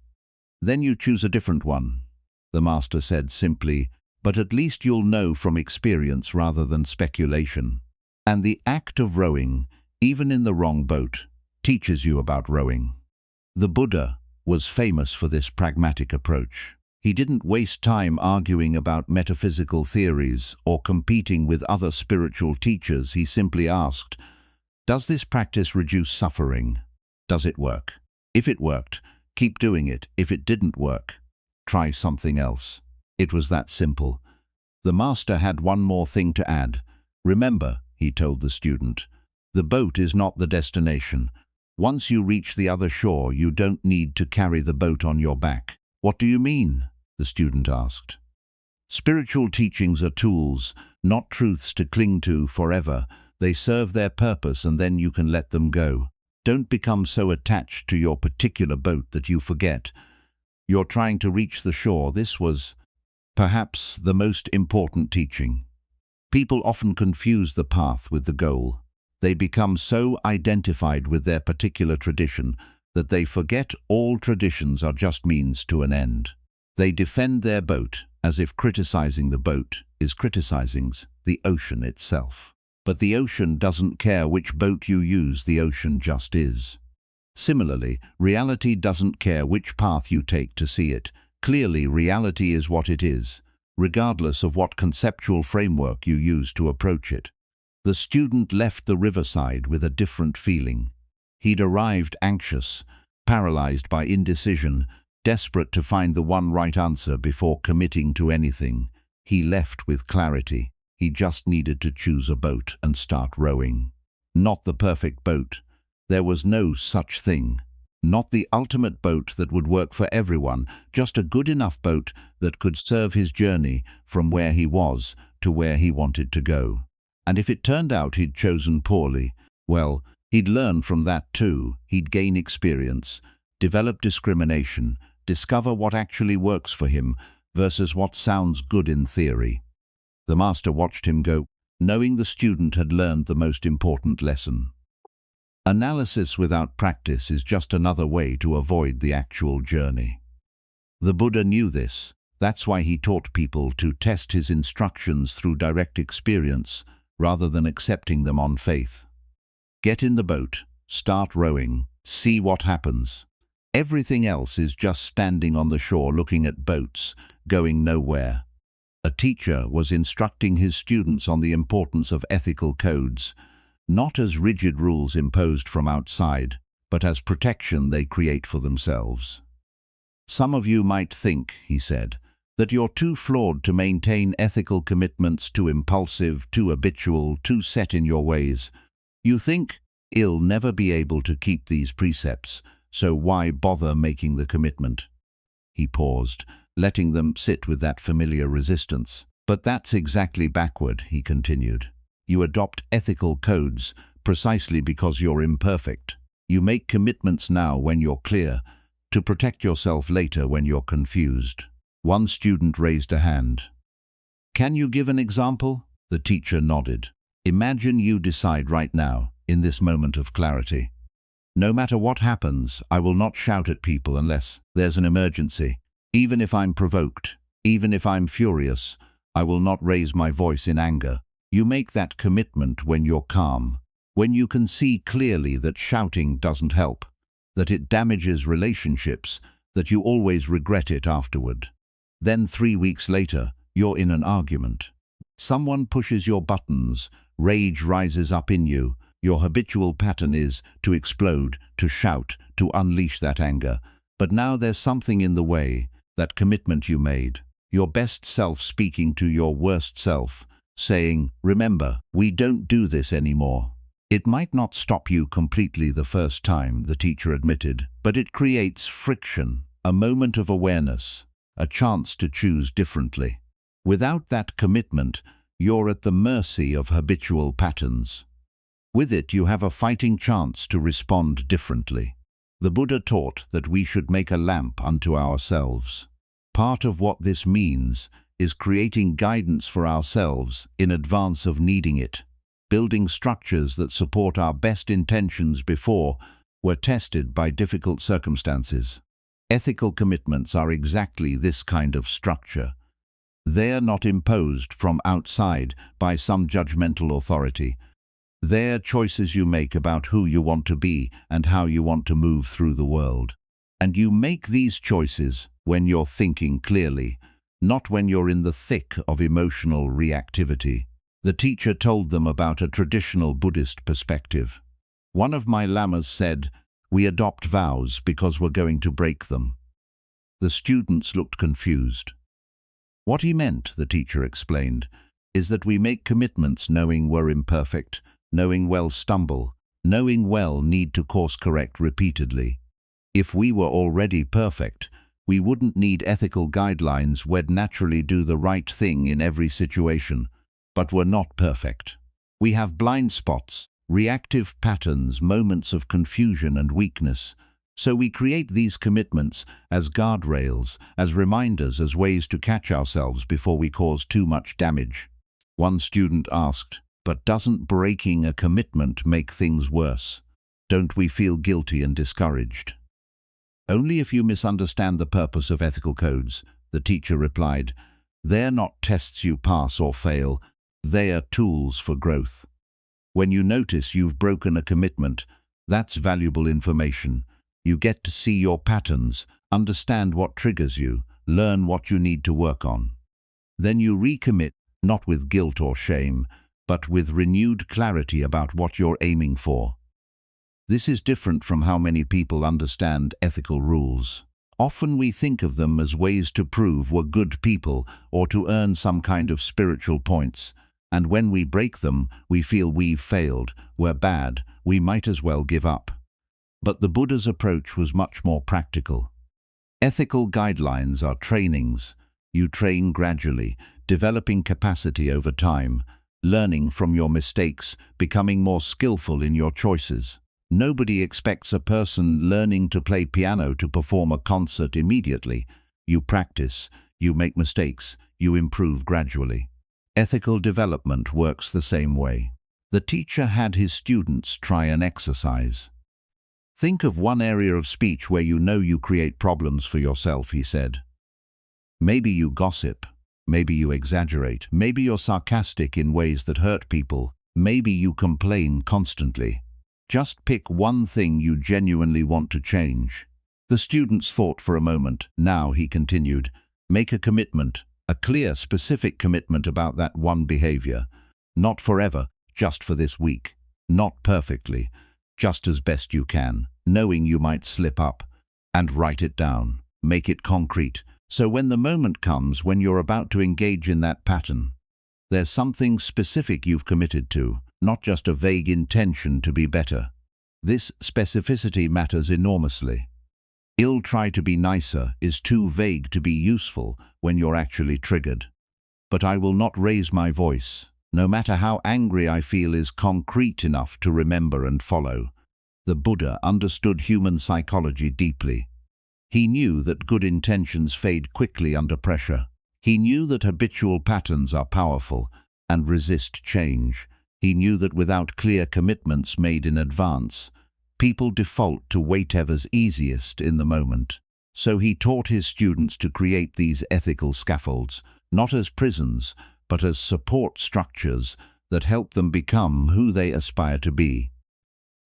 then you choose a different one. The master said simply, but at least you'll know from experience rather than speculation. And the act of rowing, even in the wrong boat, teaches you about rowing. The Buddha was famous for this pragmatic approach. He didn't waste time arguing about metaphysical theories or competing with other spiritual teachers. He simply asked, does this practice reduce suffering? Does it work? If it worked, keep doing it. If it didn't work, try something else. It was that simple. The master had one more thing to add. Remember, he told the student, the boat is not the destination. Once you reach the other shore, you don't need to carry the boat on your back. What do you mean? The student asked. Spiritual teachings are tools, not truths to cling to forever. They serve their purpose and then you can let them go. Don't become so attached to your particular boat that you forget. You're trying to reach the shore. This was perhaps the most important teaching. People often confuse the path with the goal. They become so identified with their particular tradition that they forget all traditions are just means to an end. They defend their boat as if criticizing the boat is criticizing the ocean itself. But the ocean doesn't care which boat you use, the ocean just is. Similarly, reality doesn't care which path you take to see it. Clearly, reality is what it is, regardless of what conceptual framework you use to approach it. The student left the riverside with a different feeling. He'd arrived anxious, paralyzed by indecision, desperate to find the one right answer before committing to anything. He left with clarity. He just needed to choose a boat and start rowing. Not the perfect boat. There was no such thing. Not the ultimate boat that would work for everyone, just a good enough boat that could serve his journey from where he was to where he wanted to go. And if it turned out he'd chosen poorly, well, he'd learn from that too. He'd gain experience, develop discrimination, discover what actually works for him versus what sounds good in theory. The master watched him go, knowing the student had learned the most important lesson. Analysis without practice is just another way to avoid the actual journey. The Buddha knew this. That's why he taught people to test his instructions through direct experience rather than accepting them on faith. Get in the boat, start rowing, see what happens. Everything else is just standing on the shore looking at boats, going nowhere. A teacher was instructing his students on the importance of ethical codes, not as rigid rules imposed from outside, but as protection they create for themselves. Some of you might think, he said, that you're too flawed to maintain ethical commitments, too impulsive, too habitual, too set in your ways. You think, you'll never be able to keep these precepts, so why bother making the commitment? He paused, letting them sit with that familiar resistance. But that's exactly backward, he continued. You adopt ethical codes precisely because you're imperfect. You make commitments now when you're clear, to protect yourself later when you're confused. One student raised a hand. Can you give an example? The teacher nodded. Imagine you decide right now, in this moment of clarity. No matter what happens, I will not shout at people unless there's an emergency. Even if I'm provoked, even if I'm furious, I will not raise my voice in anger. You make that commitment when you're calm, when you can see clearly that shouting doesn't help, that it damages relationships, that you always regret it afterward. Then 3 weeks later, you're in an argument. Someone pushes your buttons, rage rises up in you. Your habitual pattern is to explode, to shout, to unleash that anger. But now there's something in the way, that commitment you made, your best self speaking to your worst self, saying, "Remember, we don't do this anymore." It might not stop you completely the first time, the teacher admitted, but it creates friction, a moment of awareness, a chance to choose differently. Without that commitment, you're at the mercy of habitual patterns. With it, you have a fighting chance to respond differently. The Buddha taught that we should make a lamp unto ourselves. Part of what this means is creating guidance for ourselves in advance of needing it, building structures that support our best intentions before we're tested by difficult circumstances. Ethical commitments are exactly this kind of structure. They are not imposed from outside by some judgmental authority. They're choices you make about who you want to be and how you want to move through the world. And you make these choices when you're thinking clearly, not when you're in the thick of emotional reactivity. The teacher told them about a traditional Buddhist perspective. One of my lamas said, "We adopt vows because we're going to break them." The students looked confused. What he meant, the teacher explained, is that we make commitments knowing we're imperfect, knowing we'll stumble, knowing we'll need to course correct repeatedly. If we were already perfect, we wouldn't need ethical guidelines. We'd naturally do the right thing in every situation. But we're not perfect. We have blind spots, reactive patterns, moments of confusion and weakness. So we create these commitments as guardrails, as reminders, as ways to catch ourselves before we cause too much damage. One student asked, "But doesn't breaking a commitment make things worse? Don't we feel guilty and discouraged?" "Only if you misunderstand the purpose of ethical codes," the teacher replied. "They're not tests you pass or fail. They are tools for growth. When you notice you've broken a commitment, that's valuable information. You get to see your patterns, understand what triggers you, learn what you need to work on. Then you recommit, not with guilt or shame, but with renewed clarity about what you're aiming for." This is different from how many people understand ethical rules. Often we think of them as ways to prove we're good people or to earn some kind of spiritual points. And when we break them, we feel we've failed, we're bad, we might as well give up. But the Buddha's approach was much more practical. Ethical guidelines are trainings. You train gradually, developing capacity over time, learning from your mistakes, becoming more skillful in your choices. Nobody expects a person learning to play piano to perform a concert immediately. You practice, you make mistakes, you improve gradually. Ethical development works the same way. The teacher had his students try an exercise. Think of one area of speech where you know you create problems for yourself, he said. Maybe you gossip, maybe you exaggerate, maybe you're sarcastic in ways that hurt people, maybe you complain constantly. Just pick one thing you genuinely want to change. The students thought for a moment. Now, he continued, make a commitment, a clear, specific commitment about that one behavior. Not forever, just for this week. Not perfectly, just as best you can, knowing you might slip up. And write it down. Make it concrete. So when the moment comes when you're about to engage in that pattern, there's something specific you've committed to, not just a vague intention to be better. This specificity matters enormously. "I'll try to be nicer" is too vague to be useful when you're actually triggered. "But I will not raise my voice, no matter how angry I feel" is concrete enough to remember and follow. The Buddha understood human psychology deeply. He knew that good intentions fade quickly under pressure. He knew that habitual patterns are powerful and resist change. He knew that without clear commitments made in advance, people default to whatever's easiest in the moment. So he taught his students to create these ethical scaffolds, not as prisons, but as support structures that help them become who they aspire to be.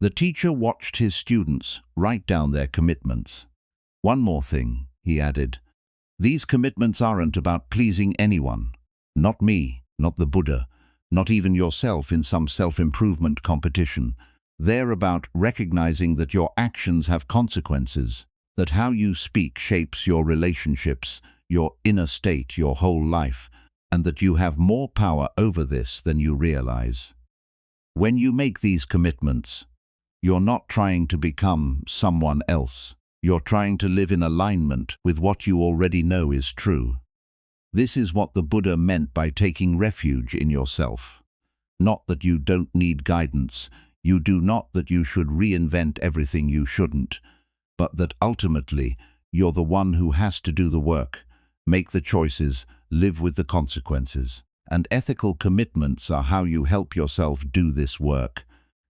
The teacher watched his students write down their commitments. One more thing, he added. These commitments aren't about pleasing anyone. Not me, not the Buddha, not even yourself in some self-improvement competition. They're about recognizing that your actions have consequences, that how you speak shapes your relationships, your inner state, your whole life, and that you have more power over this than you realize. When you make these commitments, you're not trying to become someone else. You're trying to live in alignment with what you already know is true. This is what the Buddha meant by taking refuge in yourself. Not that you don't need guidance, you do not that you should reinvent everything you shouldn't, but that ultimately you're the one who has to do the work, make the choices, live with the consequences. And ethical commitments are how you help yourself do this work.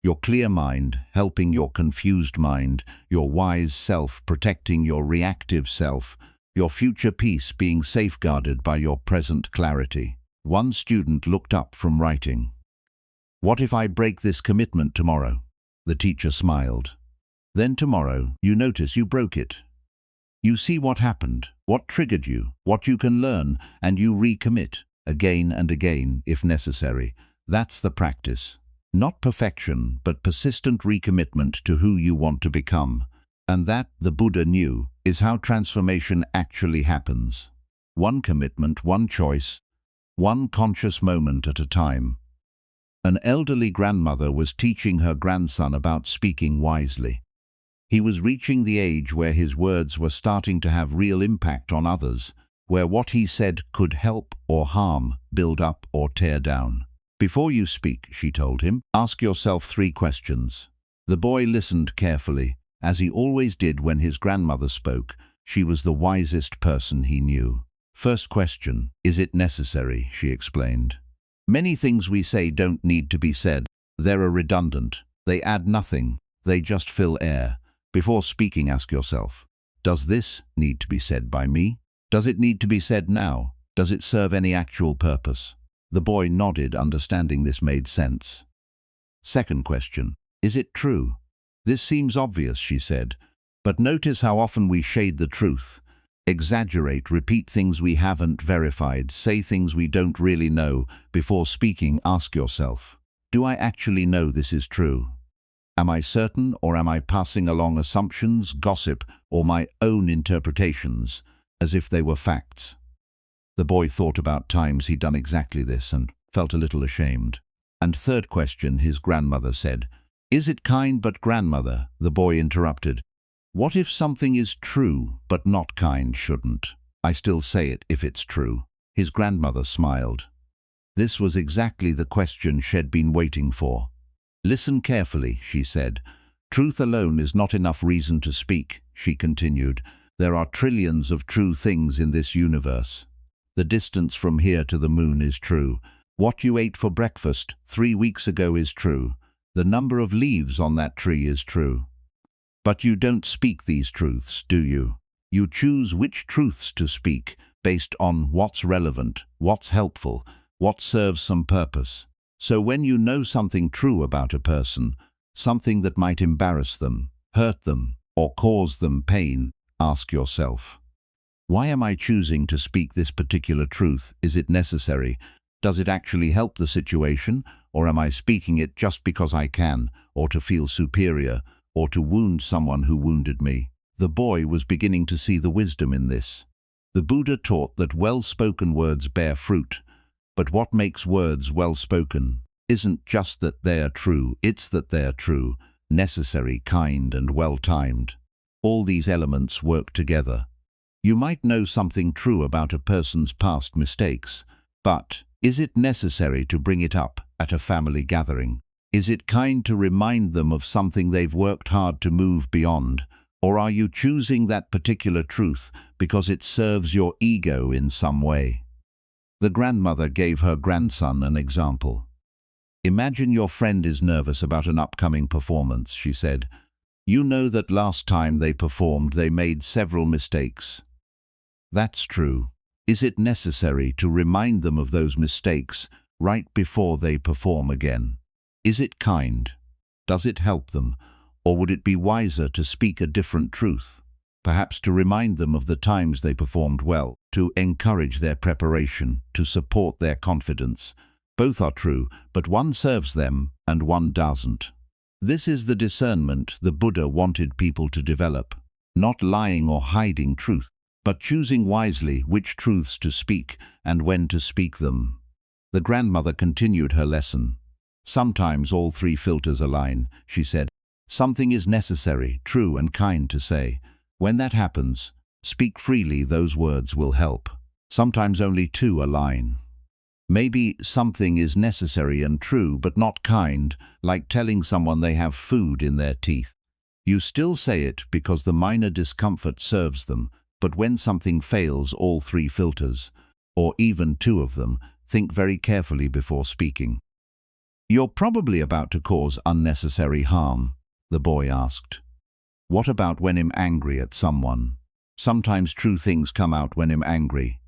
Your clear mind helping your confused mind, your wise self protecting your reactive self, your future peace being safeguarded by your present clarity. One student looked up from writing. What if I break this commitment tomorrow? The teacher smiled. Then tomorrow, you notice you broke it. You see what happened, what triggered you, what you can learn, and you recommit, again and again, if necessary. That's the practice. Not perfection, but persistent recommitment to who you want to become. And that, the Buddha knew, is how transformation actually happens. One commitment, one choice, one conscious moment at a time. An elderly grandmother was teaching her grandson about speaking wisely. He was reaching the age where his words were starting to have real impact on others, where what he said could help or harm, build up or tear down. Before you speak, she told him, ask yourself 3 questions. The boy listened carefully, as he always did when his grandmother spoke. She was the wisest person he knew. First question, is it necessary? She explained. Many things we say don't need to be said. They're redundant. They add nothing. They just fill air. Before speaking, ask yourself, does this need to be said by me? Does it need to be said now? Does it serve any actual purpose? The boy nodded, understanding this made sense. Second question, is it true? This seems obvious, she said, but notice how often we shade the truth, exaggerate, repeat things we haven't verified, say things we don't really know. Before speaking, ask yourself, do I actually know this is true? Am I certain, or am I passing along assumptions, gossip, or my own interpretations, as if they were facts? The boy thought about times he'd done exactly this and felt a little ashamed. And third question, his grandmother said. Is it kind? But grandmother, the boy interrupted. What if something is true but not kind? Shouldn't I still say it if it's true? His grandmother smiled. This was exactly the question she'd been waiting for. Listen carefully, she said. Truth alone is not enough reason to speak, she continued. There are trillions of true things in this universe. The distance from here to the moon is true. What you ate for breakfast 3 weeks ago is true. The number of leaves on that tree is true. But you don't speak these truths, do you? You choose which truths to speak based on what's relevant, what's helpful, what serves some purpose. So when you know something true about a person, something that might embarrass them, hurt them, or cause them pain, ask yourself, why am I choosing to speak this particular truth? Is it necessary? Does it actually help the situation? Or am I speaking it just because I can, or to feel superior, or to wound someone who wounded me? The boy was beginning to see the wisdom in this. The Buddha taught that well-spoken words bear fruit, but what makes words well-spoken isn't just that they are true, it's that they are true, necessary, kind, and well-timed. All these elements work together. You might know something true about a person's past mistakes, but is it necessary to bring it up at a family gathering? Is it kind to remind them of something they've worked hard to move beyond? Or are you choosing that particular truth because it serves your ego in some way? The grandmother gave her grandson an example. Imagine your friend is nervous about an upcoming performance, she said. You know that last time they performed they made several mistakes. That's true. Is it necessary to remind them of those mistakes right before they perform again? Is it kind? Does it help them? Or would it be wiser to speak a different truth? Perhaps to remind them of the times they performed well, to encourage their preparation, to support their confidence. Both are true, but one serves them and one doesn't. This is the discernment the Buddha wanted people to develop, not lying or hiding truth, but choosing wisely which truths to speak and when to speak them. The grandmother continued her lesson. Sometimes all three filters align, she said. Something is necessary, true and kind to say. When that happens, speak freely, those words will help. Sometimes only two align. Maybe something is necessary and true but not kind, like telling someone they have food in their teeth. You still say it because the minor discomfort serves them, but when something fails all three filters, or even two of them, think very carefully before speaking. You're probably about to cause unnecessary harm, the boy asked. What about when I'm angry at someone? Sometimes true things come out when I'm angry.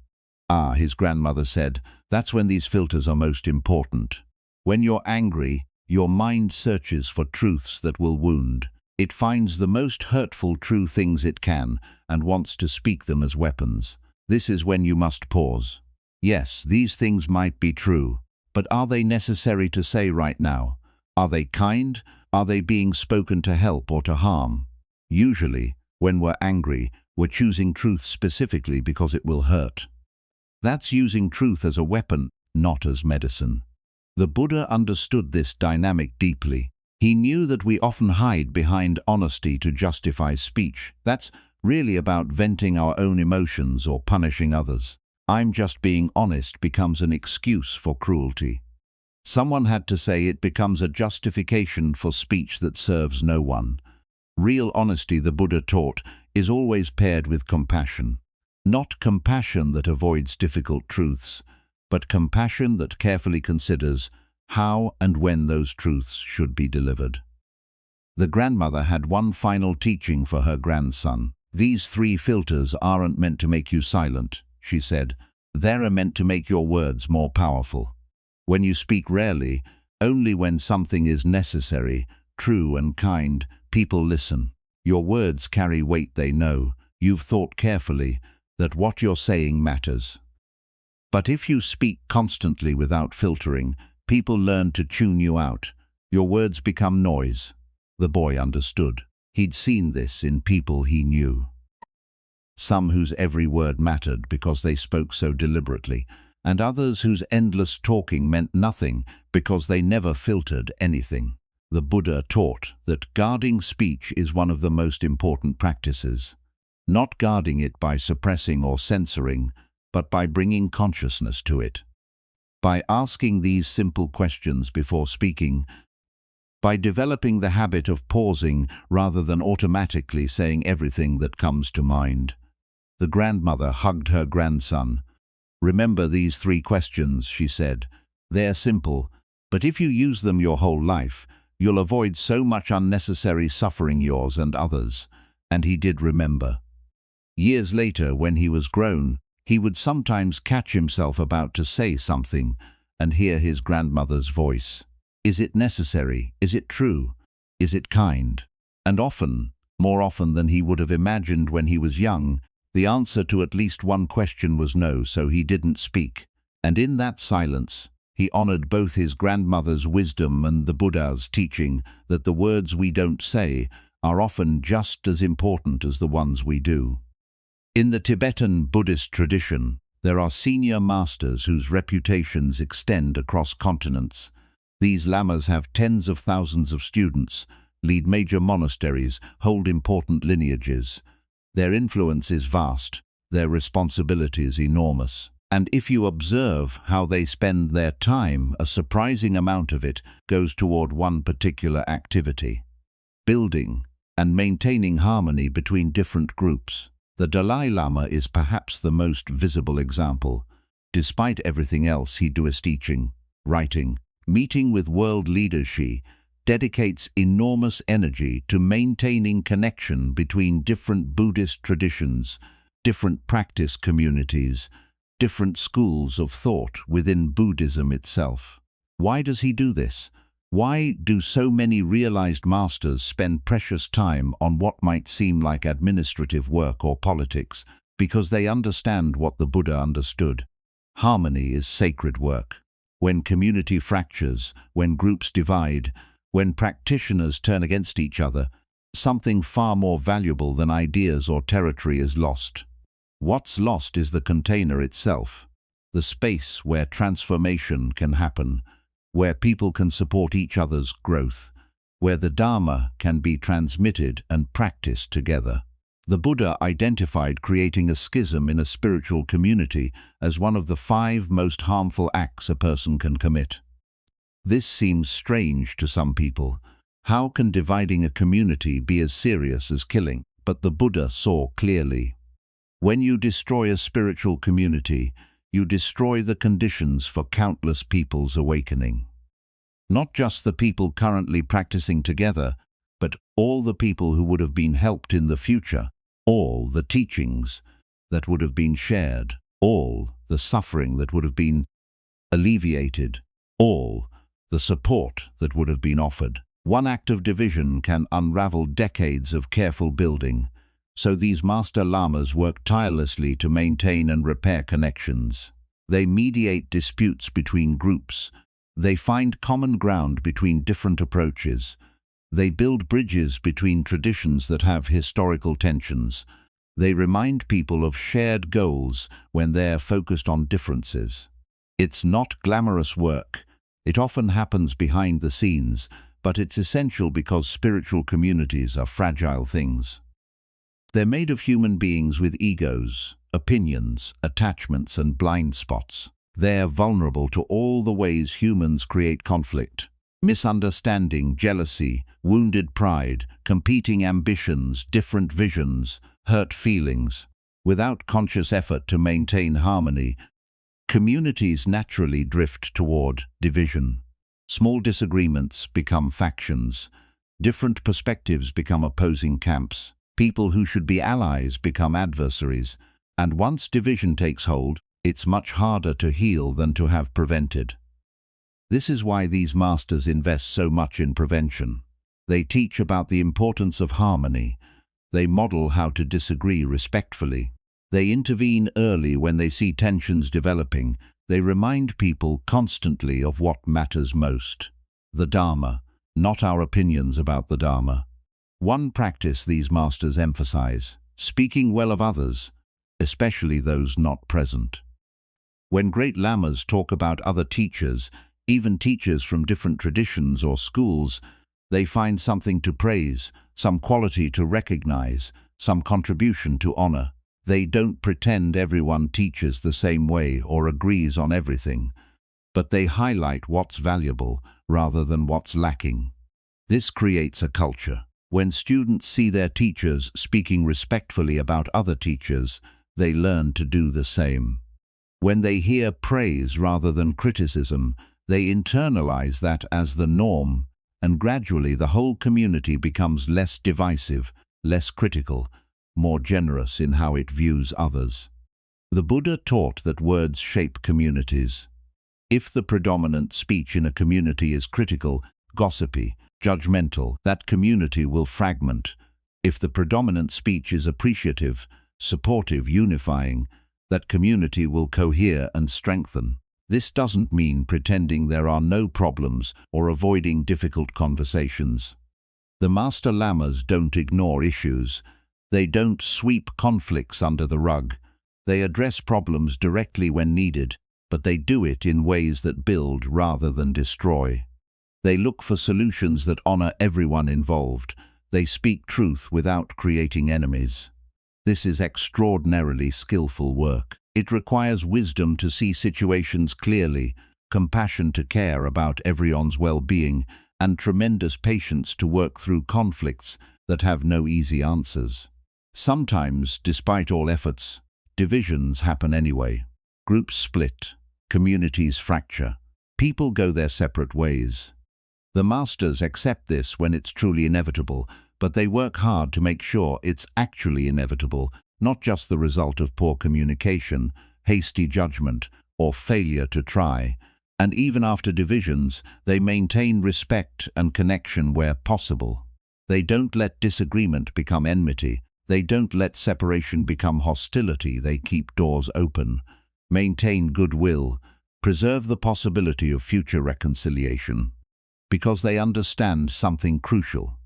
Ah, his grandmother said, that's when these filters are most important. When you're angry, your mind searches for truths that will wound. It finds the most hurtful true things it can and wants to speak them as weapons. This is when you must pause. Yes, these things might be true, but are they necessary to say right now? Are they kind? Are they being spoken to help or to harm? Usually, when we're angry, we're choosing truth specifically because it will hurt. That's using truth as a weapon, not as medicine. The Buddha understood this dynamic deeply. He knew that we often hide behind honesty to justify speech. That's really about venting our own emotions or punishing others. I'm just being honest becomes an excuse for cruelty. Someone had to say it becomes a justification for speech that serves no one. Real honesty, the Buddha taught, is always paired with compassion. Not compassion that avoids difficult truths, but compassion that carefully considers how and when those truths should be delivered. The grandmother had one final teaching for her grandson. These three filters aren't meant to make you silent, she said. They're meant to make your words more powerful. When you speak rarely, only when something is necessary, true and kind, people listen. Your words carry weight, they know. You've thought carefully that what you're saying matters. But if you speak constantly without filtering, people learn to tune you out. Your words become noise. The boy understood. He'd seen this in people he knew. Some whose every word mattered because they spoke so deliberately, and others whose endless talking meant nothing because they never filtered anything. The Buddha taught that guarding speech is one of the most important practices. Not guarding it by suppressing or censoring, but by bringing consciousness to it. By asking these simple questions before speaking, by developing the habit of pausing rather than automatically saying everything that comes to mind. The grandmother hugged her grandson. Remember these three questions, she said. They're simple, but if you use them your whole life, you'll avoid so much unnecessary suffering, yours and others. And he did remember. Years later, when he was grown, he would sometimes catch himself about to say something and hear his grandmother's voice. Is it necessary? Is it true? Is it kind? And often, more often than he would have imagined when he was young, the answer to at least one question was no, so he didn't speak. And in that silence, he honored both his grandmother's wisdom and the Buddha's teaching that the words we don't say are often just as important as the ones we do. In the Tibetan Buddhist tradition, there are senior masters whose reputations extend across continents. These lamas have tens of thousands of students, lead major monasteries, hold important lineages. Their influence is vast, their responsibilities enormous. And if you observe how they spend their time, a surprising amount of it goes toward one particular activity: building and maintaining harmony between different groups. The Dalai Lama is perhaps the most visible example. Despite everything else he does, teaching, writing, Meeting with world leaders, she dedicates enormous energy to maintaining connection between different Buddhist traditions, different practice communities, different schools of thought within Buddhism itself. Why does he do this? Why do so many realized masters spend precious time on what might seem like administrative work or politics? Because they understand what the Buddha understood. Harmony is sacred work. When community fractures, when groups divide, when practitioners turn against each other, something far more valuable than ideas or territory is lost. What's lost is the container itself, the space where transformation can happen, where people can support each other's growth, where the Dharma can be transmitted and practiced together. The Buddha identified creating a schism in a spiritual community as one of the 5 most harmful acts a person can commit. This seems strange to some people. How can dividing a community be as serious as killing? But the Buddha saw clearly. When you destroy a spiritual community, you destroy the conditions for countless people's awakening. Not just the people currently practicing together, but all the people who would have been helped in the future, all the teachings that would have been shared, all the suffering that would have been alleviated, all the support that would have been offered. One act of division can unravel decades of careful building, so these master lamas work tirelessly to maintain and repair connections. They mediate disputes between groups. They find common ground between different approaches. They build bridges between traditions that have historical tensions. They remind people of shared goals when they're focused on differences. It's not glamorous work. It often happens behind the scenes, but it's essential because spiritual communities are fragile things. They're made of human beings with egos, opinions, attachments, and blind spots. They're vulnerable to all the ways humans create conflict. Misunderstanding, jealousy, wounded pride, competing ambitions, different visions, hurt feelings. Without conscious effort to maintain harmony, communities naturally drift toward division. Small disagreements become factions. Different perspectives become opposing camps. People who should be allies become adversaries. And once division takes hold, it's much harder to heal than to have prevented. This is why these masters invest so much in prevention. They teach about the importance of harmony. They model how to disagree respectfully. They intervene early when they see tensions developing. They remind people constantly of what matters most. The Dharma, not our opinions about the Dharma. One practice these masters emphasize: speaking well of others, especially those not present. When great lamas talk about other teachers, even teachers from different traditions or schools, they find something to praise, some quality to recognize, some contribution to honor. They don't pretend everyone teaches the same way or agrees on everything, but they highlight what's valuable rather than what's lacking. This creates a culture. When students see their teachers speaking respectfully about other teachers, they learn to do the same. When they hear praise rather than criticism, they internalize that as the norm, and gradually the whole community becomes less divisive, less critical, more generous in how it views others. The Buddha taught that words shape communities. If the predominant speech in a community is critical, gossipy, judgmental, that community will fragment. If the predominant speech is appreciative, supportive, unifying, that community will cohere and strengthen. This doesn't mean pretending there are no problems or avoiding difficult conversations. The Master Lamas don't ignore issues. They don't sweep conflicts under the rug. They address problems directly when needed, but they do it in ways that build rather than destroy. They look for solutions that honor everyone involved. They speak truth without creating enemies. This is extraordinarily skillful work. It requires wisdom to see situations clearly, compassion to care about everyone's well-being, and tremendous patience to work through conflicts that have no easy answers. Sometimes, despite all efforts, divisions happen anyway. Groups split, communities fracture, People go their separate ways. The masters accept this when it's truly inevitable, but they work hard to make sure it's actually inevitable, not just the result of poor communication, hasty judgment, or failure to try. And even after divisions, they maintain respect and connection where possible. They don't let disagreement become enmity. They don't let separation become hostility. They keep doors open, maintain goodwill, preserve the possibility of future reconciliation, because they understand something crucial.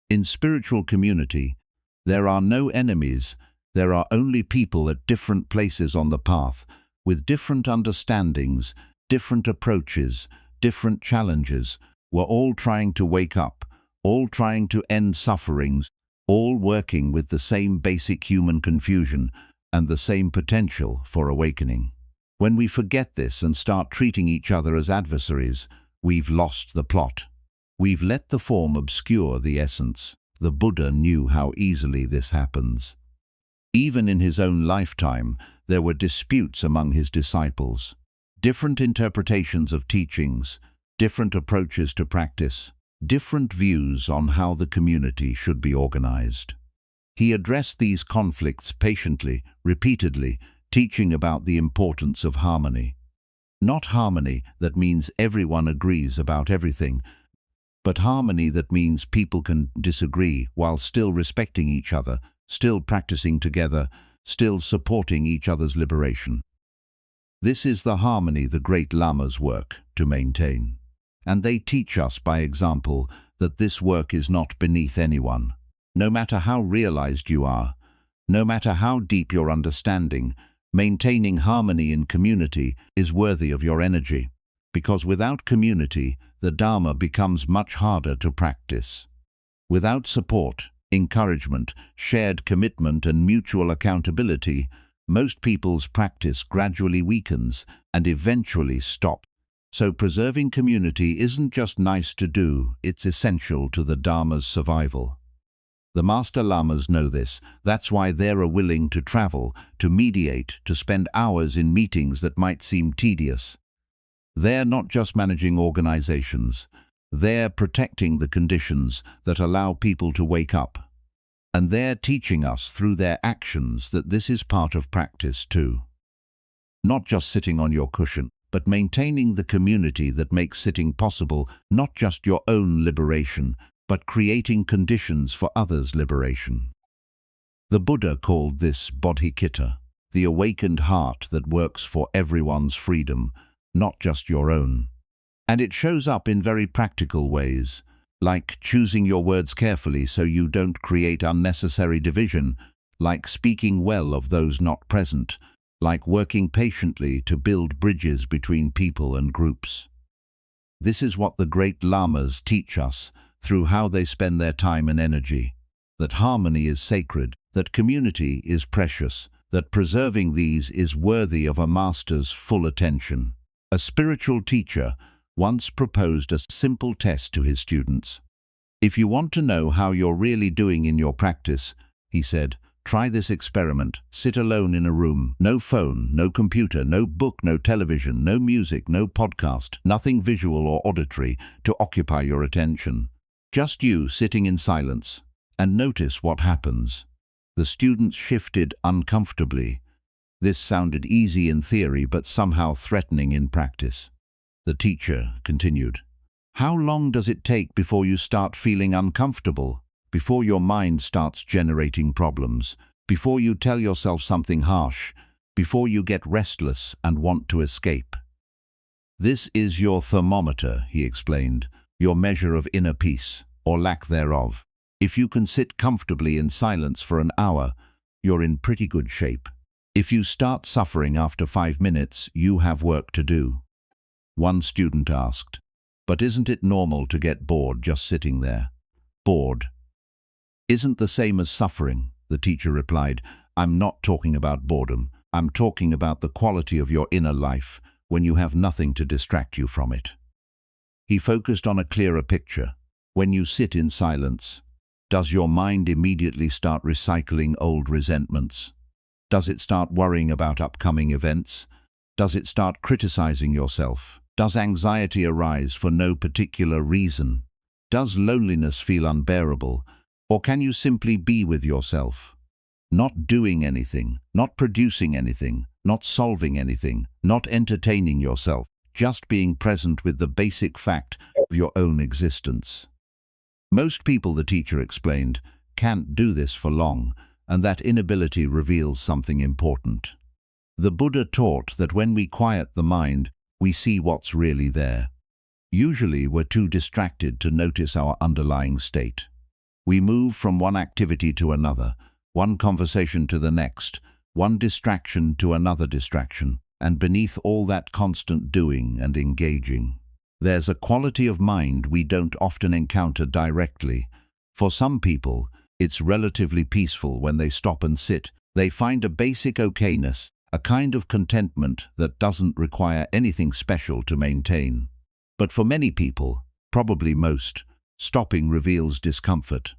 In spiritual community, there are no enemies. There are only people at different places on the path, with different understandings, different approaches, different challenges. We're all trying to wake up, all trying to end sufferings, all working with the same basic human confusion and the same potential for awakening. When we forget this and start treating each other as adversaries, we've lost the plot. We've let the form obscure the essence. The Buddha knew how easily this happens. Even in his own lifetime, there were disputes among his disciples. Different interpretations of teachings, different approaches to practice, different views on how the community should be organized. He addressed these conflicts patiently, repeatedly, teaching about the importance of harmony. Not harmony that means everyone agrees about everything, but harmony that means people can disagree while still respecting each other, still practicing together, still supporting each other's liberation. This is the harmony the great lamas work to maintain. And they teach us by example that this work is not beneath anyone. No matter how realized you are, no matter how deep your understanding, maintaining harmony in community is worthy of your energy. Because without community, the Dharma becomes much harder to practice. Without support, encouragement, shared commitment and mutual accountability, most people's practice gradually weakens and eventually stops. So preserving community isn't just nice to do, it's essential to the Dharma's survival. The Master Lamas know this. That's why they're willing to travel, to mediate, to spend hours in meetings that might seem tedious. They're not just managing organizations. They're protecting the conditions that allow people to wake up. And they're teaching us through their actions that this is part of practice too. Not just sitting on your cushion, but maintaining the community that makes sitting possible, not just your own liberation, but creating conditions for others' liberation. The Buddha called this bodhicitta, the awakened heart that works for everyone's freedom, not just your own. And it shows up in very practical ways, like choosing your words carefully so you don't create unnecessary division, like speaking well of those not present, like working patiently to build bridges between people and groups. This is what the great lamas teach us through how they spend their time and energy, that harmony is sacred, that community is precious, that preserving these is worthy of a master's full attention. A spiritual teacher once proposed a simple test to his students. If you want to know how you're really doing in your practice, he said, try this experiment. Sit alone in a room. No phone, no computer, no book, no television, no music, no podcast, nothing visual or auditory to occupy your attention. Just you sitting in silence, and notice what happens. The students shifted uncomfortably. This sounded easy in theory, but somehow threatening in practice. The teacher continued, how long does it take before you start feeling uncomfortable, before your mind starts generating problems, before you tell yourself something harsh, before you get restless and want to escape? This is your thermometer, he explained, your measure of inner peace, or lack thereof. If you can sit comfortably in silence for an hour, you're in pretty good shape. If you start suffering after 5 minutes, you have work to do. One student asked, but isn't it normal to get bored just sitting there? Bored isn't the same as suffering, the teacher replied. I'm not talking about boredom. I'm talking about the quality of your inner life when you have nothing to distract you from it. He focused on a clearer picture. When you sit in silence, does your mind immediately start recycling old resentments? Does it start worrying about upcoming events? Does it start criticizing yourself? Does anxiety arise for no particular reason? Does loneliness feel unbearable? Or can you simply be with yourself? Not doing anything, not producing anything, not solving anything, not entertaining yourself, just being present with the basic fact of your own existence. Most people, the teacher explained, can't do this for long, and that inability reveals something important. The Buddha taught that when we quiet the mind, we see what's really there. Usually we're too distracted to notice our underlying state. We move from one activity to another, one conversation to the next, one distraction to another distraction, and beneath all that constant doing and engaging, there's a quality of mind we don't often encounter directly. For some people, it's relatively peaceful when they stop and sit. They find a basic okayness, a kind of contentment that doesn't require anything special to maintain. But for many people, probably most, stopping reveals discomfort.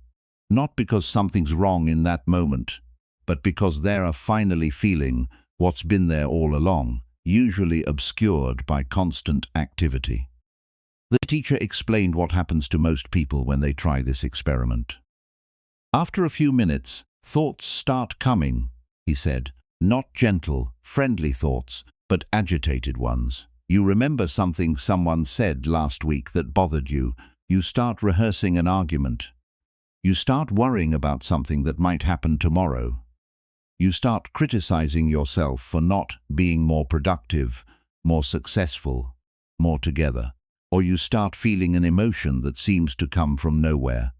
Not because something's wrong in that moment, but because they are finally feeling what's been there all along, usually obscured by constant activity. The teacher explained what happens to most people when they try this experiment. After a few minutes, thoughts start coming, he said. Not gentle, friendly thoughts, but agitated ones. You remember something someone said last week that bothered you. You start rehearsing an argument. You start worrying about something that might happen tomorrow. You start criticizing yourself for not being more productive, more successful, more together. Or you start feeling an emotion that seems to come from nowhere.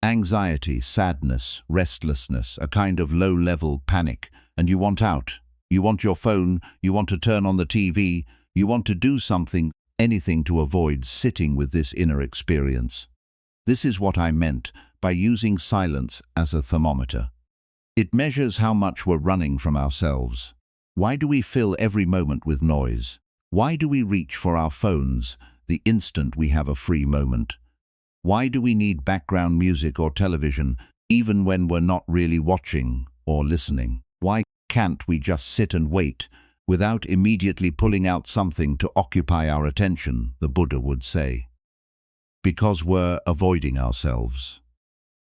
Anxiety, sadness, restlessness, a kind of low-level panic, and you want out. You want your phone, you want to turn on the TV, you want to do something, anything to avoid sitting with this inner experience. This is what I meant by using silence as a thermometer. It measures how much we're running from ourselves. Why do we fill every moment with noise? Why do we reach for our phones the instant we have a free moment? Why do we need background music or television even when we're not really watching or listening? Why can't we just sit and wait without immediately pulling out something to occupy our attention, the Buddha would say? Because we're avoiding ourselves.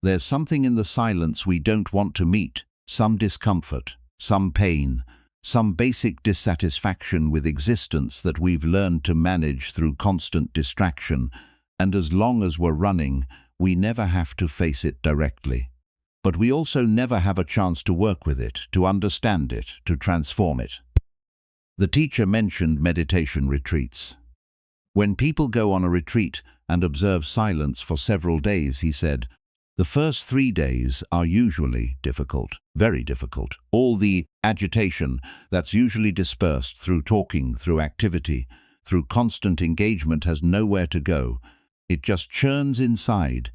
There's something in the silence we don't want to meet, some discomfort, some pain, some basic dissatisfaction with existence that we've learned to manage through constant distraction, and as long as we're running, we never have to face it directly. But we also never have a chance to work with it, to understand it, to transform it. The teacher mentioned meditation retreats. When people go on a retreat and observe silence for several days, he said, the first 3 days are usually difficult, very difficult. All the agitation that's usually dispersed through talking, through activity, through constant engagement has nowhere to go. It just churns inside,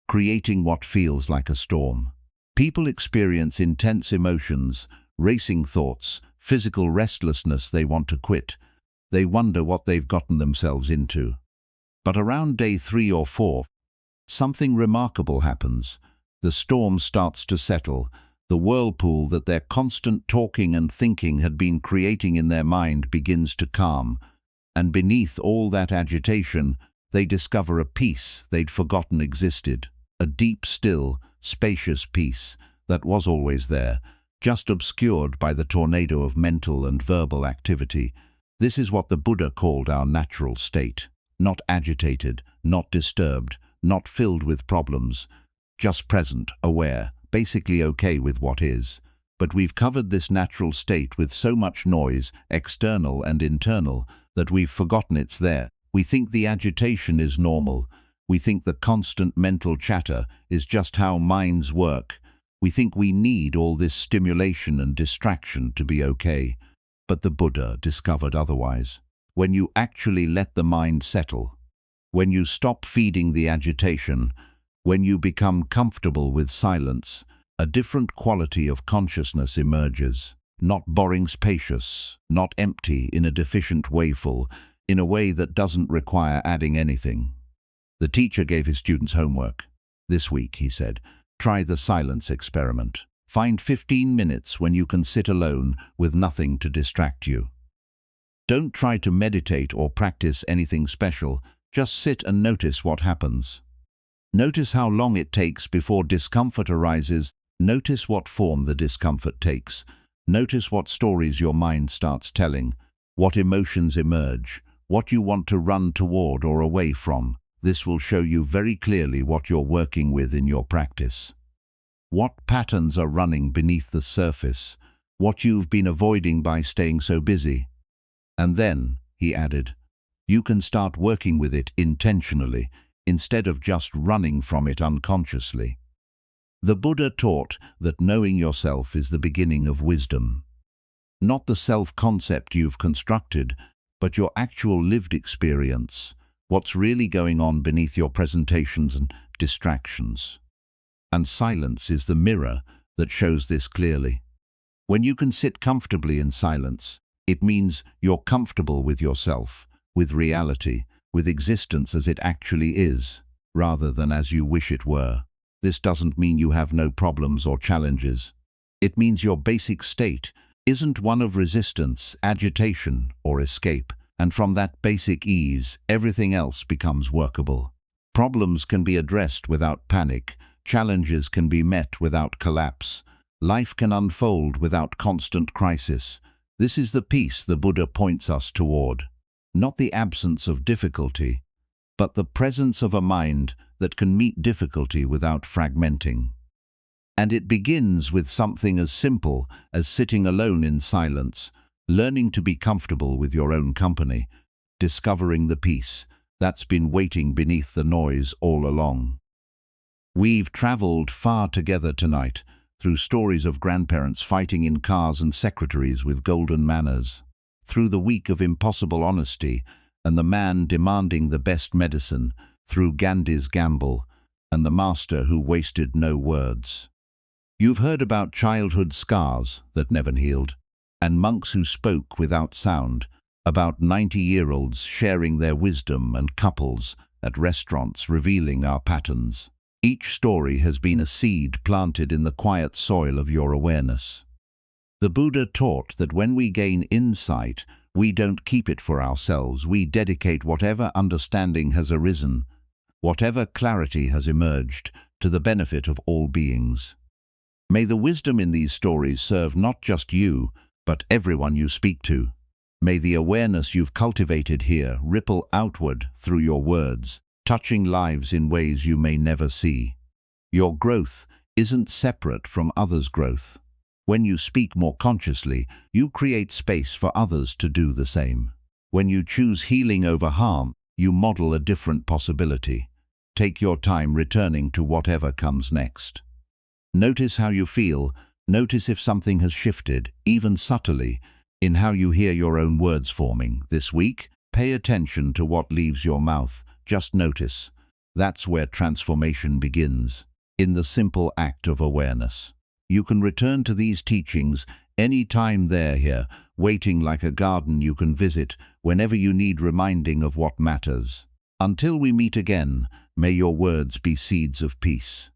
creating what feels like a storm. People experience intense emotions, racing thoughts, physical restlessness. They want to quit. They wonder what they've gotten themselves into. But around day 3 or 4, something remarkable happens. The storm starts to settle. The whirlpool that their constant talking and thinking had been creating in their mind begins to calm. And beneath all that agitation, they discover a peace they'd forgotten existed. A deep, still, spacious peace that was always there, just obscured by the tornado of mental and verbal activity. This is what the Buddha called our natural state. Not agitated, not disturbed, not filled with problems, just present, aware, basically okay with what is. But we've covered this natural state with so much noise, external and internal, that we've forgotten it's there. We think the agitation is normal. We think the constant mental chatter is just how minds work. We think we need all this stimulation and distraction to be okay. But the Buddha discovered otherwise. When you actually let the mind settle, when you stop feeding the agitation, when you become comfortable with silence, a different quality of consciousness emerges. Not boring, spacious, not empty in a deficient way, full, in a way that doesn't require adding anything. The teacher gave his students homework. This week, he said, try the silence experiment. Find 15 minutes when you can sit alone with nothing to distract you. Don't try to meditate or practice anything special. Just sit and notice what happens. Notice how long it takes before discomfort arises. Notice what form the discomfort takes. Notice what stories your mind starts telling, what emotions emerge, what you want to run toward or away from. This will show you very clearly what you're working with in your practice. What patterns are running beneath the surface, what you've been avoiding by staying so busy. And then, he added, you can start working with it intentionally, instead of just running from it unconsciously. The Buddha taught that knowing yourself is the beginning of wisdom. Not the self-concept you've constructed, but your actual lived experience, what's really going on beneath your presentations and distractions. And silence is the mirror that shows this clearly. When you can sit comfortably in silence, it means you're comfortable with yourself, with reality, with existence as it actually is, rather than as you wish it were. This doesn't mean you have no problems or challenges. It means your basic state isn't one of resistance, agitation, or escape, and from that basic ease, everything else becomes workable. Problems can be addressed without panic, challenges can be met without collapse, life can unfold without constant crisis. This is the peace the Buddha points us toward. Not the absence of difficulty, but the presence of a mind that can meet difficulty without fragmenting. And it begins with something as simple as sitting alone in silence, learning to be comfortable with your own company, discovering the peace that's been waiting beneath the noise all along. We've traveled far together tonight, through stories of grandparents fighting in cars and secretaries with golden manners, through the week of impossible honesty and the man demanding the best medicine, through Gandhi's gamble and the master who wasted no words. You've heard about childhood scars that never healed, and monks who spoke without sound, about 90-year-olds sharing their wisdom and couples at restaurants revealing our patterns. Each story has been a seed planted in the quiet soil of your awareness. The Buddha taught that when we gain insight, we don't keep it for ourselves, we dedicate whatever understanding has arisen, whatever clarity has emerged, to the benefit of all beings. May the wisdom in these stories serve not just you, but everyone you speak to. May the awareness you've cultivated here ripple outward through your words, touching lives in ways you may never see. Your growth isn't separate from others' growth. When you speak more consciously, you create space for others to do the same. When you choose healing over harm, you model a different possibility. Take your time returning to whatever comes next. Notice how you feel. Notice if something has shifted, even subtly, in how you hear your own words forming. This week, pay attention to what leaves your mouth. Just notice. That's where transformation begins, in the simple act of awareness. You can return to these teachings any time they're here, waiting like a garden you can visit whenever you need reminding of what matters. Until we meet again, may your words be seeds of peace.